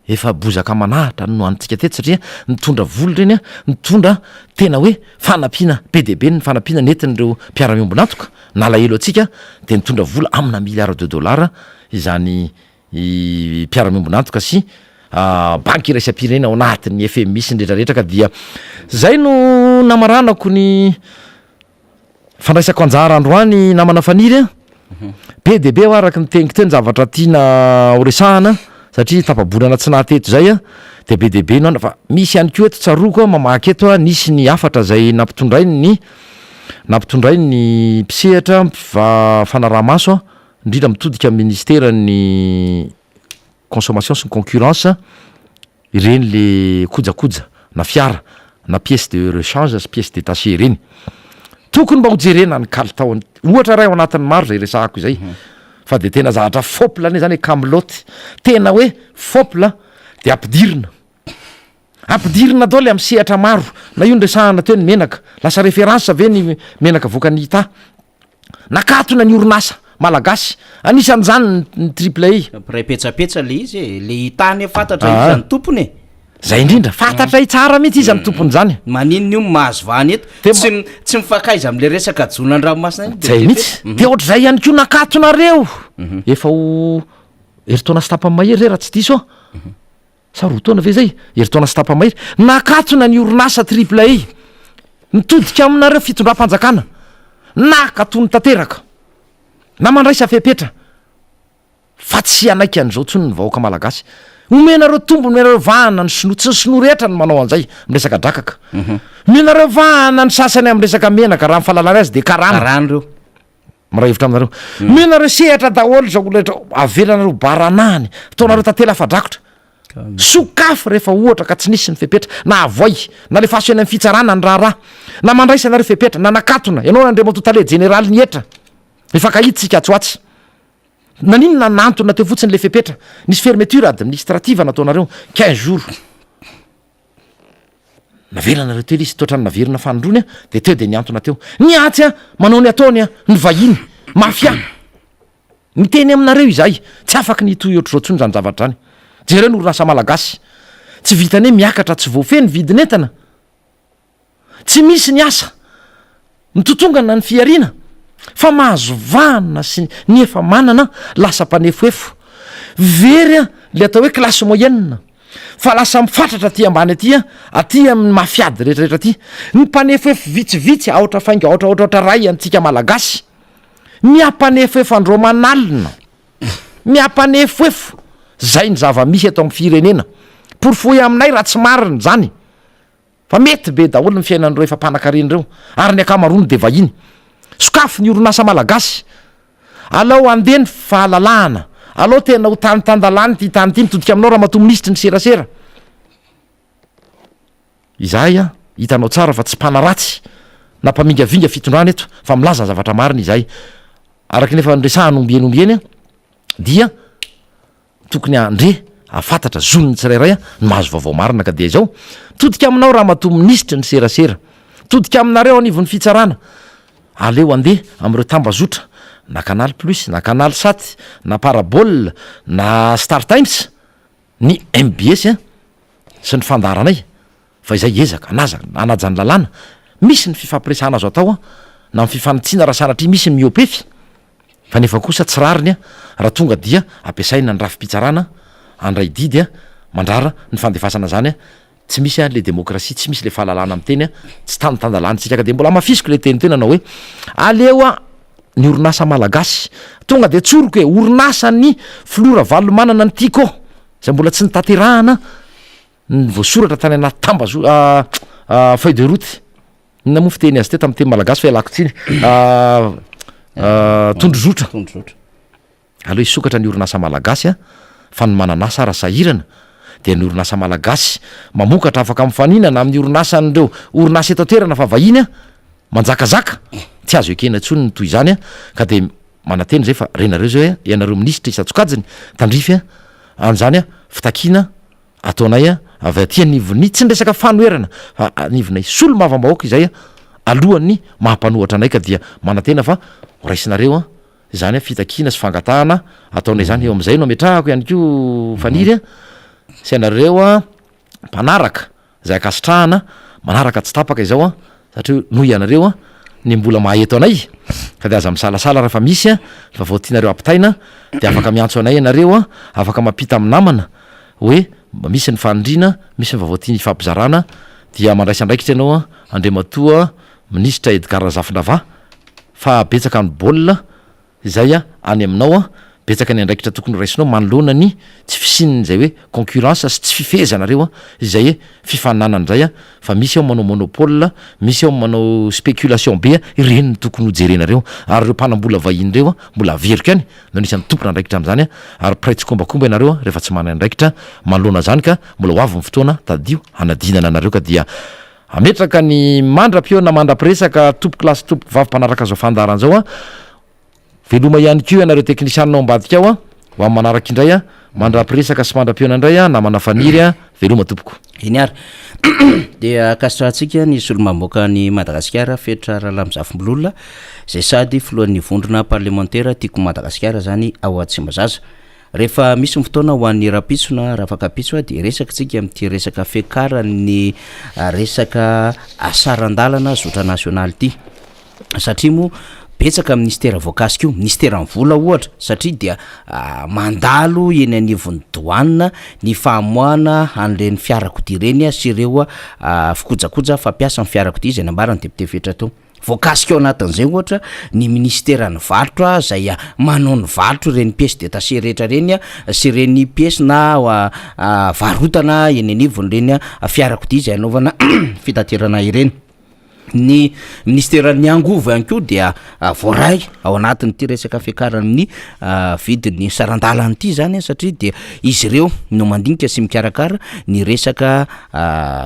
efa bozaka manahatra no antsika teto satria nitondra volo reny a nitondra tena hoe fanampiana be debe ny fanampiana netin'ireo mpiara-miombonatoka nalahelo atsika de nitondra volo amina milliard de dollara izany mpiara-miombonatoka sy banky iraisam-pirenena ao anatin'ny FMI sy nretrarehetra ka dia zay no namaranako ny fandraisako anjara androany namana faniry be debe ho araky niteniko teny zavatra tiana horesahana satria tapabolana tsy nateto zay de be debe no fa misy ihany ko eto tsaroko mamaky eto nisy ny afatra zay nampitondray ny mpisehatra fanaraha-maso indrindra mitodika ministera ny consommation sy concurrence ireny le kojakoja na fiara na pièce de rechange sy pièce détachée reny tokony mba hojerena ny kalitaony ohatra ray ao anatin'ny maro zay resahako zay fa de tena zavatra fopla ane zany hoe camelote tena hoe fopla de ampidirina dao le am'sehatra maro na io nresahana teo ny menaka lasa référence ve ny menaka voakany ta nakatona ny orinasa malagasy anisan'zany ny triple pray petsapetsa le izy le hitany fantatra izany tompony zay indrindra fantatra tsara mihitsy izy any tompony zany maninony io mahazo vany eto tsy mifakaiza am'le resaka jonandranomasina zay mihitsy de ohatr' zay ihany ko nakatonareo efa ho eritaona stapa mahery zay raha tsy diso sa rotaona ve zay eritaona stapa mahery nakatona ny orinasa triple nitodika aminareo fitondram-panjakana nakatony tanteraka na mandraisa fepetra fa tsy anaiky an'izao tsony ny vahoaka malagasy omenareo tombo menareo vahana ny sino tsy ny sino rehetra ny manao an'izay miresaka drakaka menareo vahana ny sasany am'resaka menaka raha mifalalany azy de karana reo miraha hevitra aminareo menareo sehatra daholo zao olatra avelanareo baranany ftaonareo tantela afadrakotra sokafy rehefa ohatra ka tsy nisy ny fepetra na avoay na le faso eny am'ny fitsarana ny raharaha na mandraisa anareo fepetra na nakatona ianao nandre matotale jeneraly ny etra mifankahitsika atsoatsy naninona nantona teo fotsiny le fepetra nisy fermeture administrative nataonareo 15 jours navelanareo teo izy toetrany naverina fanondrony de teo de niantona teo niatsy manao ny ataony ny vahiny mafia miteny aminareo izay tsy afaky nitoy ohatr'zao tsony zany zavatra zany jereo ny orinasa malagasy tsy vitany hoe miakatra tsy voafeny vidinentana tsy misy ny asa mitotongana ny fiarina fa mahazo vanina sy ny efa manana lasa mpanefoefo very le atao hoe klasy moyenne fa lasa mifatratra aty ambany aty amin'ny mafiady rehetrarehetra aty ny mpanefoefo vitsivitsy aotra fainga ohatraohatraohatra ray antsika malagasy miampanefoefo andromanalina miampanefoefo zay ny zava-misy ato amin'ny firenena porfoy aminay raha tsy mariny zany fa mety be daholo ny fiainan'ireo efa mpanakaren'ireo ary ny akamarony de vahiny sokafy ny orinasa malagasy alao andeny fahalalahana alao tena ho tanitandalany ty tany ty mitodika aminao raha matoministry ny serasera izay hitanao tsara fa tsy mpanaratsy na mpamingavinga fitondrana eto fa milaza zavatra mariny izay araky nefa nresahanombienombieny dia tokony andre afantatra zonony tsirairay ny mahazo vaovao marina ka de zao todika aminao raha matoministry ny serasera todika aminareo anivon'ny fitsarana aleo andeha am'ireo tambazotra na canal plus na canal sat na parabole na star times ny mbs sy ny fandaranay fa izay ezaka anajany lalàna misy ny fifampiresana azo atao na mififanitsiana raha sanatry misy miopefy fa nefa kosa tsy rariny raha tonga dia ampiasaina ny rafim-pitsarana andray didy mandrara ny fandefasana zany tsy misy le démocratie tsy misy le fahalalana am teny tsy tanitandalanytsika ka de mbola mafisiko le teny tena anao hoe aleo ny orinasa malagasy tonga de tsoroko hoe orinasa ny flora valomanana ny tiko zay mbola tsy nitaterahana ny voasoratra tany anaty tambazo feuille de route namofy teny azy teo tamin'ny teny malagasy fa alako tsiny tondrozotra aleo isokatra ny orinasa malagasy fa ny mananasa raha sahirana de ny orinasa malagasy mamokatra afaka mifaninana amin'ny orinasa n'ireo orinasa eto toerana fa vahiny manjakazaka tsy azo ekena tsony ny toy zany ka de manateny zay fa renareo zao ianareo ministra isatsokajiny tandrify an'zany fitakina ataonay avy aty anivony tsy nresaka fanoerana fa anivonay solo mavambahoaka izay alohan'ny mahampanohatra anay ka dia manantena fa raisinareo zany fitakina sy fangatahana ataonay zany eo am'izay no ametrahako ihany ko faniry sy anareo mpanaraka zay akasitrahana manaraka tsy tapaka izao satria noho ianareo ny mbola maheto anay ka de aza misalasala raha fa misy fa vao tianareo ampitaina de afaka miantso anay ianareo afaka mampita amin'ny namana hoe misy ny fanindrina misy ny vavaotia ny fampizarana dia mandraisa andraikitra ianao Andriamatoa ministra Edgar Zafindava fa betsaka ny baolina izay any aminao betsaka ny andraikitra tokony raisinao manoloana ny tsy fisininy zay hoe concurrence sy tsy fifezanareo izay fifaninanana zay fa misy ao manao monopole misy ao manao spéculation be ireny ny tokony hojerenareo ary reo mpanambola vahiny reo mbola averika any no nisany tompona andraikitra am'zany ary praitsy kombakomba ianareo rehefa tsy manana andraikitra manoloana zany ka mbola ho avy ny fotoana tadio hanadinana anareo ka dia ametraka ny mandra-pio na mandra-piresaka tompo klasy tompo vavy-mpanaraka zao fandaran'zao veloma ihany ko ianareo teknisianao ambadika ao ho amin'ny manaraka indray mandra-piresaka sy mandra-piona indray na manafaniry veloma tompoko iny ary dia akasitrahantsika ny solo-mamoaka ny Madagasikara fetra rahalamizafimbololona zay sady filohan'ny vondrona parlementaire tiako Madagasikara zany ao Tsimbazaza rehefa misy ny fotoana ho an'ny rapitsona raha afaka pitso de resaka tsika amin'ity resaka fiakarany resaka asarandalana zotra nasionaly ity satria mo betsaka ministera voakasika io ministera ny vola ohatra satria dia mandalo eny anivon'ny douane ny fahamoana an'ireny fiarakodia ireny sy ireo fikojakoja fampiasa ny fiarakodia izay nambarany député fetra tao voakasika ao anatin'izay ohatra ny ministera ny varotra zay manao ny varotra ireny pièce détachée rehetra reny sy ireny pièce na varotana eny anivony ireny fiarakodia izay anaovana fitaterana ireny ny ministera ny angovo ihany koa dia voaray ao anatin'ny ty resaka fiakaran'ny vidin'ny sarandalana ity zany satria dia izy ireo no mandinika sy mikarakara ny resaka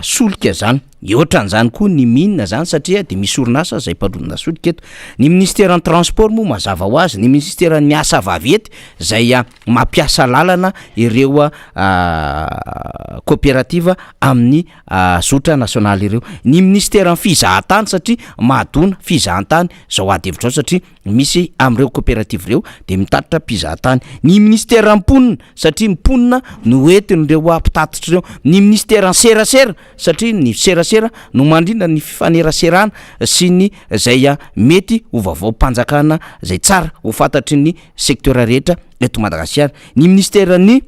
solika zany Ohatran'izany koa ny mine zany satria de misy orinasa zay mpandronona solika eto. Ny ministère ny transport moa mazava ho azy, ny ministère ny asa vavety zay mampiasa lalana ireo coopérative amin'ny zotra nasionaly ireo. Ny ministère ny fizahan-tany satria madona fizahan-tany zao ady hevitra zao satria misy am'ireo coopérative ireo de mitatitra mpizahan-tany. Ny ministère ny mponina satria mponina no entin'ireo mpitatitra ireo. Ny ministère ny serasera satria ny serasera no mandrindra ny fifaneraserana sy ny zay mety ho vaovao mpanjakana zay tsara ho fantatry ny secteur rehetra eto Madagasikara. Ny ministère ny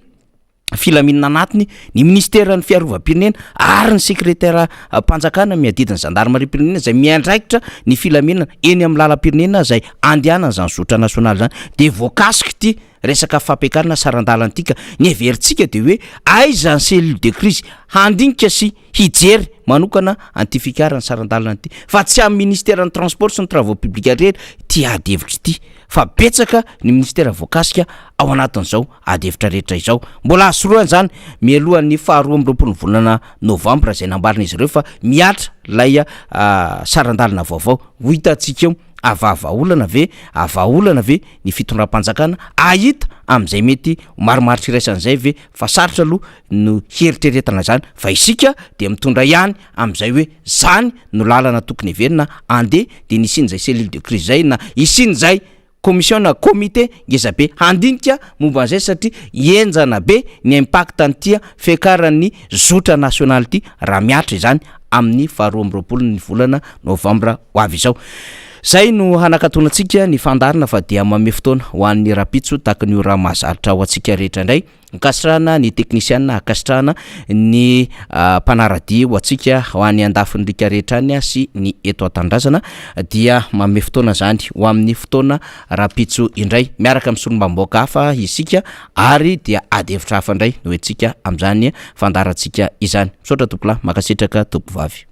filaminana anatiny, ny ministère ny fiarovam-pirenena ary ny secrétaire mpanjakana miadidiny gendarmerie-pirenena zay miandraikitra ny filaminana eny amin'ny lalam-pirenena zay andehanana zany zotra nasionaly zany. De voakasika ty resaka fampiakarana sarandalana tika ny everitsika de hoe aiza ny cellule de crise handinika sy hijery manokana antifikarana sarandalana ity fa tsy amin'ny ministère ny transport sy ny travaux publics rehetra ty ady hevitra ity fa betsaka ny ministère voakasika ao anatin'izao ady hevitra rehetra izao. Mbola asoroany zany mialohan'ny 12 volana Novambra zay nambarin'izy ireo fa miatra lay sarandalana vaovao ho hitantsika eo avavaolana ve ny fitondram-panjakana ahita am'izay mety maromarotry iraisan'izay ve fa sarotra aloha no heritreretana zany fa isika de mitondra ihany am'izay hoe zany no lalana tokony heverina ande de nisin'izay cellule de crise zay na isin'izay commission na comité ngeza be handinika momba an'izay satria enjana be ny impact an'tia fiakaran'ny zotra nasionaly ty raha miatra izany amin'ny 12 ny volana Novambra ho avy izao. Zay no hanakatonantsika ny fandarina fa dia mame fotoana ho an'ny rapitso tahaka ny ora mahazaritra ho antsika rehetra indray. Mikasitrahana ny teknisianina, akasitrahana ny mpanaradia ho antsika ho an'ny andafin'rika rehetra any sy ny eto an-tandrazana dia mame fotoana zany ho amin'ny fotoana rapitso indray miaraka amin'ny solombamoaka hafa isika ary dia ady hevitra hafa indray no entsika amin'izany fandarantsika izany. Misaotra tompolahy, makasitraka tompovavy.